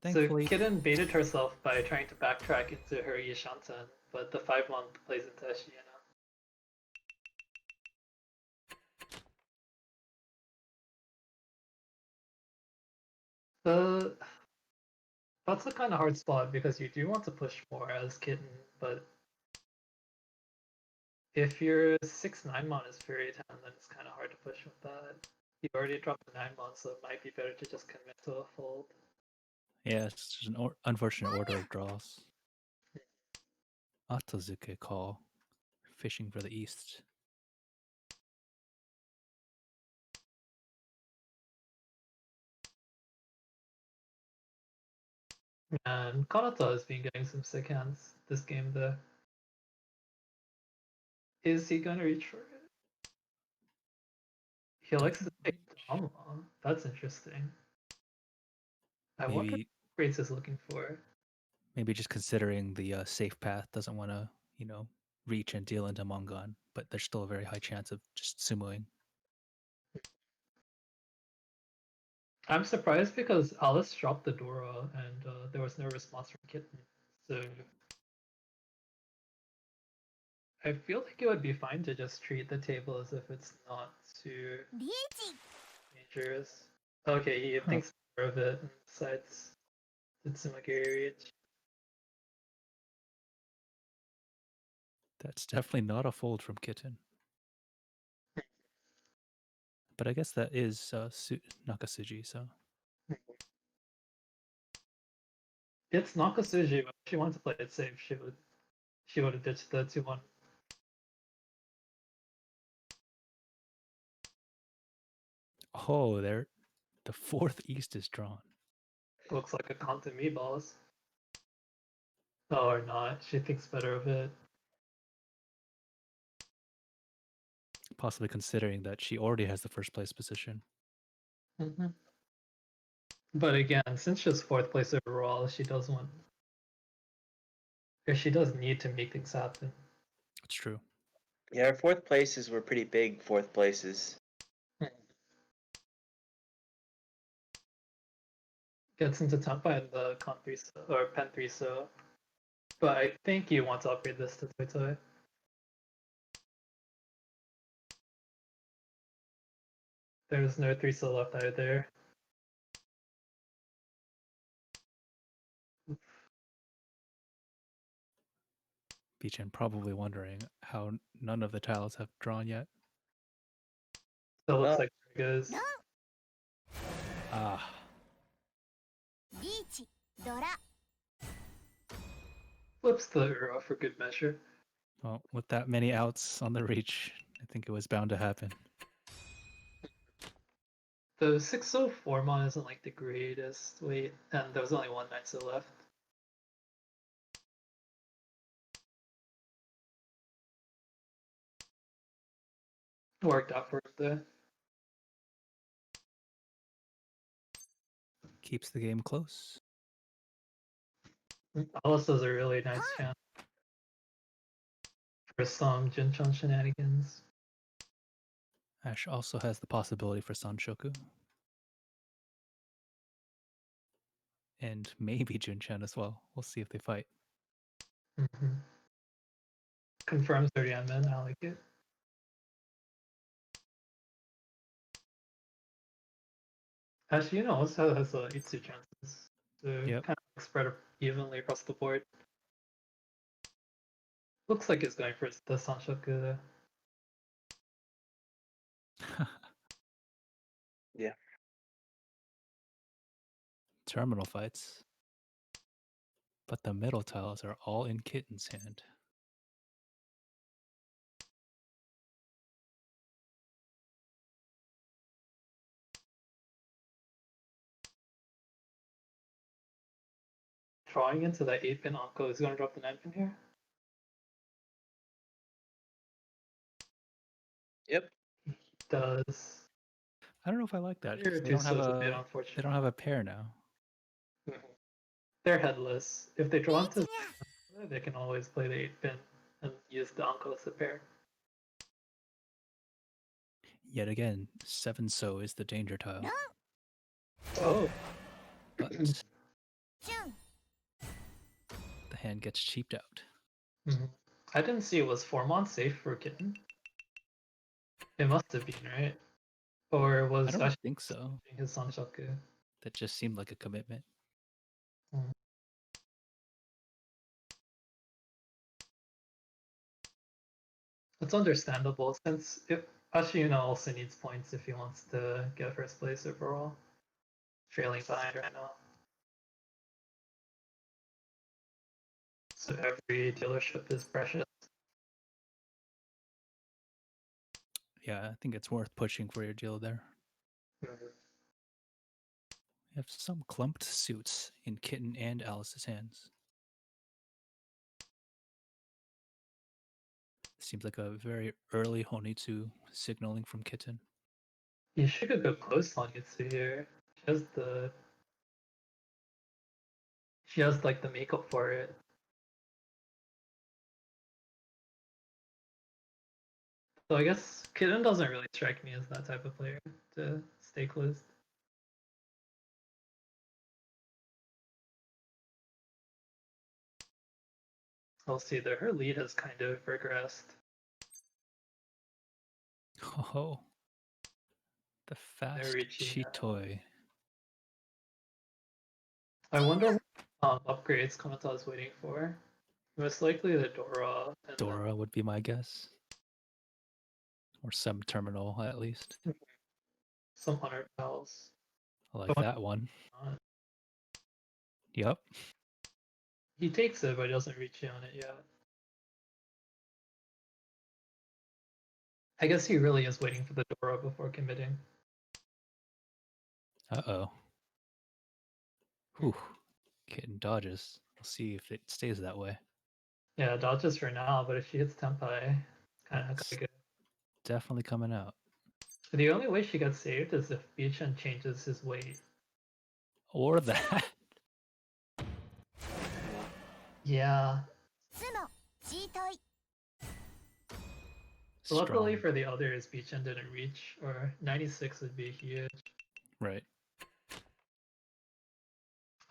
Thankfully, So Kitten baited herself by trying to backtrack into her Yishantan, but the 5-mon plays into Shiana. Uh, that's a kind of hard spot because you do want to push more as Kitten, but if your 6-9-mon is Fury 10, then it's kind of hard to push with that. You already dropped the 9-mon, so it might be better to just commit to a fold. yeah, it's just an unfortunate order of draws. Atazuke call. Fishing for the east. And Kanata has been getting some sick hands this game, though. Is he gonna reach for it? He likes to take Dama. That's interesting. I wonder Maybe what grades is looking for. maybe just considering the safe path, doesn't want to, reach and deal into Mongon, but there's still a very high chance of just sumoing. I'm surprised because Alice dropped the Dora and there was no response from Kitten. So I feel like it would be fine to just treat the table as if it's not too dangerous. Okay, he thinks more of it and decides Tsumagiri reach. That's definitely not a fold from Kitten. But I guess that is Nakasuji, so. It's Nakasuji, but if she wanted to play it safe, she would have ditched the 2-1. Oh, there. The fourth east is drawn. Looks like a Kanto meatballs. Oh, or not. She thinks better of it. Possibly considering that she already has the first place position. Mm-hmm. But again, since she's 4th place overall, she does want. She does need to make things happen. It's true. yeah, our fourth places were pretty big fourth places. Gets into Tempa in the Con 3 or Pen 3 so. But I think you want to upgrade this to Toy Toy. There's no 3 so left either. Beechin probably wondering how none of the tiles have drawn yet. Still looks Oh. like it goes. Ah. Flips the Uro for good measure. Well, with that many outs on the reach, I think it was bound to happen. The 604 mon isn't like the greatest weight, and there was only one 9 so left. Worked out for him there. Keeps the game close. Alice does a really nice chant for some Jinchon shenanigans. Ash also has the possibility for Sanshoku. And maybe Junchan as well. We'll see if they fight. Mm-hmm. Confirms their Yanmen, I like it. Actually, also has Itsu chances to Yep. kind of spread evenly across the board. Looks like it's going for the Sanshoku. Yeah. Terminal fights. But the middle tiles are all in Kitten's hand. Drawing into that 8-pin Anko is going to drop the 9-pin here. Yep. He does. I don't know if I like that because Here, they don't have is a bit a unfortunate. they don't have a pair now. They're headless. If they draw into they can always play the 8-pin and use the Anko as a pair. Yet again, 7 so is the danger tile. Oh. But the hand gets cheaped out. Mm-hmm. I didn't see it was 4-mon safe for Kitten. It must have been, right? Or was I don't think so. his Sanshoku? That just seemed like a commitment. It's understandable since Ashina also needs points if he wants to get first place overall. Trailing behind right now. So every dealership is precious. Yeah, I think it's worth pushing for your deal there. Mm-hmm. We have some clumped suits in Kitten and Alice's hands. Seems like a very early Honitsu signaling from Kitten. You should go close on Yutsu here. She has like the makeup for it. So I guess Kitten doesn't really strike me as that type of player to stay closed. I'll see that her lead has kind of regressed. Oh, the fast Chitoi. I wonder what upgrades Konata is waiting for. Most likely the Dora. Dora would be my guess. Or some terminal, at least. Some 100 pals. I like that one. Yep. He takes it, but he doesn't reach on it yet. I guess he really is waiting for the Dora before committing. Uh-oh. Whew. Kitten dodges. We'll see if it stays that way. Yeah, dodges for now, but if she hits Tempai, kind of good. Definitely coming out. The only way she gets saved is if Bichan changes his weight. Or that. Yeah. Luckily for the others, Bichan didn't reach, or 96 would be huge. Right.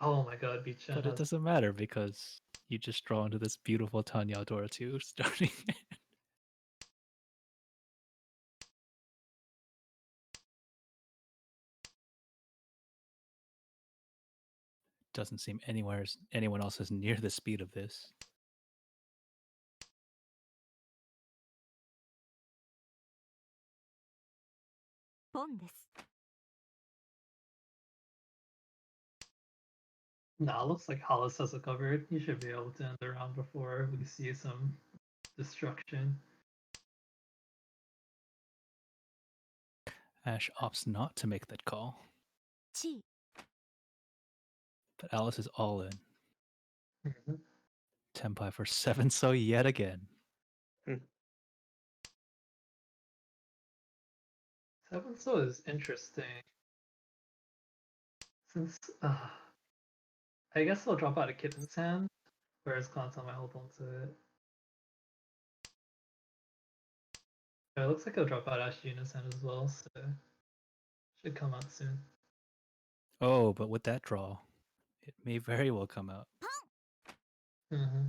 Oh my god, Bichan. But it doesn't matter because you just draw into this beautiful Tanya Dora 2 starting. Doesn't seem anyone else is near the speed of this. Nah, looks like Hollis has it covered. He should be able to end the round before we see some destruction. Ash opts not to make that call. But Alice is all in. Mm-hmm. Tempai for 7 so yet again. 7 so is interesting. Since I guess he'll drop out a Kitten's hand, whereas Clanton might hold on to it. It looks like he'll drop out Ashina's hand as well, so should come out soon. Oh, but with that draw, it may very well come out. Mm-hmm.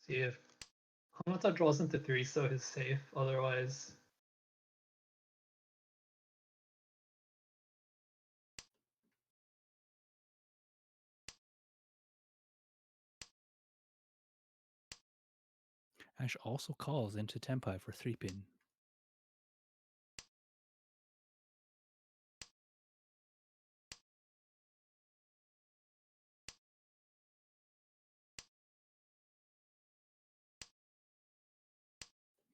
See if Konata draws into 3, so he's safe. Otherwise, Ash also calls into Tenpai for 3-pin.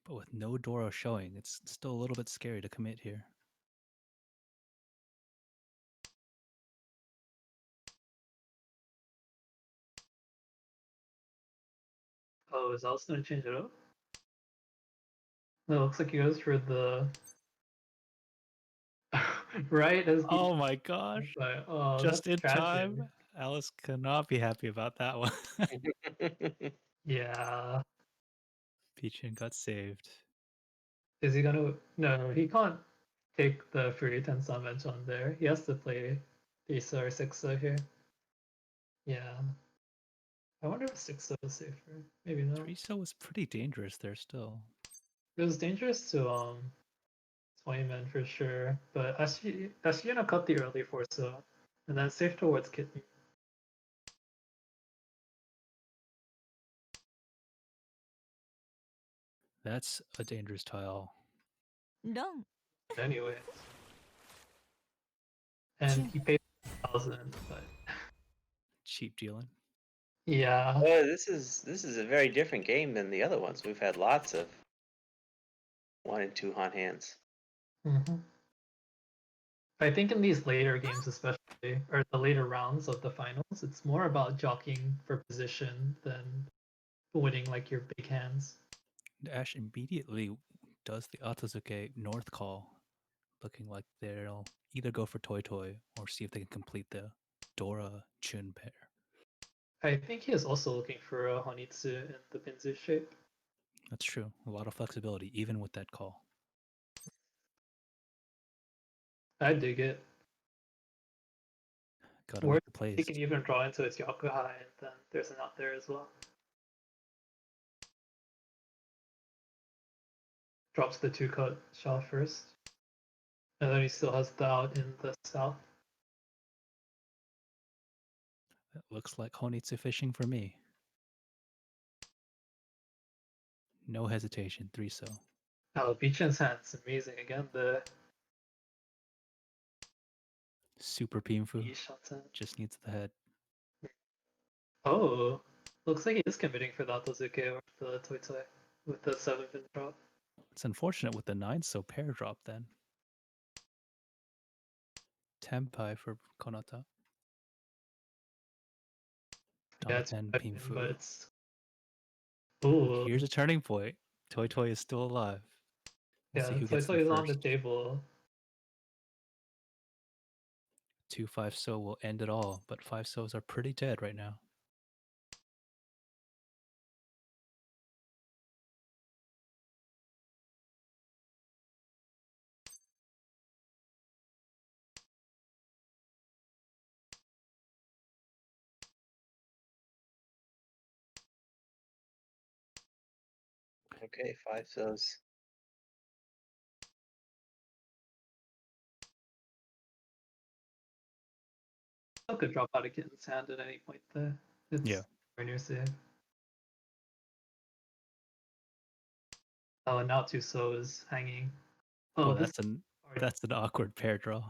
But with no Doro showing, it's still a little bit scary to commit here. oh, is Alice gonna change it up? No, it looks like he goes for the right as the Oh my gosh! oh, Just that's in tragic. time. Alice cannot be happy about that one. Yeah. Peachin got saved. Is he gonna? No, he can't take the free 10 summons on there. He has to play 3 or 6 here. Yeah. I wonder if 6 is safer. Maybe not. 3-so was pretty dangerous there still. It was dangerous to 20 men for sure, but Ashina cut the early 4 so, and then safe towards Kitten. That's a dangerous tile. ロン Anyways. And he paid 1,000, but Cheap dealing. yeah. This is a very different game than the other ones. We've had lots of 1 and 2 hot hands. Mm-hmm. I think in these later games, especially, or the later rounds of the finals, it's more about jockeying for position than winning like your big hands. Ash immediately does the Atazuke North call, looking like they'll either go for Toy Toy or see if they can complete the Dora Chun pair. I think he is also looking for a Honitsu in the Pinzu shape. That's true. A lot of flexibility, even with that call. I dig it. Gotta Or make the he plays. can even draw into his Yakuhai, and then there's an out there as well. Drops the 2-cut shell first. And then he still has the out in the south. It looks like Honitsu fishing for me. No hesitation, 3-so. Oh, Beechen's hand's amazing. Again, the Super Pinfu. Ishaten. Just needs the head. Oh, looks like he is committing for the Atazuke or the Toy Toy with the 7-pin drop. It's unfortunate with the 9-so pair drop then. Tenpai for Konata. Yeah, it's Donaten 5-pin, but Pinfu. it's. Ooh, Here's a turning point. Toy Toy is still alive. We'll see yeah, who Toy gets Toy there is on the first. table. 2-5-so will end it all, but 5-sos are pretty dead right now. Okay, 5 so's. Still could drop out a Kitten's hand at any point there. It's Yeah. very near safe. Oh, and now 2-so is hanging. Oh, Oh, this. that's an awkward pair draw.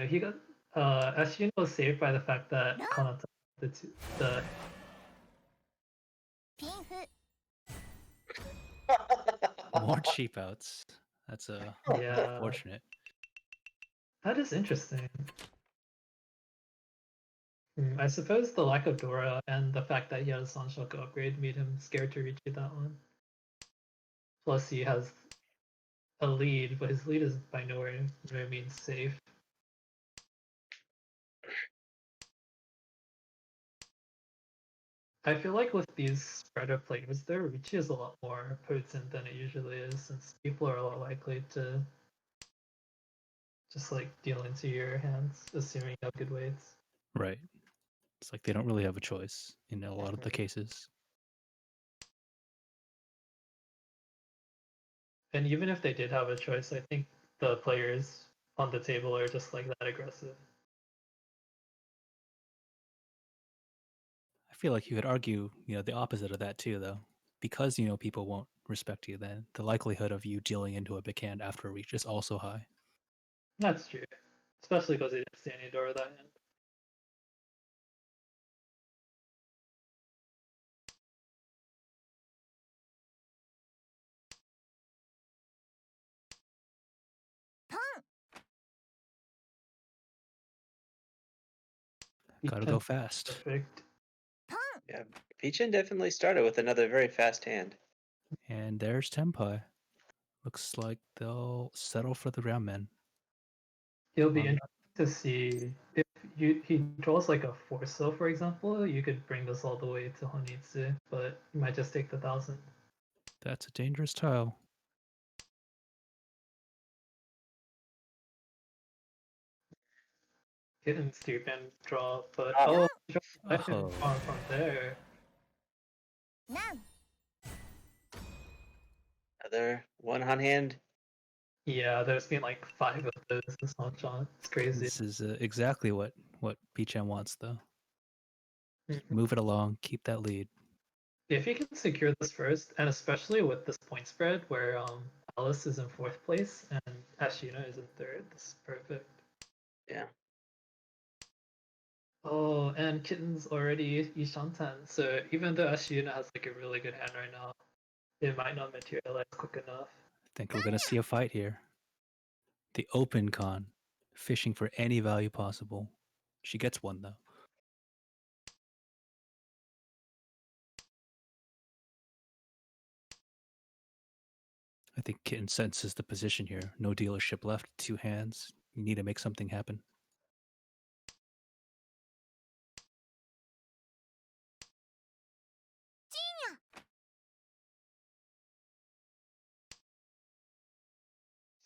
He got. Ashino was saved by the fact that Konata the ピンフ More cheap outs. That's yeah. unfortunate. That is interesting. I suppose the lack of Dora and the fact that he had a Sanshoku upgrade made him scared to reach that one. Plus, he has a lead, but his lead is by nowhere means safe. I feel like with these spreader players, their reach is a lot more potent than it usually is, since people are a lot likely to just like deal into your hands, assuming you have good weights. Right. It's like they don't really have a choice in a lot of the cases. And even if they did have a choice, I think the players on the table are just like that aggressive. I feel like you could argue, the opposite of that too, though. Because, people won't respect you, then the likelihood of you dealing into a big hand after a reach is also high. That's true, especially because they didn't see any door that hand. Gotta go fast. Perfect. Yeah, Peachin definitely started with another very fast hand. And there's Tenpai. Looks like they'll settle for the round men. It'll be interesting to see if he draws like a 4-so, for example. You could bring this all the way to Honitsu, but you might just take the 1,000. That's a dangerous tile. Hidden steep and draw, but Oh. I can draw from there. Another one on hand. Yeah, there's been like 5 of those this much on. It's crazy. This is exactly what Pichan wants, though. Mhm. Move it along, keep that lead. If you can secure this first, and especially with this point spread where Alice is in 4th place and Ashina is in 3rd, this is perfect. Yeah. Oh, and Kitten's already Ishantan, so even though Ashina has like a really good hand right now, it might not materialize quick enough. I think we're going to see a fight here. The open con, fishing for any value possible. She gets one, though. I think Kitten senses the position here. No dealership left, 2 hands. You need to make something happen.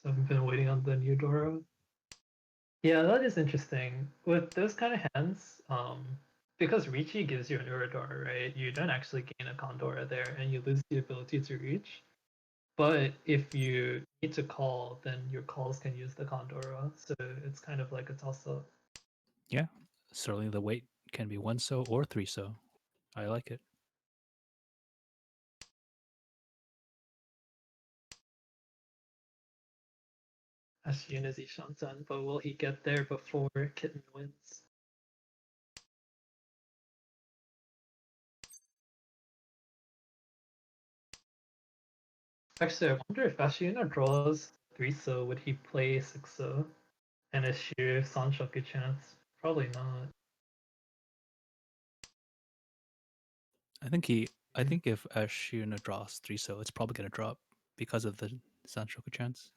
So I've been waiting on the new Dora. Yeah, that is interesting. With those kind of hands, because Ricci gives you an Uradora, right? You don't actually gain a Condora there, and you lose the ability to reach. But if you need to call, then your calls can use the Condora, so it's kind of like a toss-up. Yeah, certainly the weight can be 1-so or 3-so. I like it. Ashina is Ishantan, but will he get there before Kitten wins? Actually, I wonder if Ashina draws 3-so, would he play 6-so and eschew Sanshoku chance? Probably not. I think if Ashuna draws 3-so, it's probably going to drop because of the Sanshoku chance.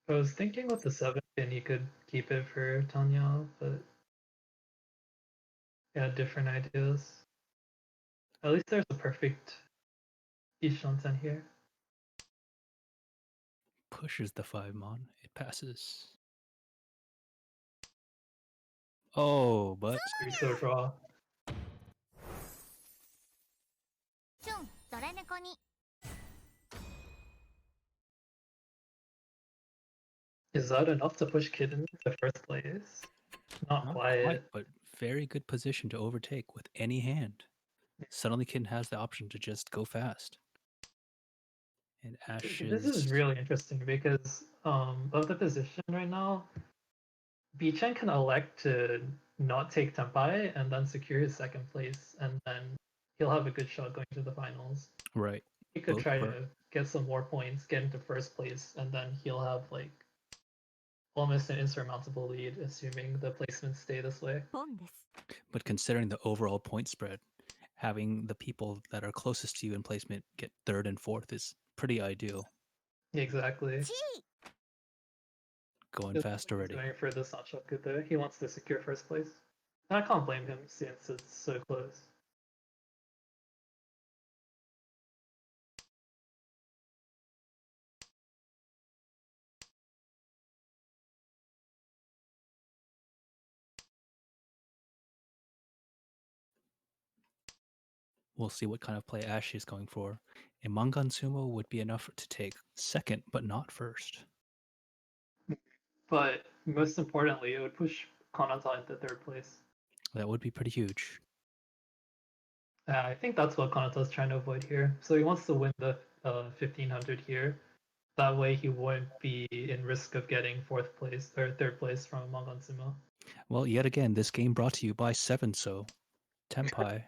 I was thinking with the 7 pin he could keep it for Tanya, but yeah, different ideas. At least there's a perfect Ishantan here. Pushes the 5-mon. It passes. Oh, but 3-so draw. Is that enough to push Kitten to first place? Not not quite. quite, but very good position to overtake with any hand. Suddenly Kitten has the option to just go fast. And This is Ashes... really interesting because of the position right now, Bichen can elect to not take Tempai and then secure his 2nd place, and then he'll have a good shot going to the finals. Right. He could try to get some more points, get into 1st place, and then he'll have like almost an insurmountable lead, assuming the placements stay this way. But considering the overall point spread, having the people that are closest to you in placement get 3rd and 4th is pretty ideal. Exactly. Going fast already. Going for the Sanshoku though. He wants to secure 1st place. I can't blame him since it's so close. We'll see what kind of play Ash is going for. A Mangan Sumo would be enough to take second, but not first. But most importantly, it would push Konata into third place. That would be pretty huge. I think that's what Konata's trying to avoid here. So he wants to win the 1500 here. That way he won't be in risk of getting fourth place or third place from Mangan Sumo. Well, yet again, this game brought to you by 7-So. Tenpai.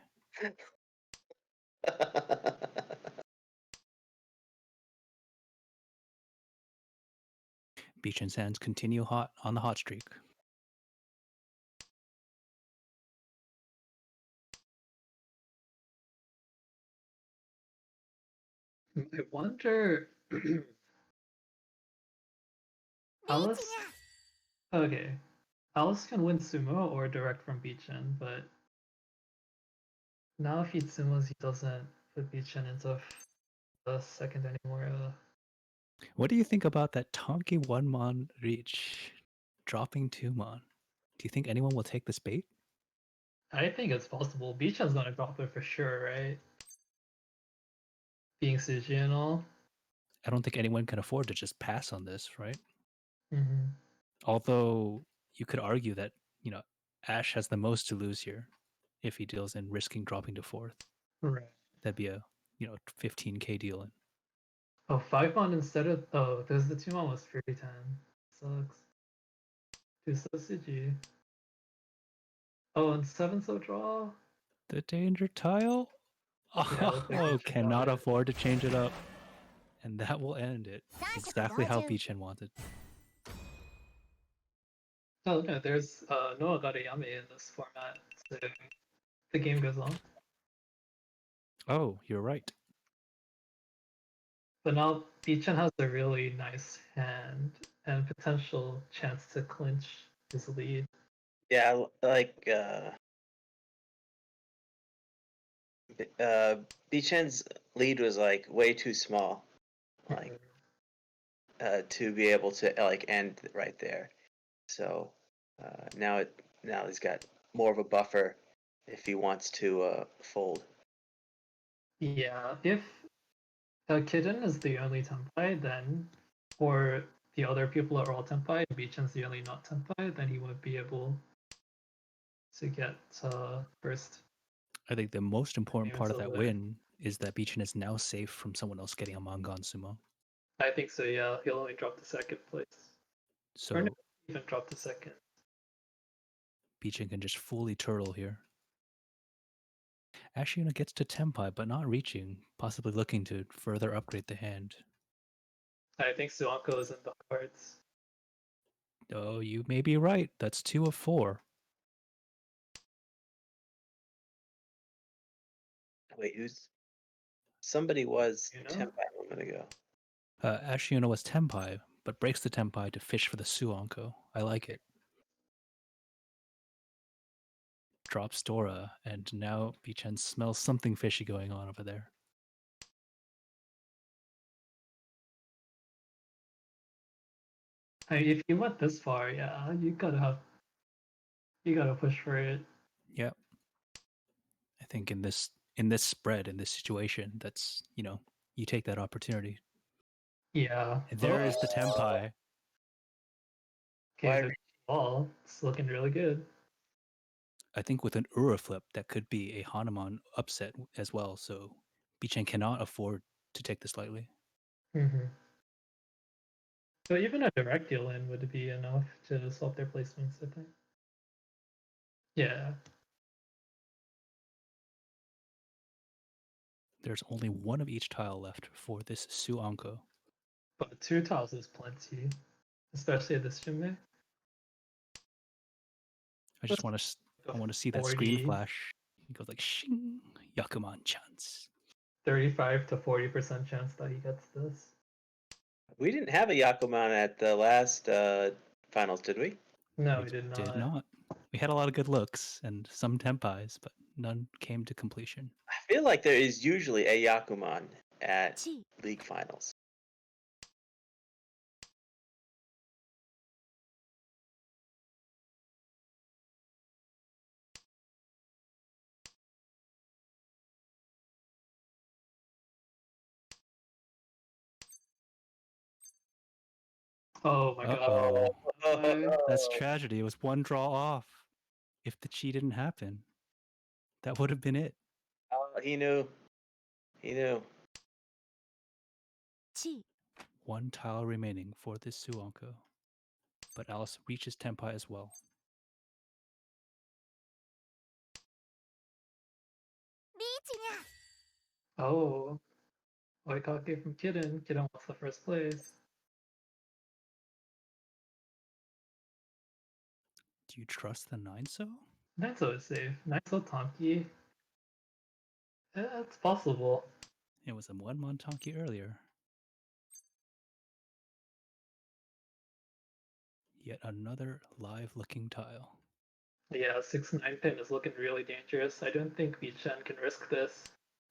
Beach and Sands continue hot on the hot streak. I wonder. Alice. Okay, Alice can win sumo or direct from Beachin, but now if he sumos, he doesn't put Beachin into the second anymore. What do you think about that Tonki 1-mon reach? Dropping 2-mon. Do you think anyone will take this bait? I think it's possible. Beachin's gonna drop it for sure, right? Being Suji and all. I don't think anyone can afford to just pass on this, right? Mm-hmm. Although you could argue that, Ash has the most to lose here if he deals in risking dropping to fourth. Right. That'd be a, 15K deal in. Oh, 5-mon instead of there's the 2-mon was free 10. Sucks. 2 Suji. Oh, and 7 draw. The danger tile? Yeah, Oh, cannot afford to change it up. And that will end it. Exactly how Beachin wanted. Oh no, there's no Agareyame in this format, so the game goes on. Oh, you're right. But now Beachin has a really nice hand and potential chance to clinch his lead. Yeah, like Beachen's lead was like way too small, like to be able to like end right there. So now he's got more of a buffer if he wants to fold. Yeah, if Kiden is the only Tenpai, then, or the other people are all Tenpai, and Beachin's the only not Tenpai, then he would be able to get first. I think the most important part of Until that then. win is that Beachin is now safe from someone else getting a Mangan Sumo. I think so, yeah. He'll only drop to second place. So or no, even drop to second. Beachin can just fully turtle here. Ashina gets to Tenpai, but not reaching, possibly looking to further upgrade the hand. I think Suanko is in the cards. Oh, you may be right. That's 2 of 4. Wait, who's? Somebody was You know? Tenpai a moment ago. Ashina was Tenpai, but breaks the Tenpai to fish for the Suanko. I like it. Drops Dora, and now Beachin smells something fishy going on over there. I mean, if you went this far, yeah, you gotta push for it. Yep. I think in this spread, in this situation, that's, you take that opportunity. Yeah. And there is the Tenpai. Okay, the ball. It's looking really good. I think with an Ura flip, that could be a Hanuman upset as well. So Beachin cannot afford to take this lightly. Mm-hmm. So even a direct deal in would be enough to swap their placements, I think. Yeah. There's only one of each tile left for this Suanko. But 2 tiles is plenty, especially at this Jinmei. I just want to see that 40, screen flash. It goes like shing, Yakuman chance. 35 to 40% chance that he gets this. We didn't have a Yakuman at the last finals, did we? No, We he did not. Did not. We had a lot of good looks and some tempais, but none came to completion. I feel like there is usually a Yakuman at 1 league finals. Oh my Uh-oh. god. That's tragedy. It was one draw off. If the cheat didn't happen, that would have been it. Oh, he knew. He knew. 1 One tile remaining for this Suonko. But Alice reaches Tenpai as well. リーチにゃ Oh. Oikake from Kitten. Kitten wants the first place. Do you trust the 9-so? Naito is safe. Naito Tonki. It's possible. It was a one Montonki earlier. Yet another live-looking tile. Yeah, 6-9 pin is looking really dangerous. I don't think Bichan can risk this.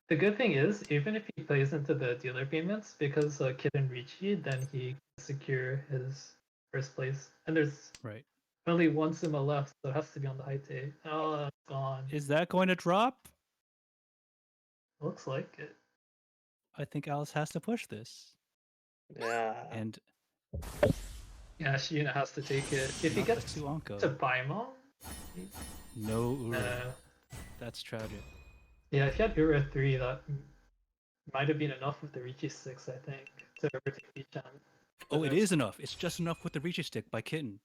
The good thing is, even if he plays into the dealer payments, because Kitten Ricci, then he can secure his first place. And there's Right. only one Suma left, so it has to be on the high tape. Oh, it's gone. Is that going to drop? Looks like it. I think Alice has to push this. Yeah. And Yeah, Shiina has to take it. If he not the gets to Suonko. Baimon, No Uru. uh, That's tragic. yeah, if he had Ura 3, that might have been enough with the Ricci 6, I think, to overtake Bichan. Oh, it is enough. It's just enough with the Reacher stick by Kitten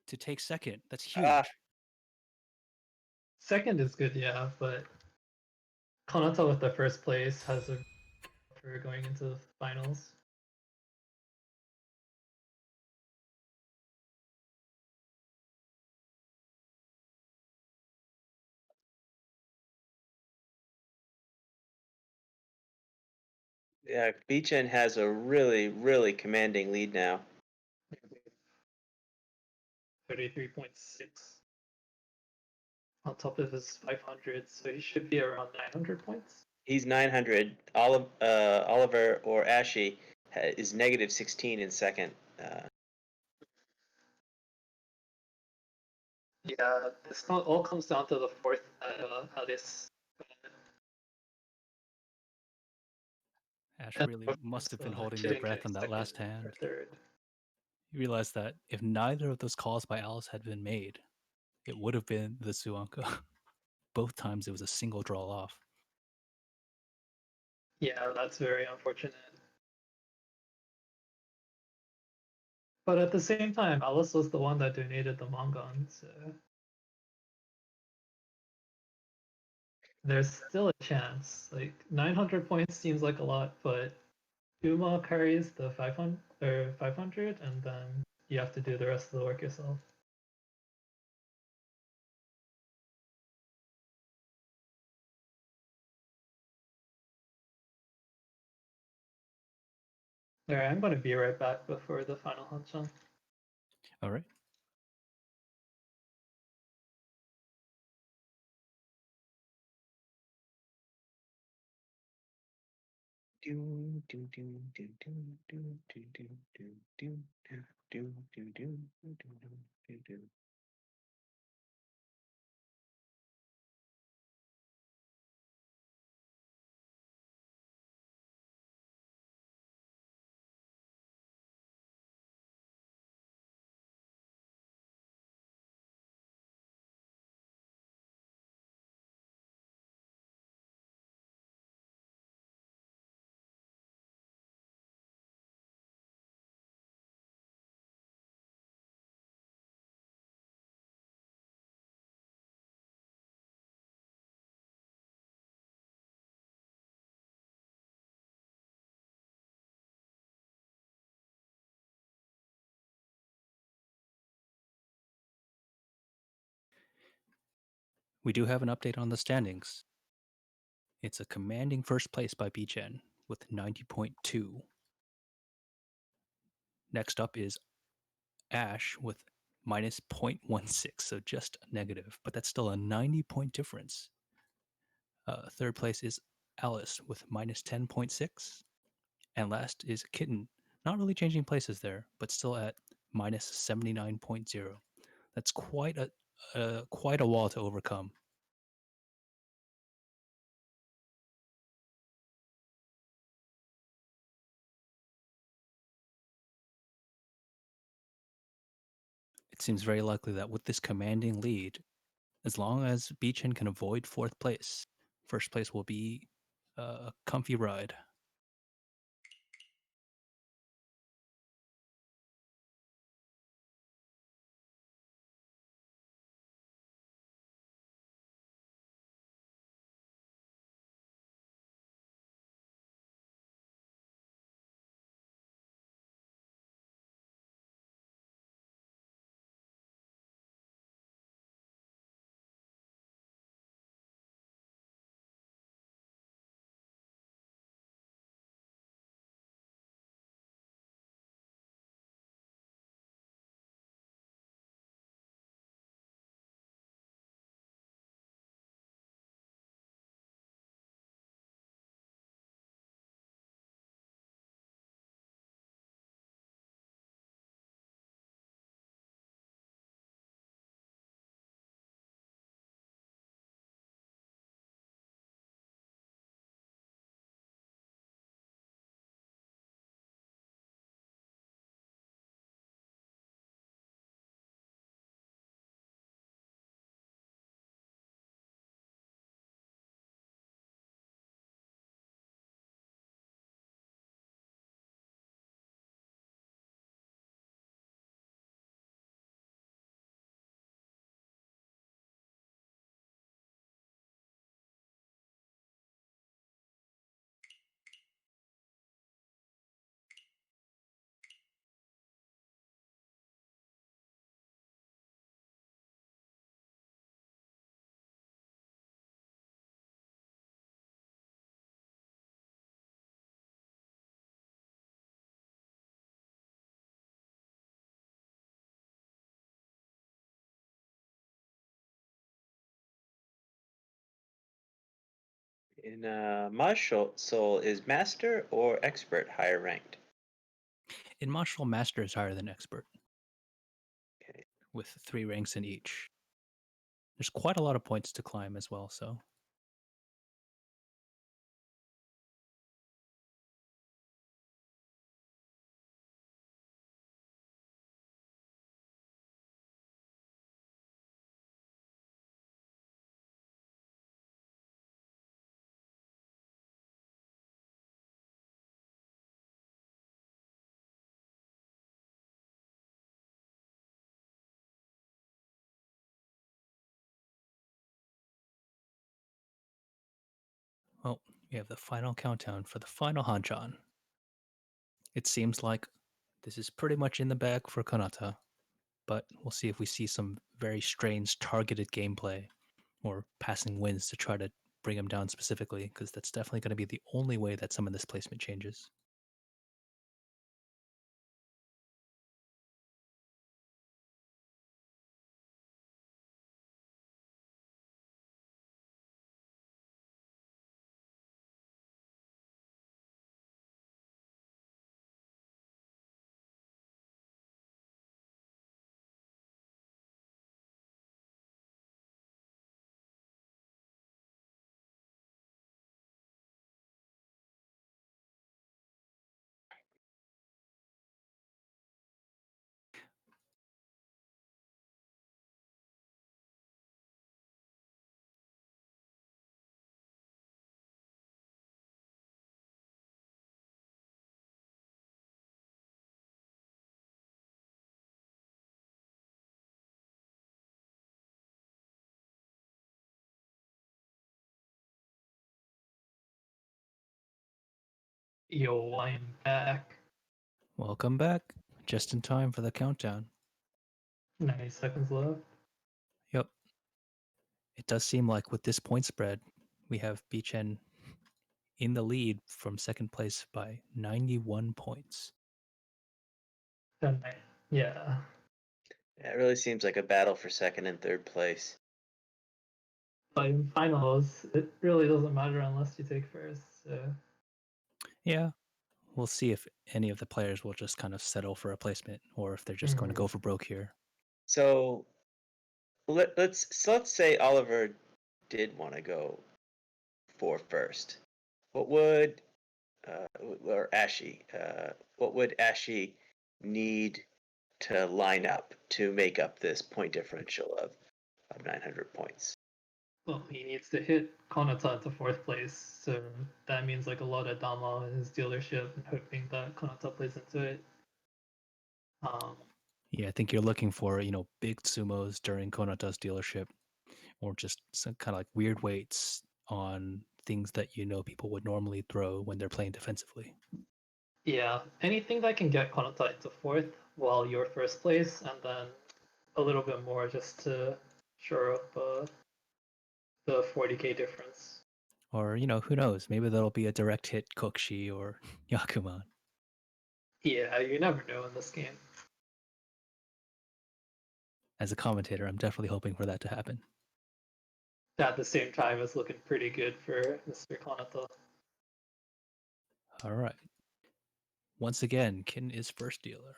to take second. That's huge. Ah. Second is good, yeah, but Konata with the first place has a for going into the finals. Yeah, Beechen has a really, really commanding lead now. 33.6 on top of his 500, so he should be around 900 points. He's 900. Oliver or Ashy is negative 16 in second. Yeah, this all comes down to the fourth Alice. Ash really must have been holding their breath on that last hand. Third. You realize that if neither of those calls by Alice had been made, it would have been the Suonko. Both times it was a single draw off. Yeah, that's very unfortunate. But at the same time, Alice was the one that donated the Mongon, so there's still a chance. Like 900 points seems like a lot, but Uma carries the 500, and then you have to do the rest of the work yourself. Alright, I'm going to be right back before the final Hanchan. All right. We do have an update on the standings. It's a commanding first place by Bichen with 90.2. Next up is Ash with minus 0.16, so just negative, but that's still a 90-point difference. Third place is Alice with minus 10.6. And last is Kitten, not really changing places there, but still at minus 79.0. That's quite a wall to overcome. It seems very likely that with this commanding lead, as long as Beechen can avoid fourth place, first place will be a comfy ride. In Martial Soul, is Master or Expert higher ranked? In Martial, Master is higher than Expert, Okay. with 3 ranks in each. There's quite a lot of points to climb as well, so. Well, we have the final countdown for the final Hanchan. It seems like this is pretty much in the bag for Kanata, but we'll see if we see some very strange targeted gameplay or passing wins to try to bring him down specifically, because that's definitely going to be the only way that some of this placement changes. Yo, I am back. Welcome back, just in time for the countdown. 90 seconds left. Yep. It does seem like with this point spread, we have Beechen in the lead from second place by 91 points. Yeah. Yeah, it really seems like a battle for second and third place. But in finals, it really doesn't matter unless you take first. So Yeah, we'll see if any of the players will just kind of settle for a placement or if they're just going to go for broke here. So let's say Oliver did want to go for first. What would or Ashy? What would Ashy need to line up to make up this point differential of 900 points? well, he needs to hit Konata to fourth place, so that means like a lot of Dama in his dealership and hoping that Konata plays into it. Yeah, I think you're looking for, big sumos during Konata's dealership or just some kind of like weird weights on things that people would normally throw when they're playing defensively. Yeah, anything that can get Konata into fourth while you're first place, and then a little bit more just to shore up the 40k difference. Or, who knows? Maybe there'll be a direct hit Kokshi or Yakuman. Yeah, you never know in this game. As a commentator, I'm definitely hoping for that to happen. At the same time, it's looking pretty good for Mr. Konata. All right. Once again, Kin is first dealer.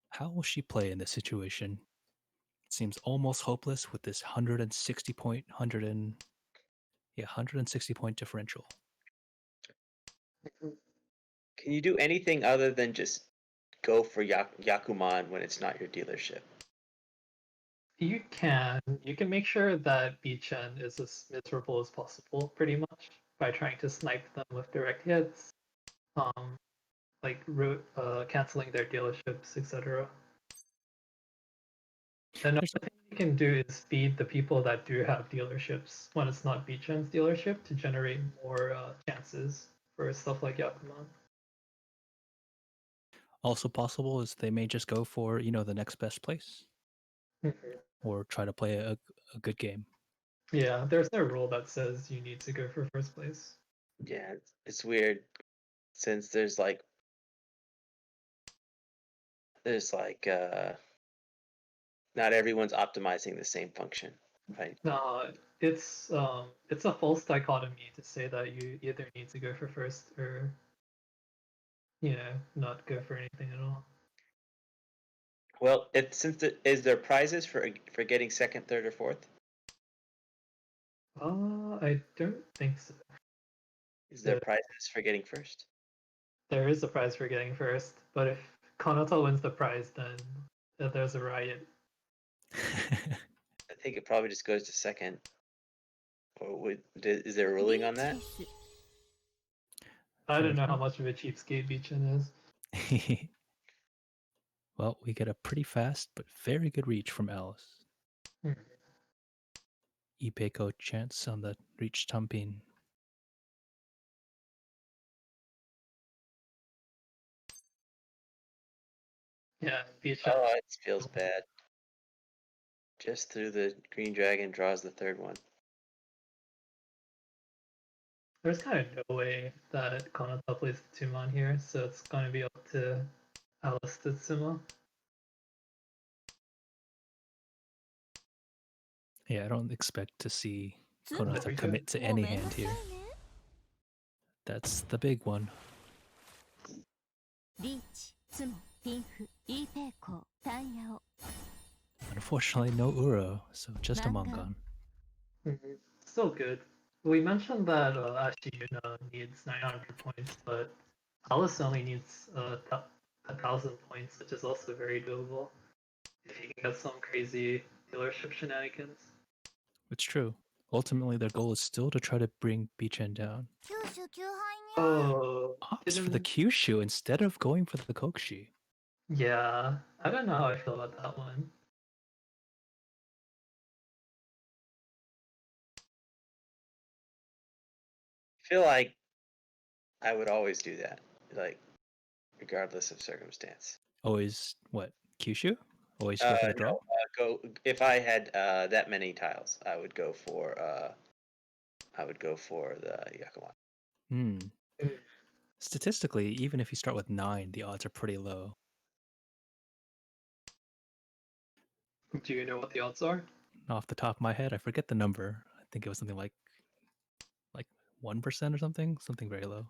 How will she play in this situation? It seems almost hopeless with this 160 point differential. Can you do anything other than just go for Yakuman when it's not your dealership? You can make sure that Bichen is as miserable as possible, pretty much, by trying to snipe them with direct hits, like canceling their dealerships, etc. Another thing you can do is feed the people that do have dealerships when it's not Bichen's dealership to generate more chances for stuff like Yakuman. Also possible is they may just go for, the next best place or try to play a good game. Yeah, there's no rule that says you need to go for first place. Yeah, it's weird since there's like not everyone's optimizing the same function, right? No, it's a false dichotomy to say that you either need to go for first or not go for anything at all. Well, is there prizes for getting second, third, or fourth? I don't think so. Is there prizes for getting first? There is a prize for getting first, but if Konata wins the prize, then there's a riot. I think it probably just goes to second. Or is there a ruling on that? I don't know how much of a cheapskate Beachin is. Well, we get a pretty fast but very good reach from Alice. Ipeko chance on the reach Tumpin. Yeah, Beachin. Oh, it feels bad. Just through the green dragon draws the third one. There's kind of no way that Konata plays the Tumon here, so it's going to be up to Alice Tsutsuma. Yeah, I don't expect to see There we Konata go. commit to any hand here. That's the big one. Unfortunately, no Uro, so just a Mongon. Still good. We mentioned that Ashiyuna needs 900 points, but Alice only needs 1,000 points, which is also very doable if you can get some crazy dealership shenanigans. It's true. Ultimately, their goal is still to try to bring Bichen down. Oh, Opts for the Kyushu instead of going for the Kokshi. yeah. I don't know how I feel about that one. I feel like I would always do that, like regardless of circumstance. Always, what, Kyushu? Always go for the draw? No, go if I had that many tiles, I would go for the Yakuman. Statistically, even if you start with 9, the odds are pretty low. Do you know what the odds are? Off the top of my head, I forget the number. I think it was something like 1% or something very low.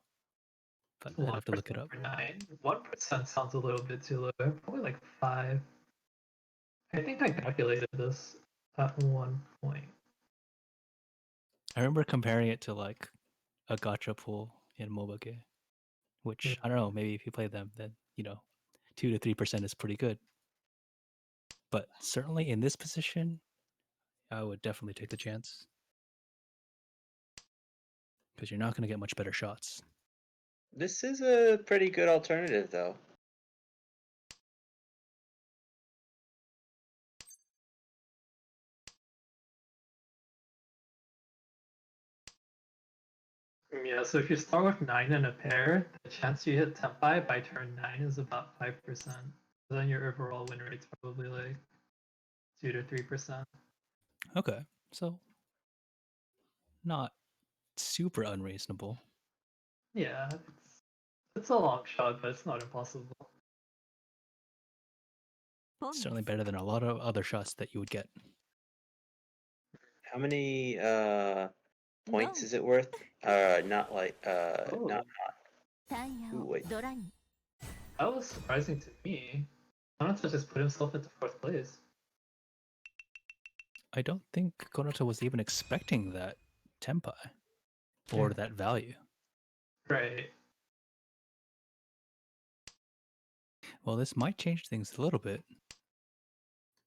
But I'd have to look it up. 9. 1% sounds a little bit too low. Probably like 5. I think I calculated this at one point. I remember comparing it to like a gacha pool in MOBA game, which I don't know. Maybe if you play them, then 2 to 3% is pretty good. But certainly in this position, I would definitely take the chance because you're not going to get much better shots. This is a pretty good alternative, though. Yeah, so if you start with 9 in a pair, the chance you hit Tempai by turn 9 is about 5%. Then your overall win rate's probably like 2 to 3%. Okay, so not super unreasonable. Yeah, it's a long shot, but it's not impossible. Certainly better than a lot of other shots that you would get. How many points is it worth? Not like not. Ooh, wait. That was surprising to me. Konata just put himself into 4th place. I don't think Konoto was even expecting that tempai or that value. Right. Well, this might change things a little bit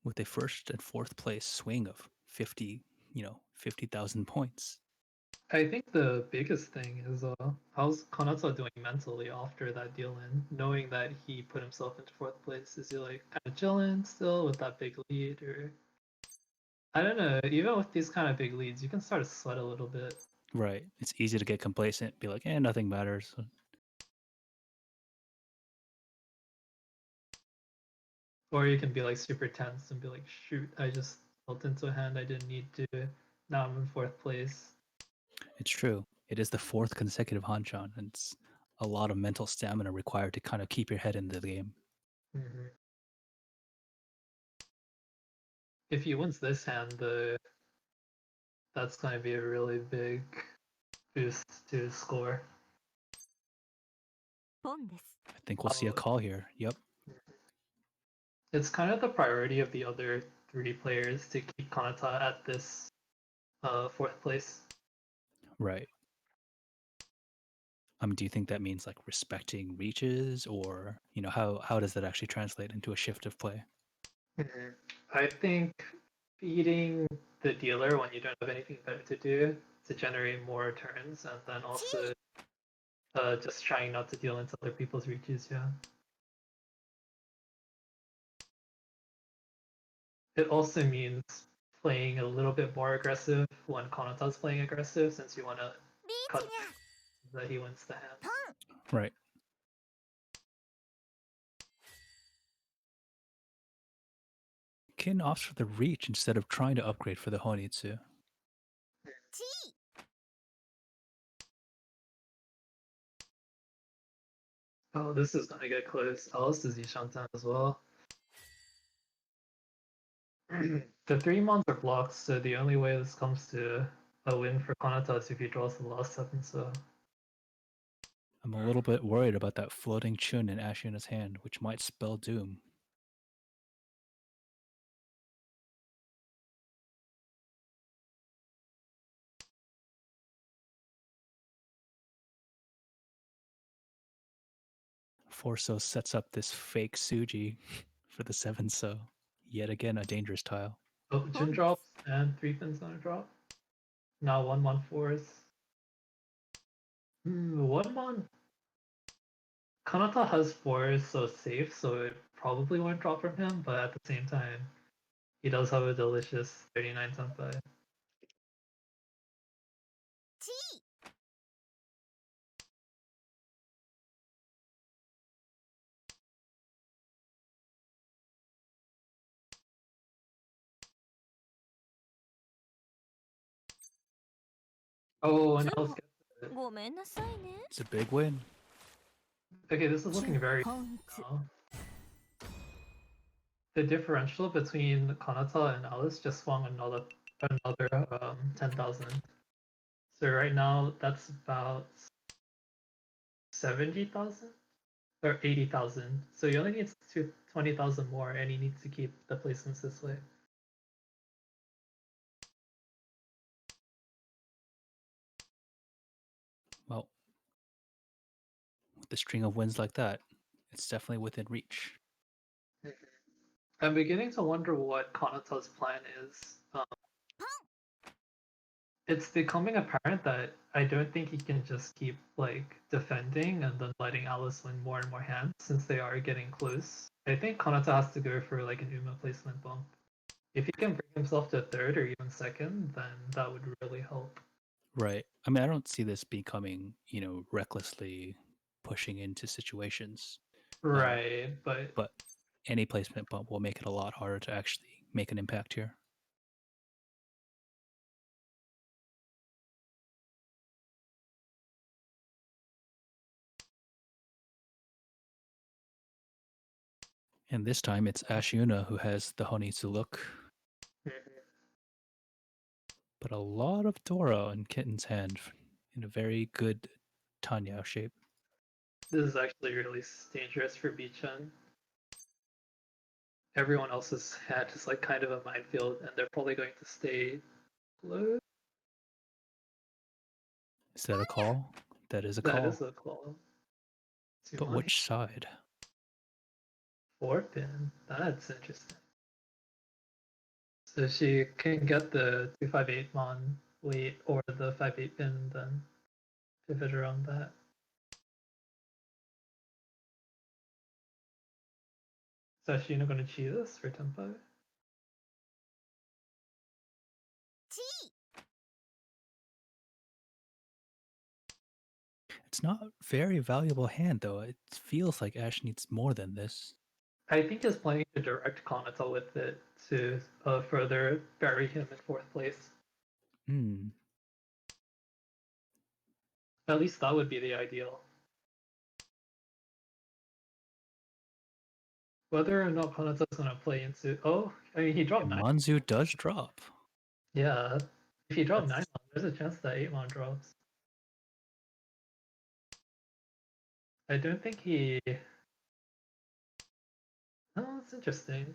with a 1st and 4th place swing of 50,000 points. I think the biggest thing is how's Konata doing mentally after that deal in, knowing that he put himself into 4th place? Is he like kind of chilling still with that big lead, or I don't know. Even with these kind of big leads, you can start to sweat a little bit. Right. It's easy to get complacent, be like, nothing matters. Or you can be like super tense and be like, shoot, I just felt into a hand I didn't need to. Now I'm in 4th place. It's true. It is the 4th consecutive Hanchan, and it's a lot of mental stamina required to kind of keep your head in the game. Mm-hmm. If he wins this hand, that's going to be a really big boost to his score. I think we'll see a call here. Yep. It's kind of the priority of the other 3 players to keep Kanata at this 4th place. Right. Do you think that means like respecting reaches, or how does that actually translate into a shift of play? Mm-hmm. I think feeding the dealer when you don't have anything better to do to generate more turns, and then also just trying not to deal into other people's reaches. Yeah. It also means playing a little bit more aggressive when Konata's playing aggressive, since you want to cut so that he wins the hand. Right. Kin opts for the reach instead of trying to upgrade for the Honitsu. Oh, this is gonna get close. Alice is Ishantan as well. The 3 mons are blocked, so the only way this comes to a win for Konata is if he draws the last 7, so... I'm a little bit worried about that floating Chun in Ashina's hand, which might spell doom. Forso sets up this fake Suji for the 7, so yet again a dangerous tile. Oh, Jin drops, and 3 Fin's gonna drop. Now 1/4 is... 1 mon... Kanata has 4, so safe, so it probably won't drop from him, but at the same time, he does have a delicious 39 senpai. Oh, and Alice gets it. It's a big win. Okay, this is looking very... the differential between Kanata and Alice just swung another 10,000. So right now that's about 70,000 or 80,000. So he only needs 20,000 more, and he needs to keep the placements this way. Well, with the string of wins like that, it's definitely within reach. I'm beginning to wonder what Kanata's plan is. It's becoming apparent that I don't think he can just keep like defending and then letting Alice win more and more hands since they are getting close. I think Kanata has to go for like an Uma placement bump. If he can bring himself to third or even second, then that would really help. Right. I mean, I don't see this becoming, recklessly pushing into situations. Right, But any placement bump will make it a lot harder to actually make an impact here. And this time it's Ashiuna who has the honey to look. But a lot of Dora in Kitten's hand in a very good Tanya shape. this is actually really dangerous for Bichen. Everyone else's hand is like kind of a minefield, and they're probably going to stay close. Is that a call? That is a That call. is a call. But which side? 4-pin. That's interesting. So she can get the 258 mon weight or the 5-8 pin, and then pivot around that. Is Ashina going to cheat this for tempo? It's not a very valuable hand, though. It feels like Ash needs more than this. I think he's planning to direct Kanata with it to further bury him in 4th place. At least that would be the ideal. Whether or not Kanata's going to play into... Oh, I mean, he dropped 9. Manzu does drop. Yeah. If he dropped 9 mon, there's a chance that 8 mon drops. I don't think he... Oh, it's interesting.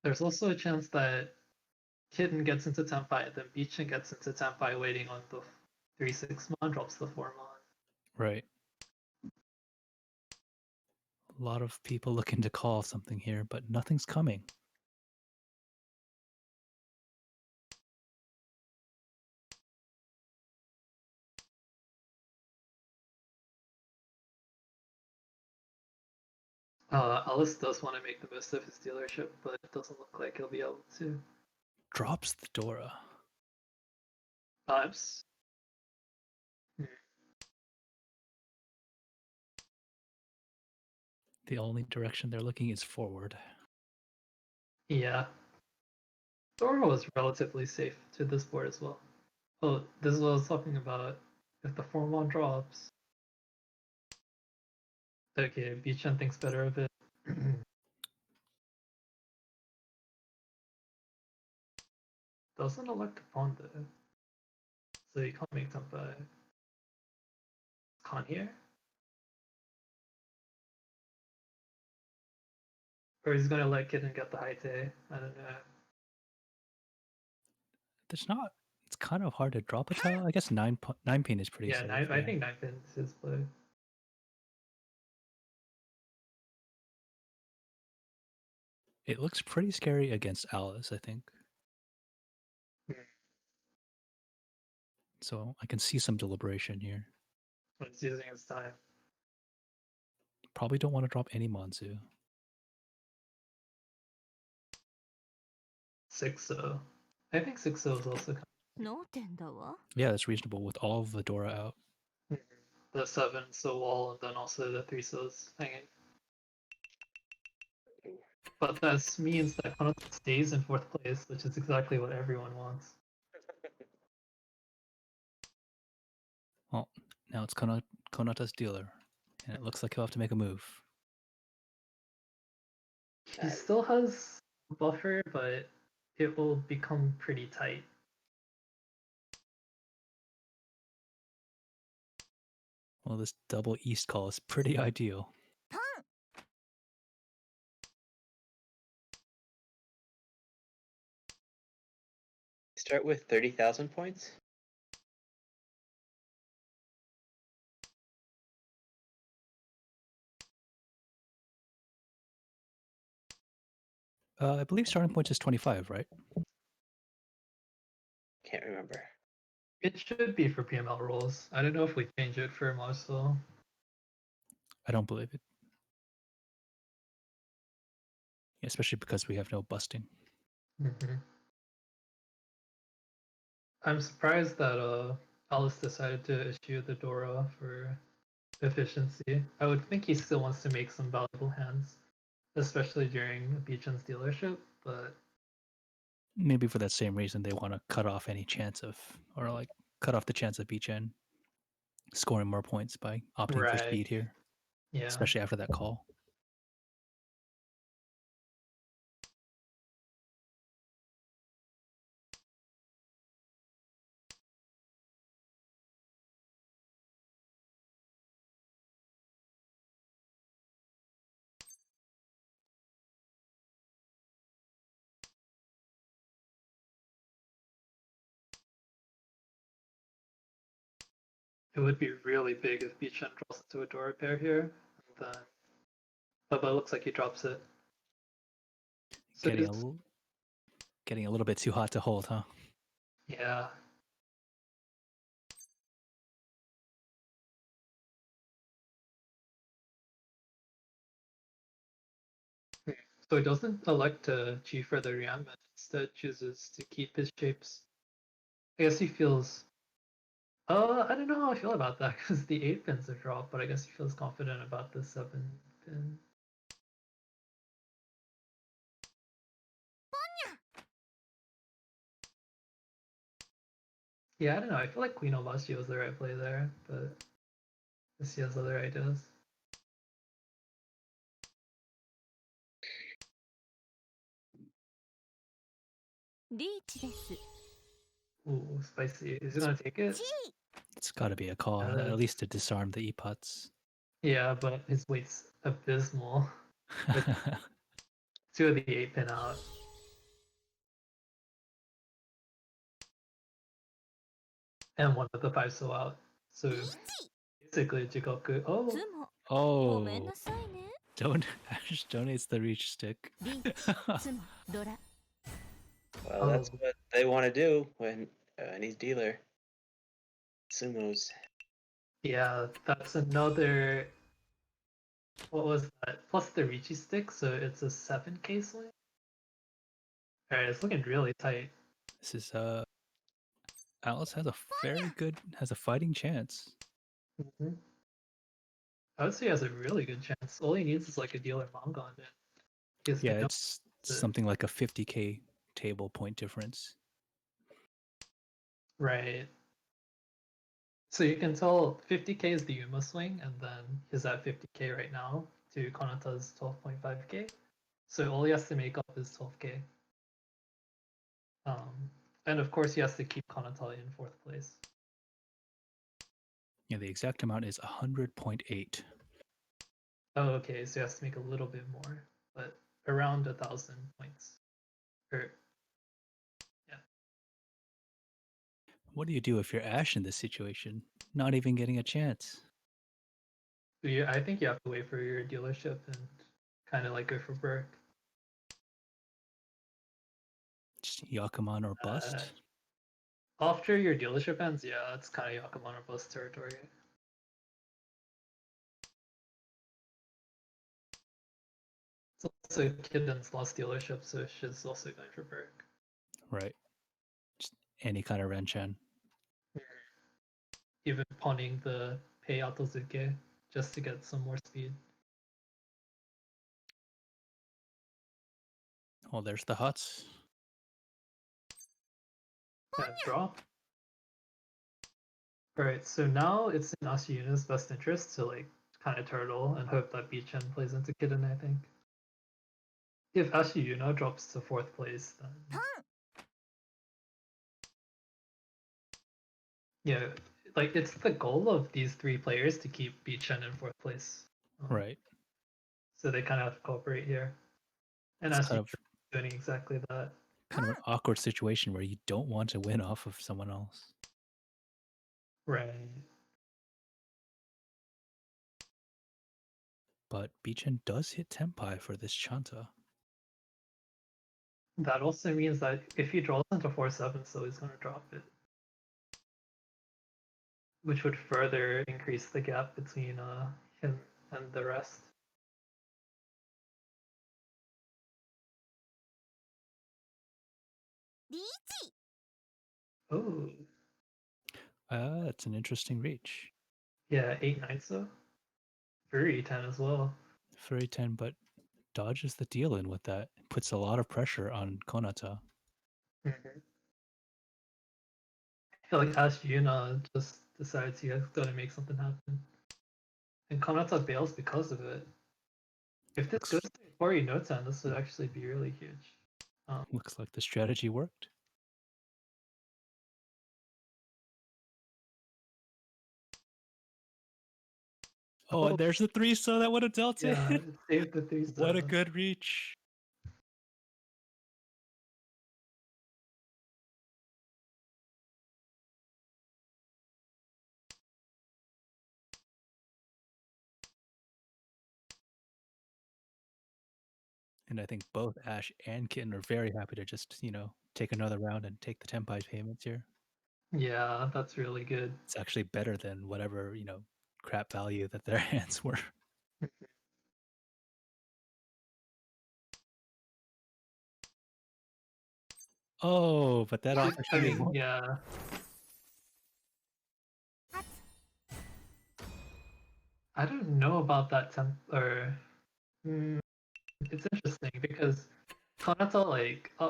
There's also a chance that Kitten gets into Tenpai, then Beachin gets into Tenpai waiting on the 3-6 mon, drops the 4 mon. Right. A lot of people looking to call something here, but nothing's coming. Alice does want to make the most of his dealership, but it doesn't look like he'll be able to. Drops the Dora. Vibes. The only direction they're looking is forward. Yeah. Dora was relatively safe to this board as well. Oh, this is what I was talking about. If the 4 mon drops. Okay, Beachin thinks better of it. Doesn't elect to pawn though. So you can't make Tenpai. Con here? Or he's gonna let Kitten get the high tay. I don't know. There's not. It's kind of hard to drop a tile. I guess 9 pin is pretty safe. I think 9 pin is his play. It looks pretty scary against Alice, I think. So I can see some deliberation here. When it's using his time. Probably don't want to drop any Manzu. 6-0. I think 6-0 is also kind 脳天だわ Yeah, that's reasonable with all of the Dora out. of the 7 so wall and then also the 3 so's hanging. But that means that Konoto stays in fourth place, which is exactly what everyone wants. Well, now it's Konata's dealer, and it looks like he'll have to make a move. He still has a buffer, but it will become pretty tight. Well, this double east call is pretty ideal. Start with 30,000 points. I believe starting point is 25, right? Can't remember. It should be for PML rules. I don't know if we change it for Marcel. I don't believe it. Especially because we have no busting. Mm-hmm. I'm surprised that Alice decided to issue the Dora for efficiency. I would think he still wants to make some valuable hands, especially during Beechen's dealership, but Maybe for that same reason, they want to cut off any chance of, or like cut off the chance of Beechen scoring more points by opting for right. speed here, Yeah. especially after that call. It would be really big if Beechen draws into a Dora pair here. And then Bubba looks like he drops it. So Getting a little bit too hot to hold, huh? yeah. So he doesn't elect to G for the rearmament, instead chooses to keep his shapes. I guess he feels. I don't know how I feel about that because the 8 pins are dropped, but I guess he feels confident about the 7 pin. Yeah, I don't know. I feel like Queen Obashi was the right play there, but I guess he has other ideas. Ooh, spicy. Is he gonna take it? It's got to be a call, at least to disarm the E-Pots. Yeah, but his weight's abysmal. With 2 of the 8 pin out. And 1 of the 5 so out. So basically Jigoku. Oh, Oh, Ash donates the reach stick. Well, that's what they want to do when he's dealer. Sumos. yeah, that's another. What was that? Plus the Ricci stick, so it's a 7k swing. Alright, it's looking really tight. This is Alice has a fighting chance. Mm-hmm. I would say he has a really good chance. All he needs is like a dealer manga on it. Yeah, it's something like a 50k table point difference. Right. So you can tell 50k is the Yuma swing, and then he's at 50k right now to Konata's 12.5k. So all he has to make up is 12k. And of course he has to keep Konata in 4th place. Yeah, the exact amount is 100.8. Oh, okay, so he has to make a little bit more, but around 1,000 points. Or, yeah. What do you do if you're Ash in this situation? Not even getting a chance. I think you have to wait for your dealership and kind of like go for Burke. Just Yakuman or bust? After your dealership ends, yeah, it's kind of Yakuman or bust territory. It's also Kidden's lost dealership, so she's also going for Burke. Right. Just any kind of Renchan. Even pawning the Pei Atozuke just to get some more speed. Oh, there's the huts. Draw. Alright, so now it's in Asuyuna's best interest to like kind of turtle and hope that Bichen plays into Kitten, I think. If Asuyuna drops to 4th place, then yeah, like it's the goal of these 3 players to keep Bichen in 4th place. Right. So they kind of have to cooperate here. And It's kind Asuyuna of doing exactly that. an awkward situation where you don't want to win off of someone else. Right. But Bichen does hit Tenpai for this Chanta. That also means that if he draws into 4-7, so he's going to drop it. Which would further increase the gap between him and the rest. Oh, That's an interesting reach. yeah, 8-9 so. Very 10 as well. Furry 10, but dodges the deal in with that. Puts a lot of pressure on Konata. Mm-hmm. I feel like Asuyuna just decides he has got to make something happen. And Konata bails because of it. If this goes to Tori no 10, this would actually be really huge. Looks like the strategy worked. Oh, and there's the 3 so that would have dealt it. Yeah, it saved the 3 What a good reach. And I think both Ash and Kitten are very happy to just, take another round and take the Tenpai payments here. Yeah, that's really good. It's actually better than whatever, crap value that their hands were. Oh, but that I opportunity mean, yeah. I don't know about that it's interesting because Konata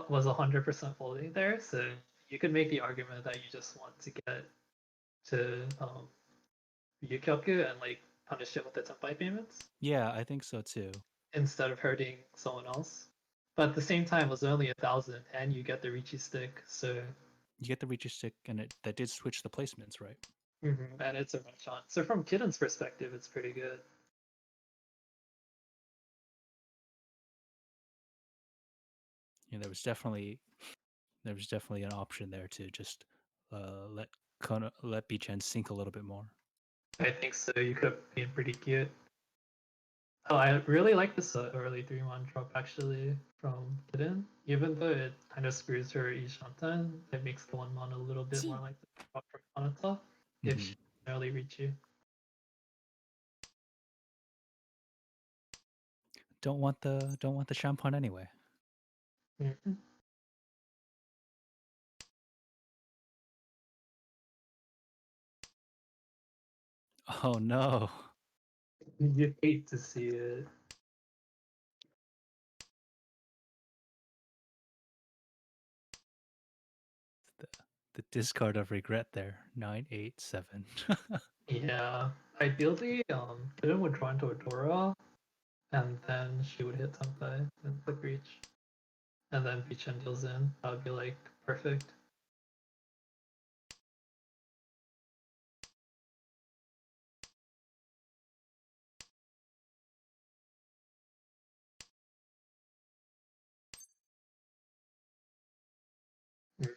was 100% folding there, so you could make the argument that you just want to get to Yukioku and like punish him with the Tenpai payments Yeah, I think so too. instead of hurting someone else. But at the same time, it was only 1,000, and you get the Richi stick, so You get the Reacher stick, and that did switch the placements, right? and it's a match on. So from Kitten's perspective, it's pretty good. Yeah, there was definitely an option there to just let Bichen sink a little bit more. I think so. You could have been pretty cute. Oh, I really like this early 3-1 drop actually from Kitten. Even though it kind of screws her Ishanten, it makes the 1-1 a little bit more like the drop from Anata if she can early reach you. Don't want the champagne anyway. Mm-hmm. Oh no. You hate to see it. The discard of regret there. 987. Yeah. Ideally, Kitten would draw into a Dora, and then she would hit Tenpai and click reach. And then Bichen deals in. That would be like perfect.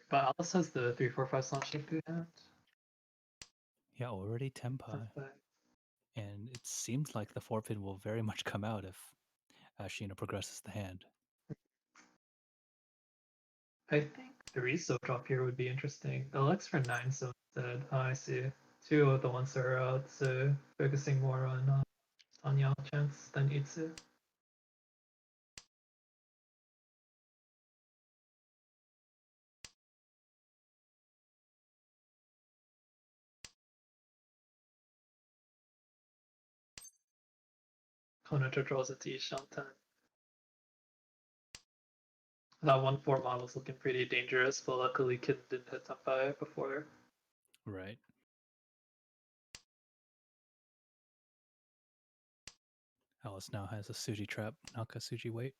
But Alice has the 3-4-5 slash Shifu hand. Yeah, already Tenpai. And it seems like the 4-pin will very much come out if Ashina progresses the hand. I think 3 so drop here would be interesting. Alex for 9 so instead. Oh, I see. 2 of the ones are out, so focusing more on Yao chance than Itsu. Konoto draws it to Ishantan. That 1-4 mod was looking pretty dangerous, but luckily Kid didn't hit Senpai before. Right. Alice now has a Suji trap. Naka Suji wait.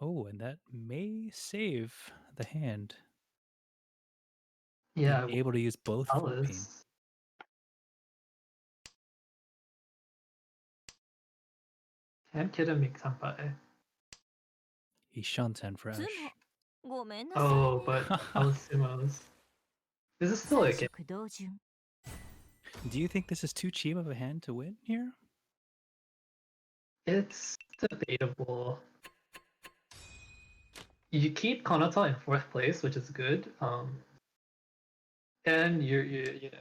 Oh, and that may save the hand. Yeah, Being able to use both 4 pin. Alice. Can Kid make Senpai? He's Shanten for つ Ash. もごめんなさい Oh, ね but Alice Sumos. This is still 三 a game. 色同順 Do you think this is too cheap of a hand to win here? It's debatable. You keep Konata in 4th place, which is good. And you know,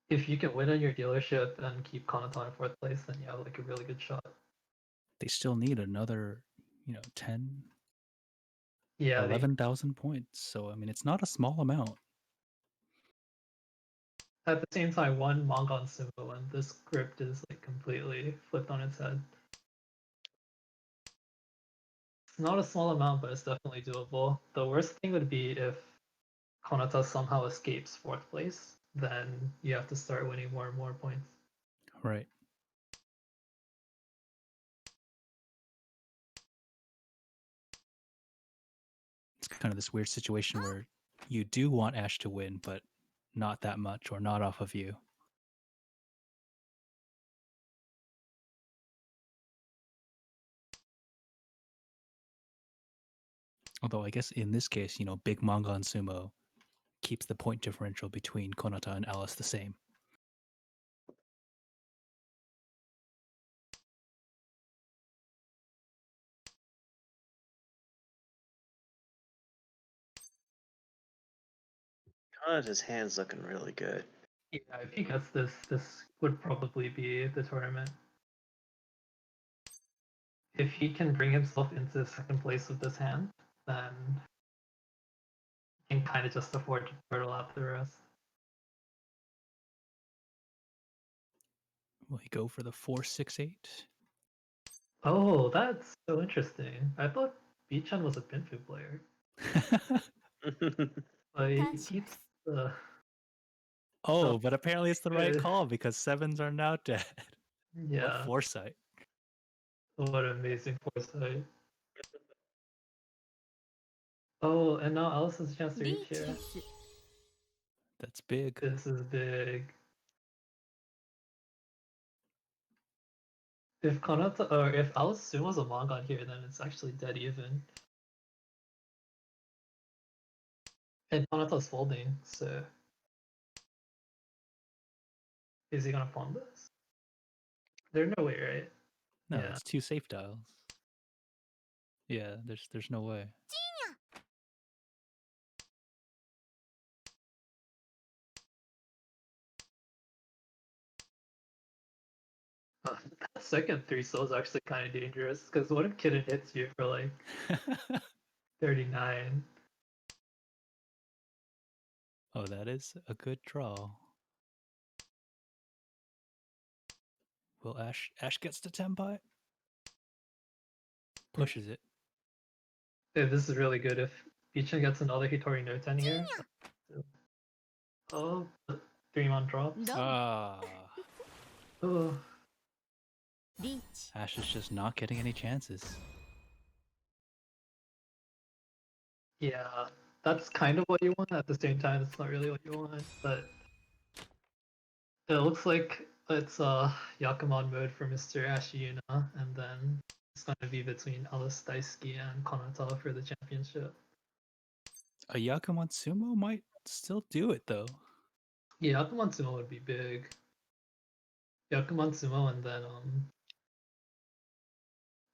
if you can win on your dealership and keep Konata in 4th place, then you have like a really good shot. They still need another, 10, Yeah, 11,000 points. So, I mean, it's not a small amount. at the same time, one manga on Sumo and this script is like completely flipped on its head. It's not a small amount, but it's definitely doable. The worst thing would be if Konata somehow escapes 4th place, then you have to start winning more and more points. Right. It's kind of this weird situation where you do want Ash to win, but not that much or not off of you. Although I guess in this case, big manga on Sumo keeps the point differential between Konata and Alice the same. Kanata's hand's looking really good. Yeah, if he gets this would probably be the tournament. If he can bring himself into 2nd place with this hand, then he can kind of just afford to turtle out the rest. Will he go for the 4-6-8? Oh, that's so interesting. I thought Bichan was a Pinfu player. But he 感謝で keeps す the Oh, but apparently it's the right good. call because 7s are now dead. What Yeah, foresight. what amazing foresight. Oh, and now Alice has a chance to リ reach ーチで here. す That's big. This is big. If Kanata or if Alice Sumo's a manga on here, then it's actually dead even. And Kanata's folding, so is he gonna pawn this? There's no way, right? No, Yeah. it's 2 safe dials. Yeah, there's no way. That second 3 is actually kind of dangerous because what if Kitten hits you for like 39? Oh, that is a good draw. Will Ash gets to Tenpai? Pushes it. Yeah, this is really good if Bichan gets another Hitori no 10 here. Oh, 3-1 drops. どうも Ah. Oh, リーチ Ash is just not getting any chances. yeah. That's kind of what you want. At the same time, it's not really what you want. But it looks like it's Yakuman mode for Mr. Ashiyuna, and then it's gonna be between Alice Daisuke and Konata for the championship. A Yakuman Sumo might still do it though. Yeah, Yakuman Sumo would be big. Yakuman Sumo and then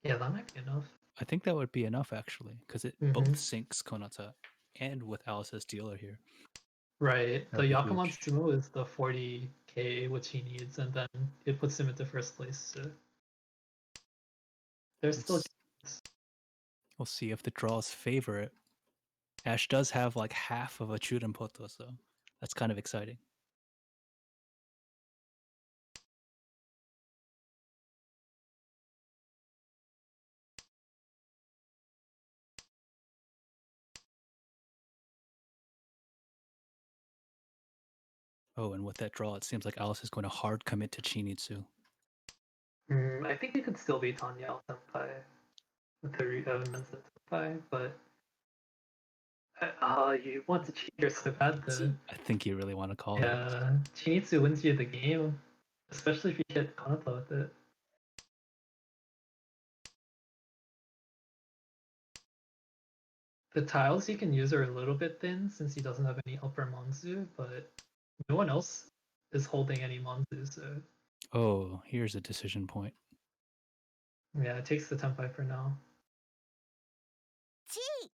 yeah, that might be enough. I think that would be enough actually, because it Mhm. both sinks Konata and with Alice's dealer here. Right. The That'd be Yakuman huge. Sumo is the 40k which he needs, and then it puts him into 1st place. So there's still We'll see if the draws favor it. Ash does have like half of a Chudenpoto, so That's kind of exciting. Oh, and with that draw, it seems like Alice is going to hard commit to Chinitsu. I think you could still be Tanya Senpai with the Evans Senpai, but you want to cheat her so bad though. I think you really want to call it. Yeah, Chinitsu wins you the game, especially if you hit Kanata with it. The tiles he can use are a little bit thin since he doesn't have any upper Monzu, but no one else is holding any Monzu, so Oh, here's a decision point. yeah, it takes the Tenpai for now. チー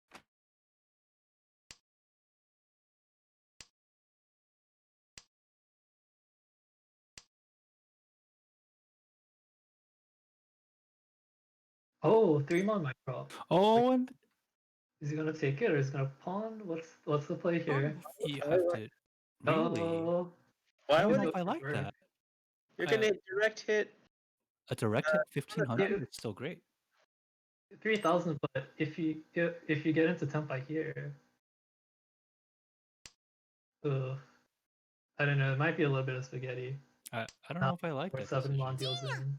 Oh, 3-mon might drop. Oh, and Is he gonna take it or is he gonna pawn? What's the play here? you have to really. Oh, Why I don't would know I? if I like that. You're gonna direct hit. A direct hit 1500 is still great. 3,000, but if you get into Tenpai here, ugh, I don't know. It might be a little bit of spaghetti. I don't know if I like Or that 7-mon decision. deals in.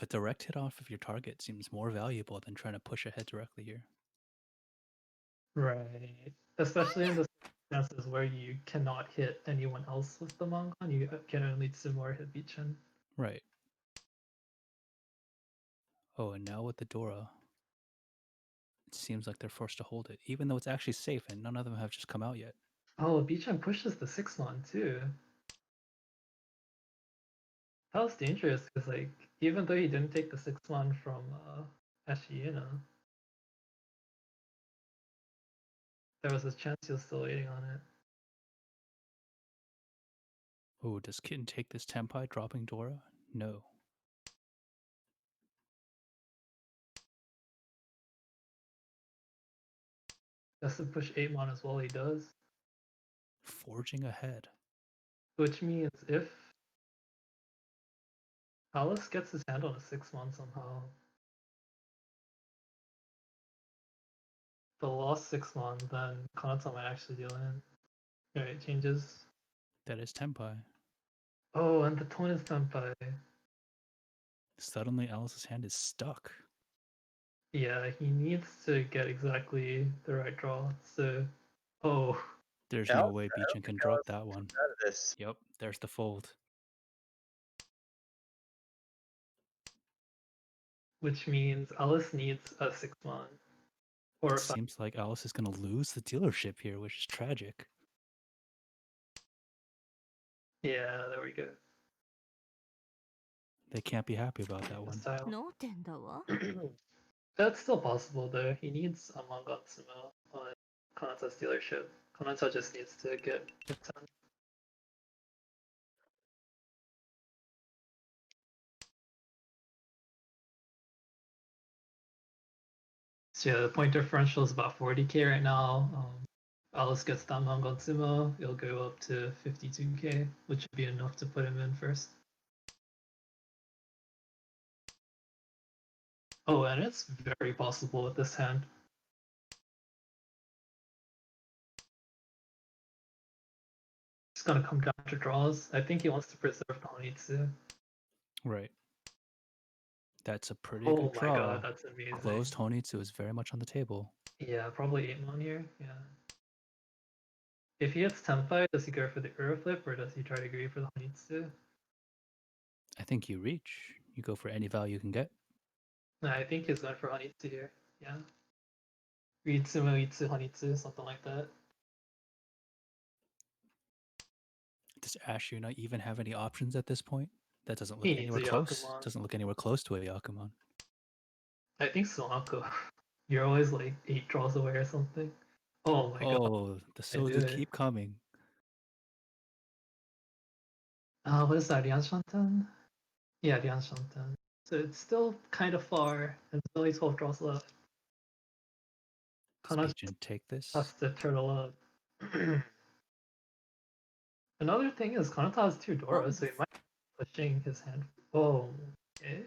A direct hit off of your target seems more valuable than trying to push ahead directly here. Right. Especially in the circumstances where you cannot hit anyone else with the Mongon, you can only Tsumor hit Bichin. Right. Oh, and now with the Dora, it seems like they're forced to hold it, even though it's actually safe and none of them have just come out yet. Oh, Bichin pushes the 6-mon too. That was dangerous because, like, even though he didn't take the 6-mon from Ashiyuna, there was a chance he was still waiting on it. Oh, does Kitten take this Tenpai dropping Dora? No. Has to push 8-mon as well, he does. Forging ahead. Which means if Alice gets his hand on a 6-mon somehow, the lost 6-mon, then Kanata might actually deal in. Alright, changes. That is Tenpai. Oh, and the tone is Tenpai. Suddenly, Alice's hand is stuck. Yeah, he needs to get exactly the right draw. So, oh, There's Yeah, no I way don't Beechin can think drop Alice that one. Out of this. Yep, there's the fold. which means Alice needs a 6-mon. Or It a 5. seems like Alice is going to lose the dealership here, which is tragic. Yeah, there we go. They can't be happy about that one. Style. 脳天だわ That's still possible though. He needs a Mangatsumo on Kanata's dealership. Kanata just needs to get his 10. So yeah, the point differential is about 40k right now. Alice gets that Mangatsumo, it'll go up to 52k, which would be enough to put him in first. Oh, and it's very possible with this hand. It's gonna come down to draws. I think he wants to preserve the Honitsu. Right. That's a pretty Oh good my draw. god, that's amazing. Closed Honitsu is very much on the table. Yeah, probably 8-mon here. Yeah. If he hits Tenpai, does he go for the Uro flip or does he try to agree for the Honitsu? I think you reach. You go for any value you can get. No, I think he's going for Honitsu here. Yeah. Ritsumo, Itsu, Honitsu, something like that. Does Ashuna even have any options at this point? That doesn't look He needs anywhere a close. Yakuman. Doesn't look anywhere close to a Yakuman. I think Suanko. You're always like 8 draws away or something. Oh my god. Oh, the I do Sozu it. keep coming. What is that, Lianshanten? Yeah, Lianshanten. So it's still kind of far, and there's only 12 draws left. Does Kana Bichen take this? has to turtle up. Another thing is Kanata has 2 Dora, so he might be pushing his hand. Oh, okay.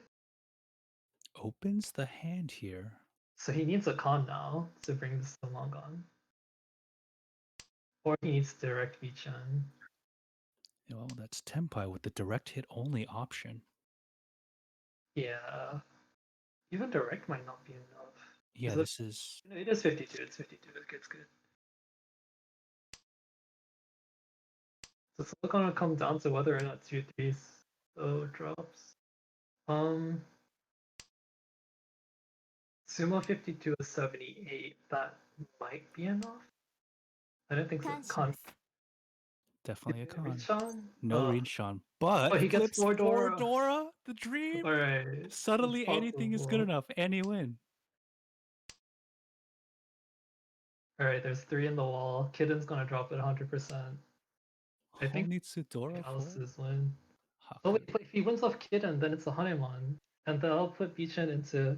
Opens the hand here. So he needs a con now to bring this to long on. Or he needs direct Bichan. Well, that's Tenpai with the direct hit only option. Yeah. Even direct might not be enough. Yeah, Is this is it is 52, it's 52, it's good. So it's all gonna come down to whether or not 2-3 drops. Sumo 52 is 78. That might be enough. I don't think so. 感し Con ます definitely a con. Richon? No Rinshan, but Oh, he gets flips 4 4 Dora. Dora. The dream. Alright. Suddenly, It's anything is good possible. enough, and you win. Alright, there's 3 in the wall. Kidden's gonna drop it 100%. I think Honitsu Dora for Alice's win. Haku. Oh wait, but if he wins off Kidden, then it's a Hanemon. And then I'll put Bichin into...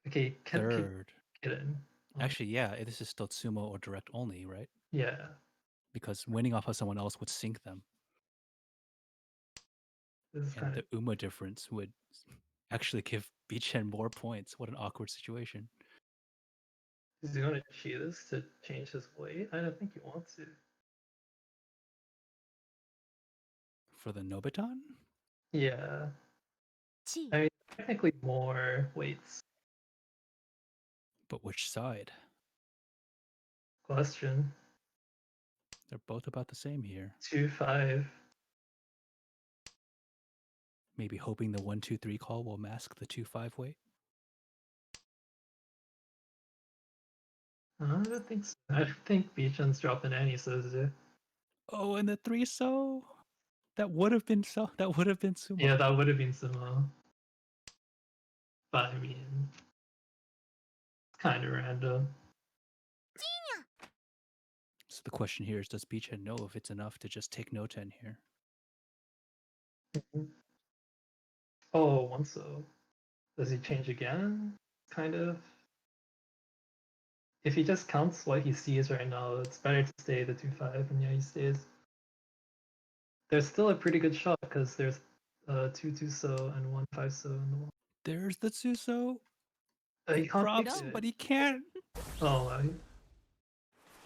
Okay, Third. Kidden. Actually, yeah, this is still Sumo or direct only, right? Yeah. Because winning off of someone else would sink them. This is And kind the of... Uma difference would actually give Bichen more points. What an awkward situation. Is he gonna cheat this to change his weight? I don't think he wants to. For the Nobiton? Yeah. 地位 I mean, technically more weights. But which side? Question. They're both about the same here. 2-5. Maybe hoping the 1-2-3 call will mask the 2-5 weight. I don't think so. I don't think Beechan's dropping any Suzu. Oh, and the 3 so? That would have been so. That would have been Sumo. Yeah, that would have been Sumo. But I mean, it's kind of random. So the question here is, does Beachhead know if it's enough to just take no 10 here? Oh, once so. Does he change again? Kind of. If he just counts what he sees right now, it's better to stay the 2-5, and yeah, he stays. There's still a pretty good shot because there's 2-2 so and 1-5 so in the wall. There's the Tsuso. He It can't drops, take it. but he can't.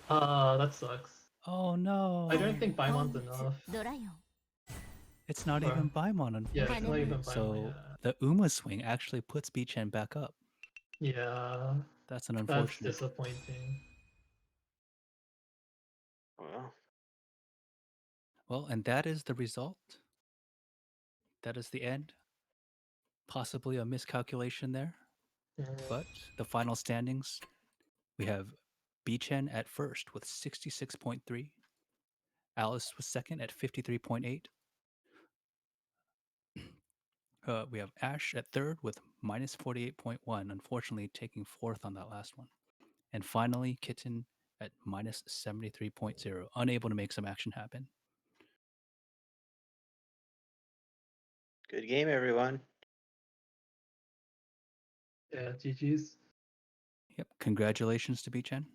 Oh, that sucks. Oh no. I don't think 本 Baimon's 物 enough. ドラヨン It's not Or- even Baimon. Yeah, it's not even Baimon. So Yeah. the Uma swing actually puts Beachan back up. Yeah, That's an that's unfortunate. disappointing. Well, Well, and that is the result. That is the end. Possibly a miscalculation there. Mm. But the final standings, we have Beachan at first with 66.3. Alice was second at 53.8. We have Ash at third with minus 48.1, unfortunately taking fourth on that last one. And finally, Kitten at minus 73.0, unable to make some action happen. good game, everyone. Yeah, GG's. Yep. Congratulations to Beachan.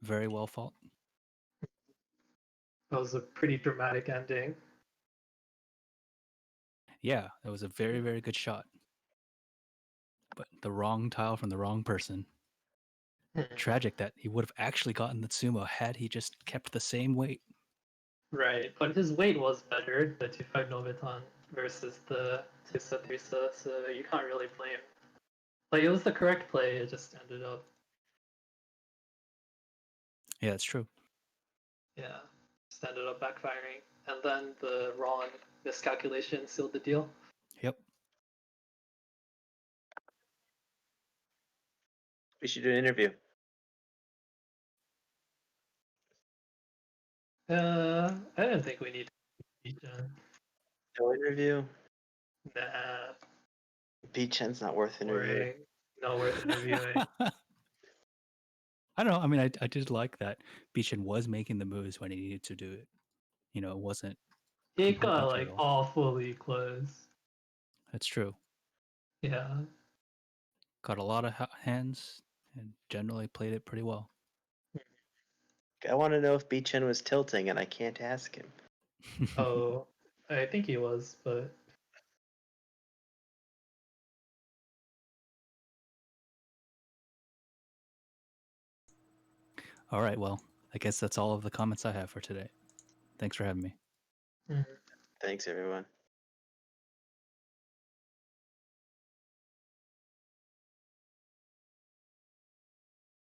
Very well fought. That was a pretty dramatic ending. Yeah, it was a very, very good shot. But the wrong tile from the wrong person. Tragic that he would have actually gotten the Tsumo had he just kept the same weight. Right, but his weight was better, the 2-5 Noviton versus the 2-sa 3-sa, so you can't really blame. Like, it was the correct play, it just ended up, Yeah, it's true. yeah, just ended up backfiring. And then the wrong miscalculation sealed the deal. Yep. We should do an interview. I don't think we need to beat Jen. No interview. Nah, Beachen's not worth interviewing. boring. Not worth interviewing. I don't know. I mean, I did like that Beachin was making the moves when he needed to do it. You know, it wasn't. He completely got, like, turtle. awfully close. That's true. Yeah. Got a lot of hands and generally played it pretty well. I want to know if Beechen was tilting, and I can't ask him. Oh, I think he was, but All right, well, I guess that's all of the comments I have for today. Thanks for having me. Thanks, everyone.